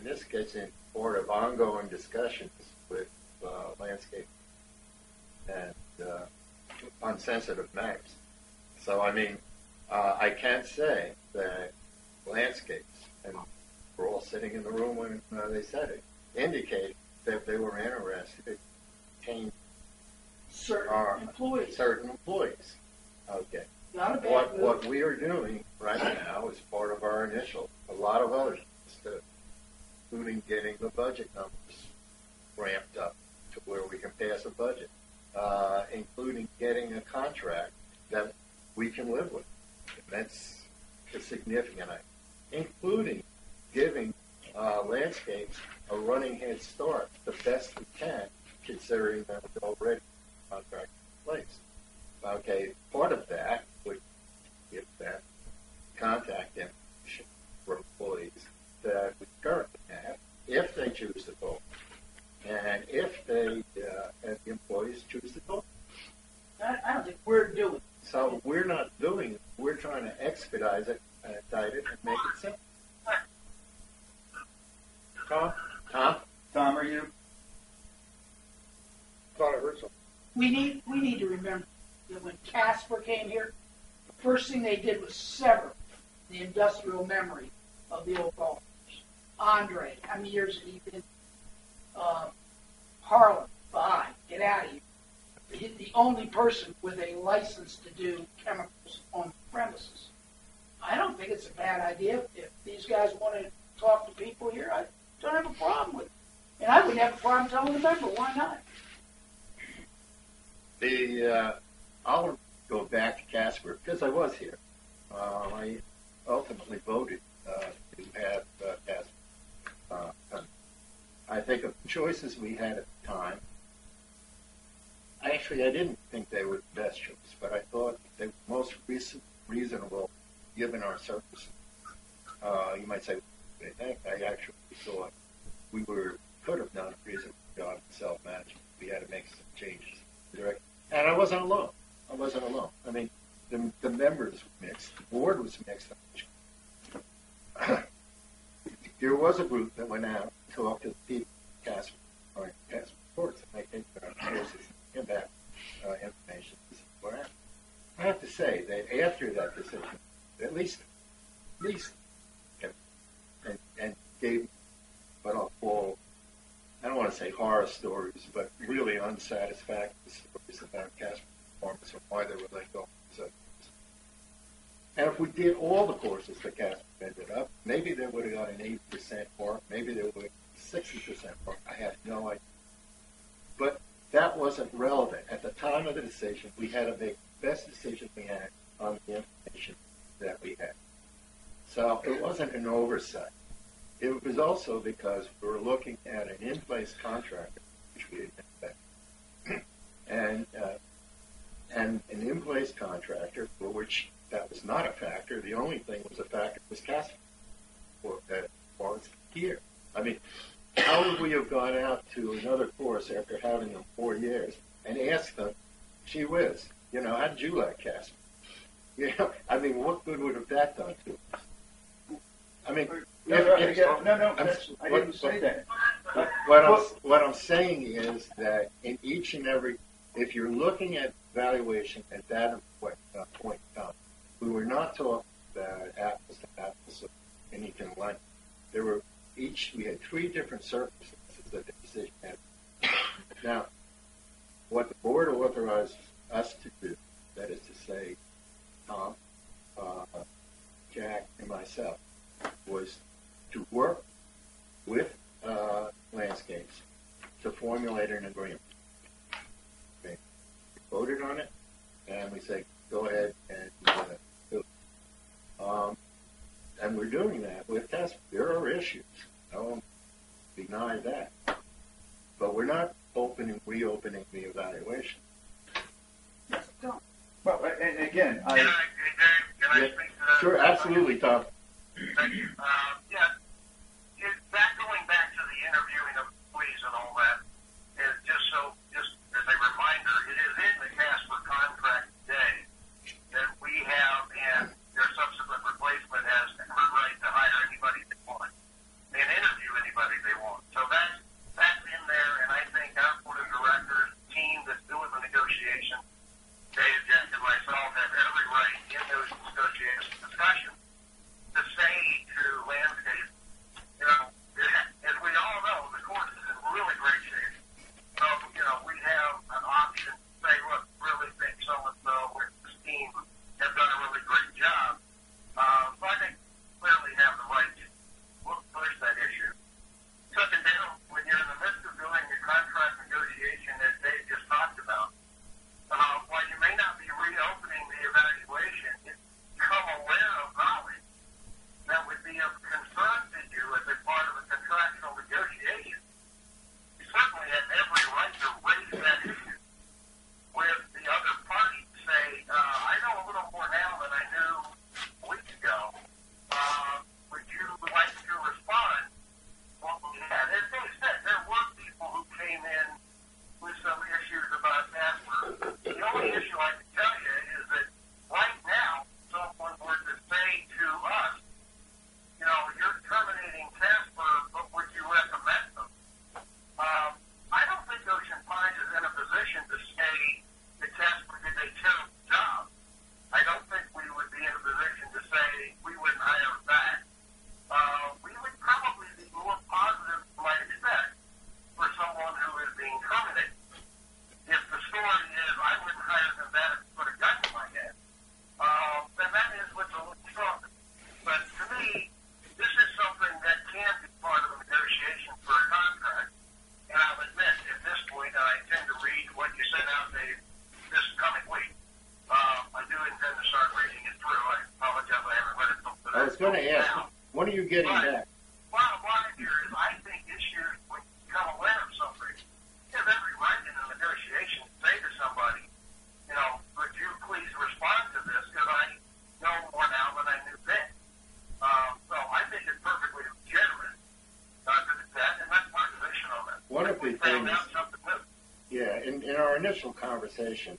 this gets in sort of ongoing discussions with Landscape and on sensitive matters. So, I can't say that Landscapes, and we're all sitting in the room when they said it, indicate that they were interested in changing certain employees. Certain employees. Okay. Not a bad What move. we are doing right now is part of our initial, a lot of other things, including getting the budget numbers ramped up to where we can pass a budget, including getting a contract that we can live with. And that's a significant item, including giving landscapes a running head start the best we can, considering that we already have a contract in place. Okay, part of that would give that contact information for employees that we currently have, if they choose to go, and if they, and the employees choose to go. I don't think we're doing it. So we're not doing it. We're trying to expedite it, and make it simple. Tom? Tom, are you? Thought I heard something. We need to remember that when Casper came here, the first thing they did was sever the industrial memory of the old golf course. Andre, how many years had he been? Harlan, bye, get out of here. He's the only person with a license to do chemicals on premises. I don't think it's a bad idea. If these guys want to talk to people here, I don't have a problem with it. And I wouldn't have a problem telling the member, why not? I'll go back to Casper because I was here. I ultimately voted to have Casper. I think of the choices we had at the time. Actually, I didn't think they were the best choice, but I thought they were most reasonable given our circumstances. You might say, I actually thought we could have done a reasonable job in self-management. We had to make some changes. And I wasn't alone. I mean, the members were mixed. The board was mixed. There was a group that went out and talked to the people at Casper Sports, and they came to our sources and back information. I have to say that after that decision, at least, and gave what I'll call, I don't want to say horror stories, but really unsatisfactory stories about Casper performance and why they were let go. And if we did all the courses that Casper ended up, maybe they would have got an 8% mark, maybe they would have 60% mark. I have no idea. But that wasn't relevant. At the time of the decision, we had to make the best decision we had on the information that we had. So it wasn't an oversight. It was also because we were looking at an in-place contract, which we didn't expect, and an in-place contractor for which that was not a factor. The only thing was a factor was Casper for here. I mean, how would we have gone out to another course after having them 4 years and asked them, gee whiz, how did you like Casper? I mean, what good would have that done to us? I mean, I didn't say that. What I'm saying is that in each and every, if you're looking at valuation at that point in time, we were not talking about apples to apples of anything like. We had 3 different circumstances that the decision had. Now, what the board authorized us to do, that is to say, Tom, Jack, and myself, was to work with landscapes to formulate an agreement. Okay. We voted on it, and we said, go ahead and do it. And we're doing that with Casper. There are issues. I won't deny that. But we're not reopening the evaluation. Well, and again, Can I speak to that? Sure, absolutely, Tom. Thank you. That going back to the interviewing of employees and all that, is just as a reminder, it is in the Casper contract today that we have, and their subsequent replacement has the right to hire anybody they want and interview anybody they want. So that's in there, and I think our board of directors team that's doing the negotiation, Dave, Jack, and myself have every right in those discussions to say to landscape, as we all know, the course is in really great shape. So, we have an option to say, look, really think so-and-so with this team basically found things. out something new. Yeah, in our initial conversation,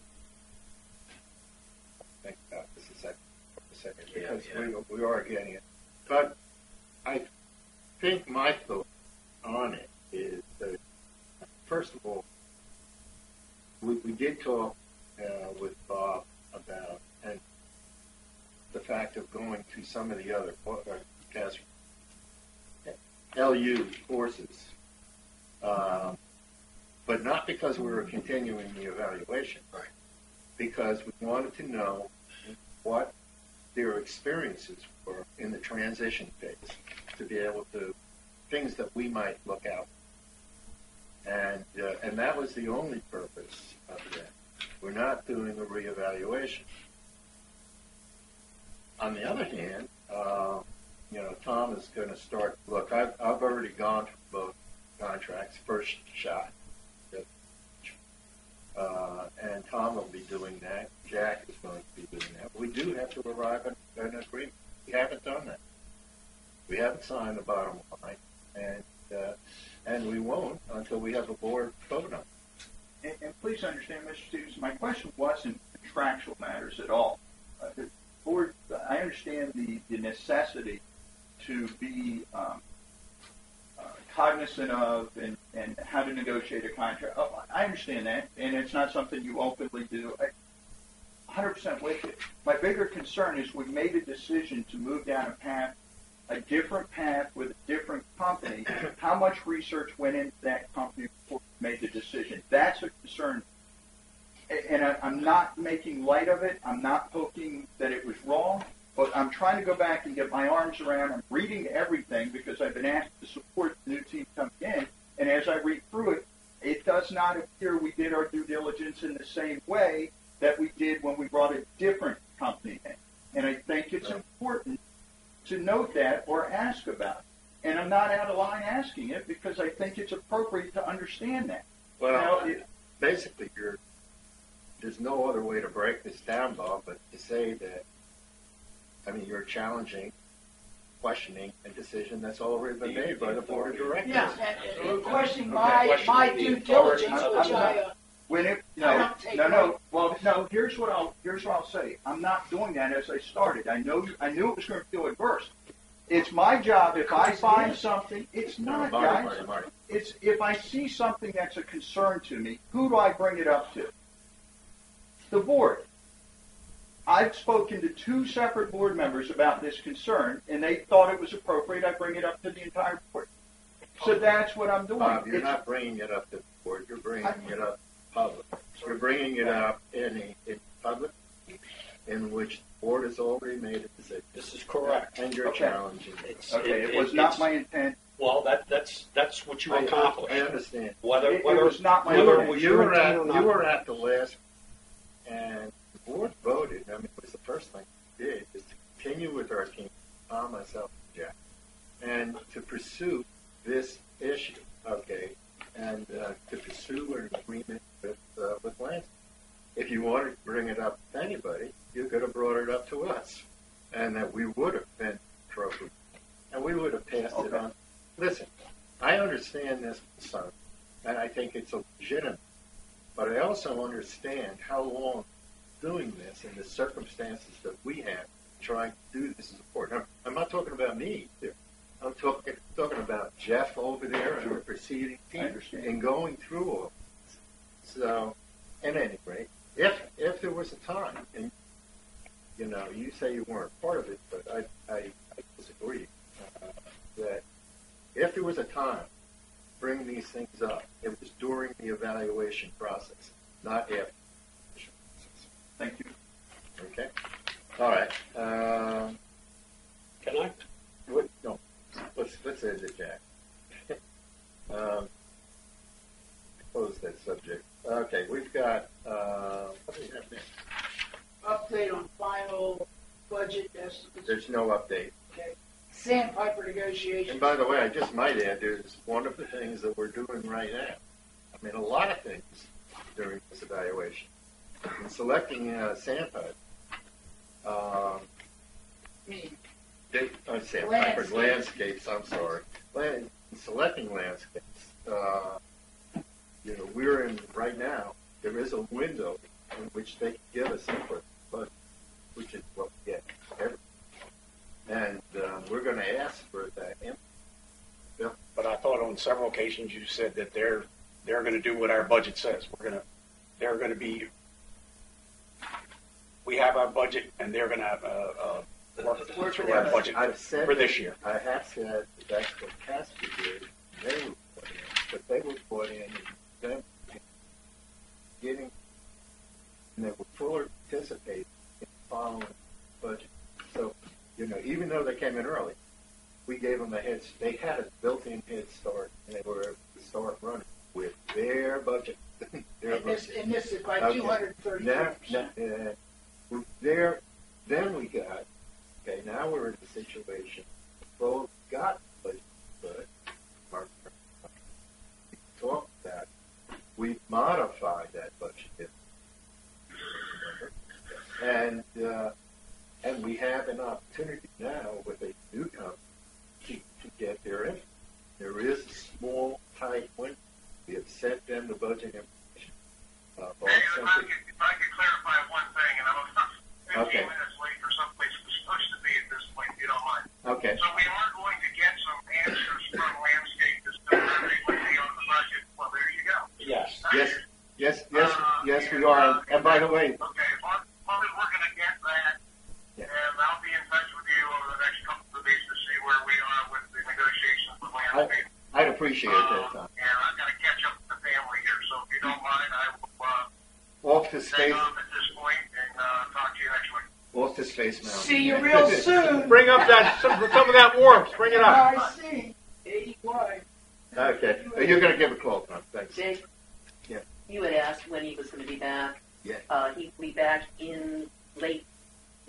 think about this a second, because we are getting it. But I think my thought on it is that, first of all, we did talk with Bob about and the fact of going to some of the other LU courses, but not because we were continuing the evaluation, right? Because we wanted to know what their experiences were in the transition phase, to be able to things that we might look out, and that was the only purpose of that. We're not doing a reevaluation. On the other hand, Tom is going to start. Look, I've already gone through both contracts, first shot, and Tom will be doing that. Jack is going to be doing that. We do have to arrive at an agreement. We haven't done that. We haven't signed the bottom line, and we won't until we have a board vote on it. And please understand, Mr. Stevens, my question wasn't contractual matters at all. The board, I understand the necessity to be cognizant of and how to negotiate a contract. Oh, I understand that, and it's not something you openly do. 100% with you. My bigger concern is we've made a decision to move down a different path with a different company. How much research went into that company before we made the decision? That's a concern. And I'm not making light of it. I'm not poking that it was wrong. But I'm trying to go back and get my arms around. I'm reading everything because I've been asked to support the new team coming in. And as I read through it, it does not appear we did our due diligence in the same way that we did when we brought a different company in. And I think it's important to note that or ask about it. And I'm not out of line asking it because I think it's appropriate to understand that. Well, basically, there's no other way to break this down, Bob, but to say that, you're challenging, questioning a decision that's already been made by the board of directors. Yeah, and questioning my due diligence, which No. Here's what I'll say. I'm not doing that as I started. I knew it was going to feel adverse. It's my job if I find something. It's not, guys. Marty. It's if I see something that's a concern to me. Who do I bring it up to? The board. I've spoken to 2 separate board members about this concern, and they thought it was appropriate I bring it up to the entire board. So that's what I'm doing. Bob, you're not bringing it up to the board. You're bringing it up public. You're bringing it up in public, in which the board has already made a decision. This is correct. And you're challenging it. It was not my intent. Well, that's what you accomplished. I understand. It was not my intent. You were at the last, and the board voted. It was the first thing we did is to continue with our team, Tom, myself, and Jack, and to pursue this issue, okay, and to pursue an agreement with Lance. If you wanted to bring it up to anybody, you could have brought it up to us, and that we would have been appropriate, and we would have passed it on. Listen, I understand this concern, and I think it's legitimate, but I also understand how long doing this in the circumstances that we have trying to do this is important. I'm not talking about me here. I'm talking about Jeff over there and the preceding team and going through all this. So, at any rate, if there was a time, and you say you weren't part of it, but I disagree, that if there was a time to bring these things up, it was during the evaluation process, not after. Thank you. Okay. All right. Can I? No. Let's end it, Jack. Close that subject. Okay, we've got. What do we have next? update on final budget estimates. There's no update. Okay. Sandpiper negotiations. And by the way, I just might add, there's one of the things that we're doing right now. I mean, a lot of things during this evaluation. In selecting Sandpiper, Sandpiper landscapes. I'm sorry. In selecting landscapes, we're in right now. There is a window in which they can give us input, but which is what we get every. And we're going to ask for that input. Yeah. But I thought on several occasions you said that they're going to do what our budget says. They're going to be. We have our budget, and they're going to work through our budget for this year. I have said that's what Casper did. They were put in, but they were put in them getting, and they were fully participating in following the budget. So, even though they came in early, we gave them they had a built-in head start, and they were able to start running with their budget. And this is by 230%. Then we got, now we're in a situation, both got budget, but we talked about, we modified that budget. And we have an opportunity now with a new company to get their input. There is a small, tight window. We have sent them the budget information. If I could clarify one thing, and I'm about 15 minutes late for someplace we're supposed to be at this point, if you don't mind. Okay. So we are going to get some answers from Landscape that's still currently on the budget. Well, there you go. Yes, we are. And by the way, okay, probably we're going to get that, and I'll be in touch with you over the next couple of days to see where we are with the negotiations with Landscape. I'd appreciate that, Tom. And I've got to catch up with the family here, so if you don't mind, I will off to space. at this point and talk to you next week. Off to Space Mountain. See you real soon. Bring up some of that warmth. Bring it up. I see. 81. Okay. You're going to give a call, Tom. Thanks. Dave? Yeah. You had asked when he was going to be back. Yeah. He will be back in late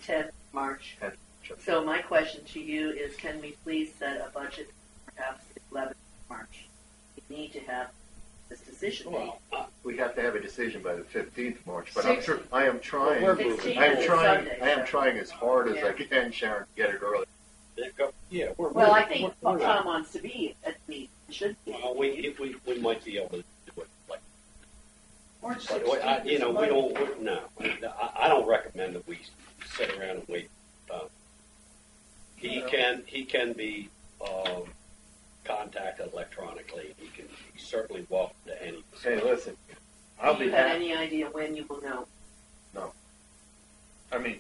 10th March. Sure. So my question to you is, can we please set a budget perhaps 11th March? We need to have this decision made. We have to have a decision by the 15th of March, but 16th. I am trying. Well, 16th I am is trying. Sunday, I am so. trying as hard as I can, Sharon, to get it early. Yeah, Well, I think Tom wants to be at the meeting. Should be. We might be able to do it like. Or But 16th. we don't. No, I don't recommend that we sit around and wait. He can be contacted electronically. He's certainly welcome to any. Hey, listen, I'll Do be you have happy. any idea when you will know? No. I mean,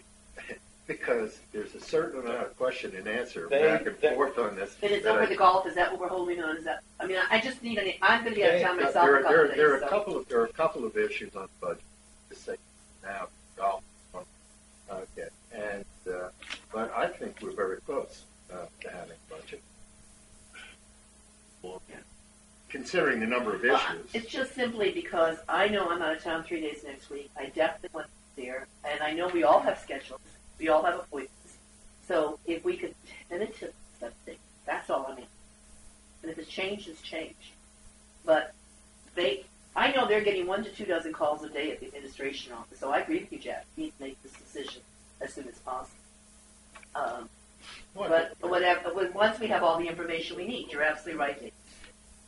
because there's a certain amount of question and answer back and forth on this. If it's that over I- the golf, is that what we're holding on? Is that? I mean, I just need I'm going to be out of town myself There a couple days. are a so. couple of issues on the budget. To say now, golf. Okay, and but I think we're very close to having a budget. Well, Considering the number of issues. It's just simply because I know I'm out of town 3 days next week. I definitely want to be there, and I know we all have schedules. We all have appointments. So if we could tentatively set things, that's all I mean. And if it's changed, it's changed. But I know they're getting 1 to 2 dozen calls a day at the administration office. So I agree with you, Jeff. We need to make this decision as soon as possible. But whatever. Once we have all the information we need, you're absolutely right, Dave.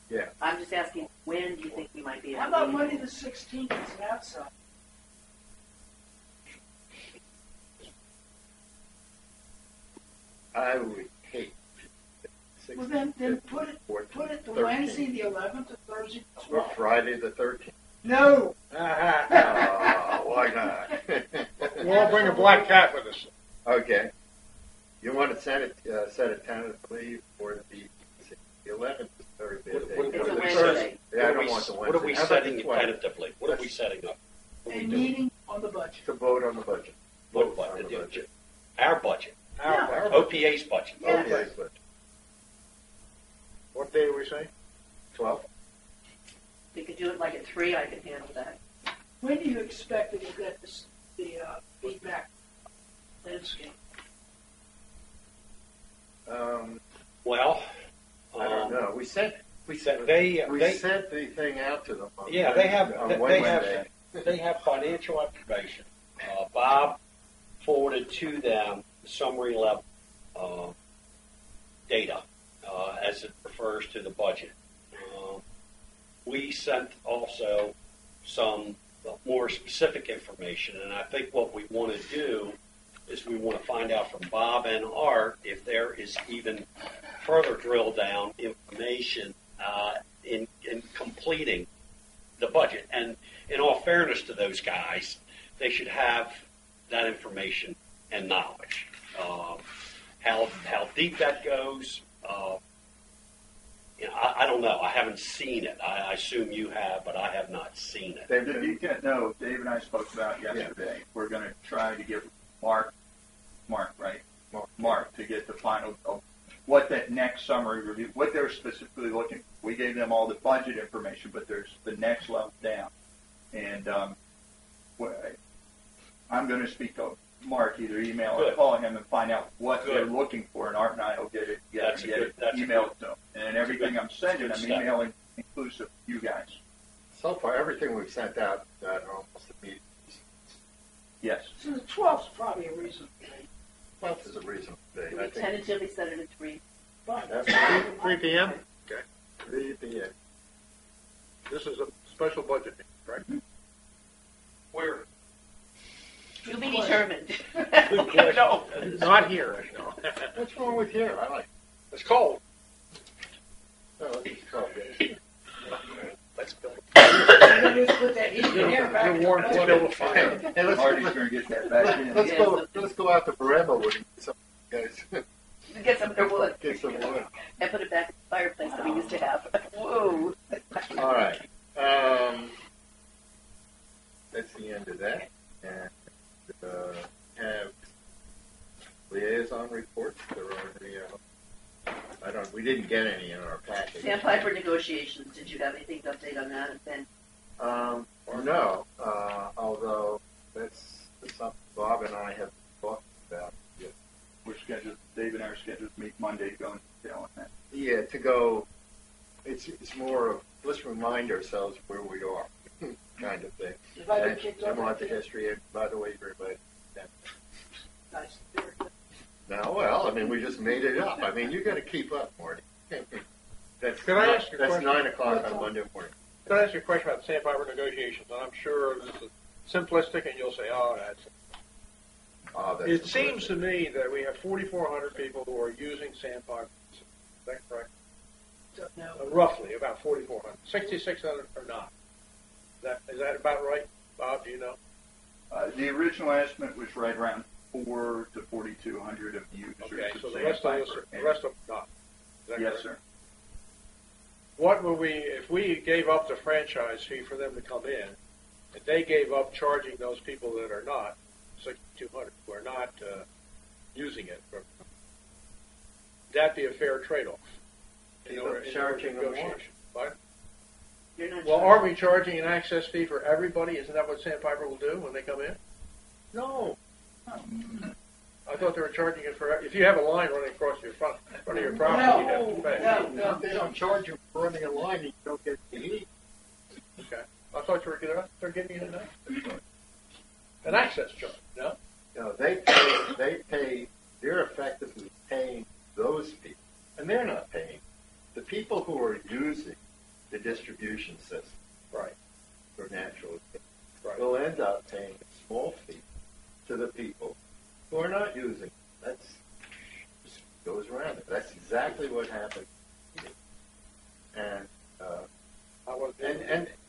Yeah. I'm just asking, when do you think we might be able How to about do Monday it? the 16th? It's an outside. I would hate. Well, then put it the Wednesday the 11th or Thursday the 12th. Or Friday the 13th. No. Why not? We'll all bring a black cat with us. Okay. You want to set it tentatively for the 11th is very busy. It's a What Wednesday. Yeah, I don't want the Wednesday. What are we How about setting the 12th? tentatively? What are we setting up? What are A we doing? meeting on the budget. To vote on the budget. What Vote on budget? the budget. Our budget. Yeah. OPA's budget. Yeah. Okay, but What day do we say? 12th? We could do it like at 3, I can handle that. When do you expect that we'll get the feedback? Landscape. Well, I don't know. We sent they sent the thing out to them. On yeah, they have on they Wednesday. have financial information. Bob forwarded to them the summary level data as it refers to the budget. we sent also some more specific information, and I think what we want to do is we want to find out from Bob and Art if there is even further drill down information in completing the budget. And in all fairness to those guys, they should have that information and knowledge. How deep that goes, I don't know. I haven't seen it. I assume you have, but I have not seen it. Dave and I spoke about yesterday. Yeah. We're going to try to get Mark, right? Mark, to get the final of what that next summary review, what they're specifically looking for. We gave them all the budget information, but there's the next level down. And I'm going to speak to Mark, either email or call him and find out what they're looking for, and Art and I will get it together and get it emailed to them. And everything I'm sending, I'm emailing inclusive of you guys. So far, everything we've sent out are almost immediate. Yes. So the 12th is probably a reasonable date. 12th is a reasonable date. We tentatively set it at 3. Fine. That's 3 p.m.? Okay. 3 p.m. This is a special budget meeting, right? Where? To be determined. No, not here. No. What's wrong with here? I like It's cold. it. It's cold. Let's build Just put that heat in here back. You're warm. Let's build a fire. Hey, Marty's going to get that back in. let's go out to Brembo with some guys. Get some more wood. Get some wood. And put it back in the fireplace that we used to have. Whoa. All right. That's the end of that. And have liaison reports. There are any. We didn't get any in our package. Sandpiper negotiations. Did you have anything to update on that? Ben? No. Although that's something Bob and I have talked about. Yeah. We're scheduled. Dave and I are scheduled to meet Monday. Going to detail on that. Yeah. To go. It's more of let's remind ourselves where we are, kind of thing. If I get kicked I off, want the history. And by the way, everybody. nice. No, well, I mean, we just made it up. I mean, you got to keep up, Marty. That's Can I ask you a that's question? 9 o'clock on Monday morning. Can I ask you a question about Sandpiper negotiations? And I'm sure this is simplistic, and you'll say, "Oh, that's." It seems to me that we have 4,400 people who are using Sandpiper. Is that correct? No. Roughly, about 4,400. 6,600 are not. Is that about right, Bob? Do you know? The original estimate was right around 4 to 4,200 of users. Okay, of so the rest of them not. Is that yes, correct? sir. What would if we gave up the franchise fee for them to come in, and they gave up charging those people that are not 6,200 who are not using it? Would that be a fair trade-off? Charging them more. What? You're not Well, sure. aren't we charging an access fee for everybody? Isn't that what Sandpiper will do when they come in? No. I thought they were charging it for if you have a line running across your front of your property, you have to pay. No. They don't charge you for running a line. You don't get the heat. Okay. I thought they're getting it now. An access charge, no? No, they pay. They're effectively paying those people, and they're not paying the people who are using the distribution system. Right. For natural gas. Right. Will end up paying a small fee to the people who are not using it. That's just goes around it. That's exactly what happened. And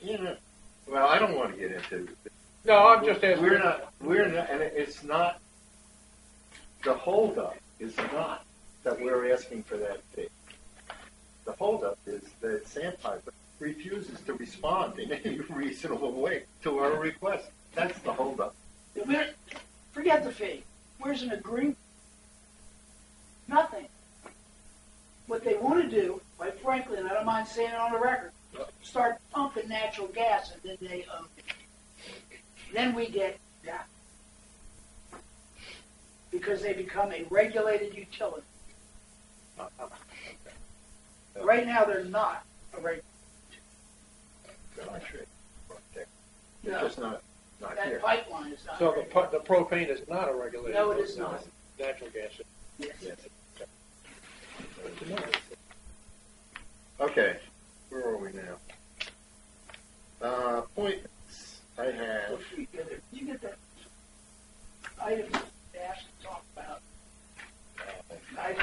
you know, well, I don't want to get into. No, I'm just asking. We're not, and it's not. The holdup is not that we're asking for that fee. The holdup is that Sandpiper refuses to respond in any reasonable way to our request. That's the holdup. Forget the fee. Where's an agreement? Nothing. What they want to do, quite frankly, and I don't mind saying it on the record, start pumping natural gas, and then they own it. Then we get that. Because they become a regulated utility. Right now, they're not a regulated They're No. just not That here. pipeline is not. So regulated. the propane is not a regulated. No, it is not. Natural gas. Yes. Yes. Okay, where are we now? appointments, I have, You get that item Dash to talk about.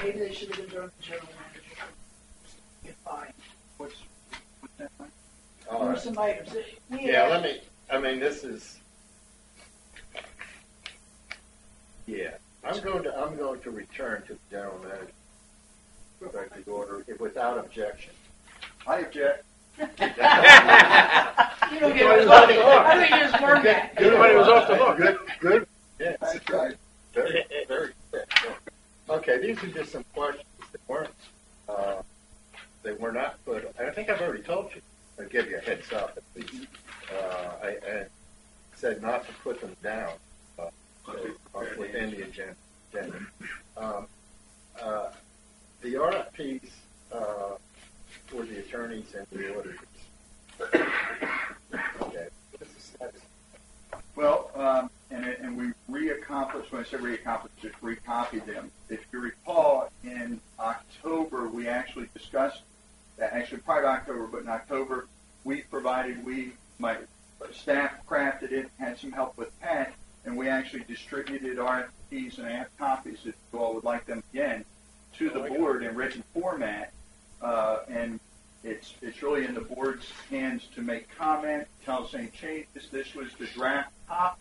Maybe they should have been during the general manager. Get fined. What's that like? all There were right. some items. This is, yeah, I'm going to return to the general manager. Corrected order without objection. I object. You don't get it. I think you just learned that. Everybody was off the hook. Good. Yeah. That's right. Very good. Yeah. Okay, these are just some questions that were not put. I think I've already told you. I'll give you a heads up at least. I said not to put them down within the agenda. The RFPs for the attorneys and the auditors. Okay. Well, and we reaccomplished, when I say reaccomplished, just recopied them. If you recall, in October, we actually discussed that, actually prior to October, but in October, my staff crafted it, had some help with Pat, and we actually distributed RFPs, and I have copies if you all would like them again, to the board in written format, and it's really in the board's hands to make comment, tell us any changes. This was the draft top.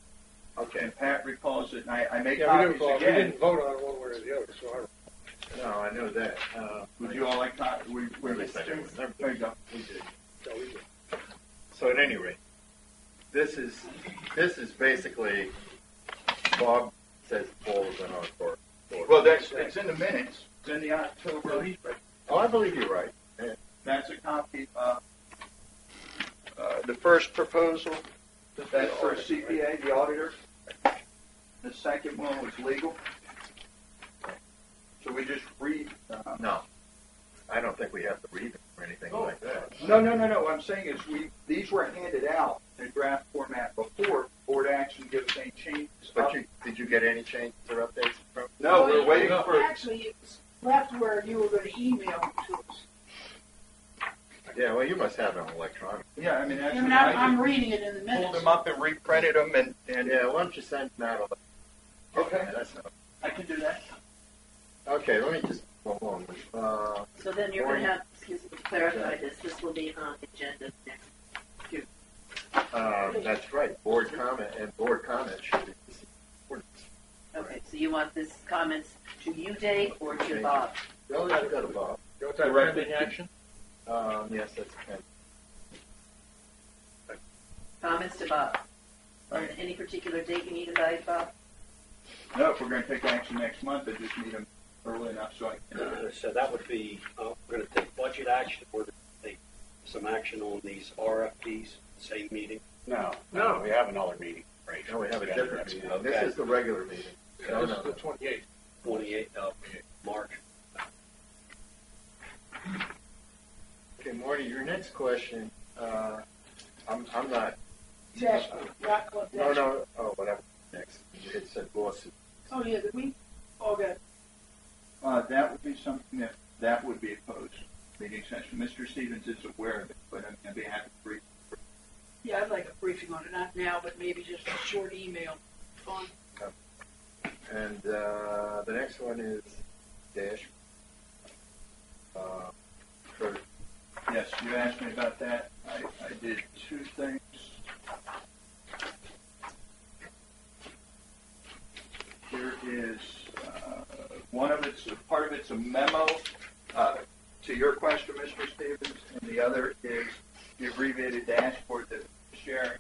Okay. And Pat recalls it, and I make Yeah, we copies didn't, again. we didn't vote on it one way or the other, so No, I know that. Would you all like copies? Wait a second. There you go. We did. no, we did. So at any rate, this is basically Bob says Paul is in our court. Well, it's in the minutes. It's in the October. Oh, I believe you're right. Yeah. That's a copy of the first proposal. That's for CPA, the auditor. The second one was legal. So we just read. No, I don't think we have to read them or anything like that. No. What I'm saying is these were handed out in draft format before board action gives any changes. But did you get any changes or updates from? No, we're waiting for. Actually, it was left where you were going to email them to us. Yeah, well, you must have them electronic. Yeah, I mean, I actually, mean, I'm reading it in the pulled minutes. them up and reprinted them, and Yeah, why don't you send them out? Okay. Yeah, that's not. I can do that. Okay, let me just hold on. So then you're going to have, excuse me, to clarify this will be on the agenda next. That's right. Board comment should be. Okay, so you want this comments to you, Dave, or to Bob? No, let's go to Bob. You want that Directed pending action? Yes, that's okay. Comments to Bob. Right. Any particular date you need about Bob? No, if we're going to take action next month, I just need them early enough so I can. So that would be, we're going to take budget action, we're going to take some action on these RFPs, same meeting. No, No. we have another meeting. Right. No, we have a Yeah, different that's- meeting. okay. This is the regular meeting. No, This is the no. 28th. 28th of March. Okay, Marty, your next question, I'm not, Jasper, Rock Club no, Jasper. no, oh, whatever, next. It said lawsuit. Oh, yeah, did we all got That would be something that would be a post meeting session. Mr. Stevens is aware of it, but I'd be happy to brief. Yeah, I'd like a briefing on it, not now, but maybe just a short email. Fine. And the next one is Dash. Kurt. Yes, you asked me about that. I did two things. Here is one of it's part of it's a memo to your question, Mr. Stevens, and the other is the abbreviated dashboard that we're sharing.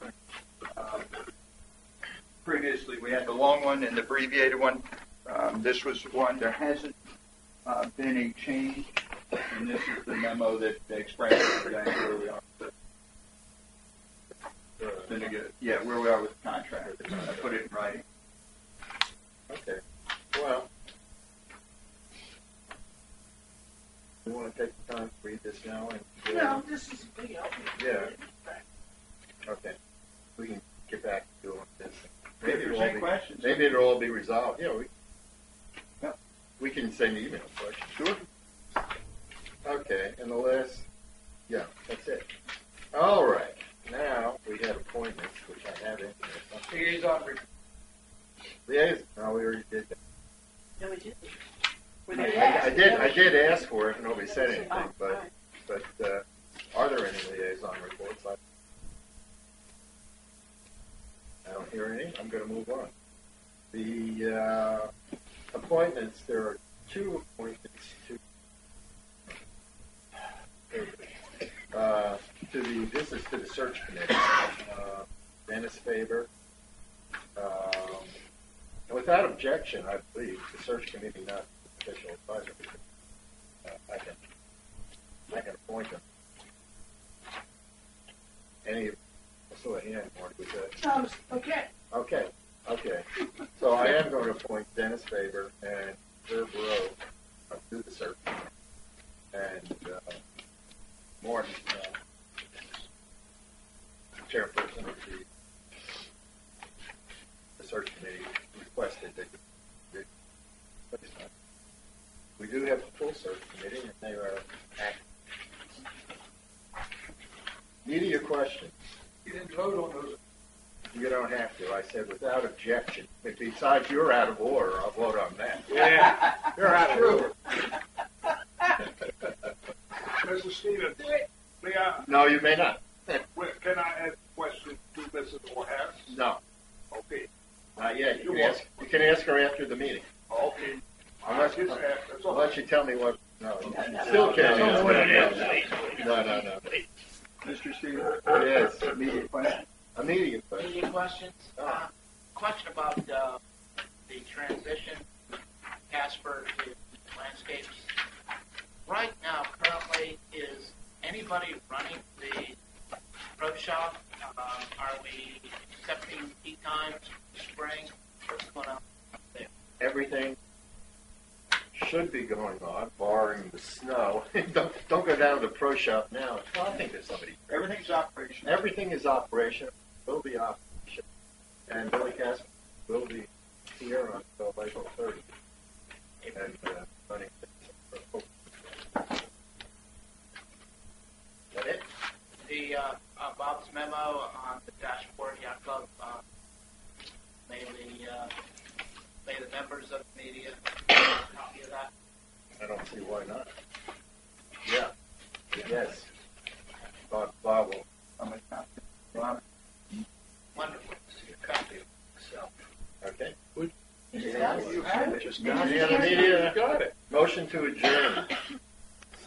Previously, we had the long one and the abbreviated one. This was one. There hasn't been a change, and this is the memo that expresses exactly where we are. Yeah, where we are with the contract. I put it in writing. Okay. Well, you want to take the time to read this now? And No, this is a big help. Yeah. Okay. We can get back to doing this. If there's any questions. Maybe it'll all be resolved. Yeah, Yeah. we can send email questions. Sure. Okay, and the last, yeah, that's it. All right. Now we had a liaison. No, we already did that. No, we didn't. I did ask for it, and nobody said anything, but are there any liaison reports? I don't hear any. I'm going to move on. The appointments, there are 2 appointments this is to the search committee. Dennis Faber. And without objection, I believe, the search committee, not official advisor, I can appoint them. I saw a hand, Mark, was that? Okay. Okay. So I am going to appoint Dennis Faber and Herb Rowe to the search committee. And Martin, chairperson of the search committee, requested that we do have a full search committee, and they are active. Media questions. You didn't vote on those. You don't have to. I said without objection. If besides you're out of order, I'll vote on that. Yeah, you're out of order. Mr. Stevens, may I, No, you may not. can I ask a question to Mrs. O'Hara? No, Okay. not yet. You can ask her after the meeting. Okay. Unless, Just ask, that's all. unless you tell me what. No, you still can't ask her. No. Mr. Stevens, Yes, immediate question. immediate question. Any questions? Question about the transition, Casper to landscapes. Right now, currently, is anybody running the pro shop? Are we accepting tea times, spring? What's going on there? Everything should be going on, barring the snow. don't go down to the pro shop now. Well, I think there's somebody. Everything's operational. Everything is operational. Will be operational. And Billy Casper will be here until April 30th. And running things. Is that it? The Bob's memo on the dashboard, Yacht Club, may the members of the media have a copy of that. I don't see why not. Yeah. Yes. Bob will. I'm a copy. Bob, Wonderful. Copy of itself. Okay. You have it. Just got Any other media? Got it. Motion to adjourn.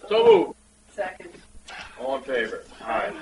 So moved. Second. All in favor? Aye.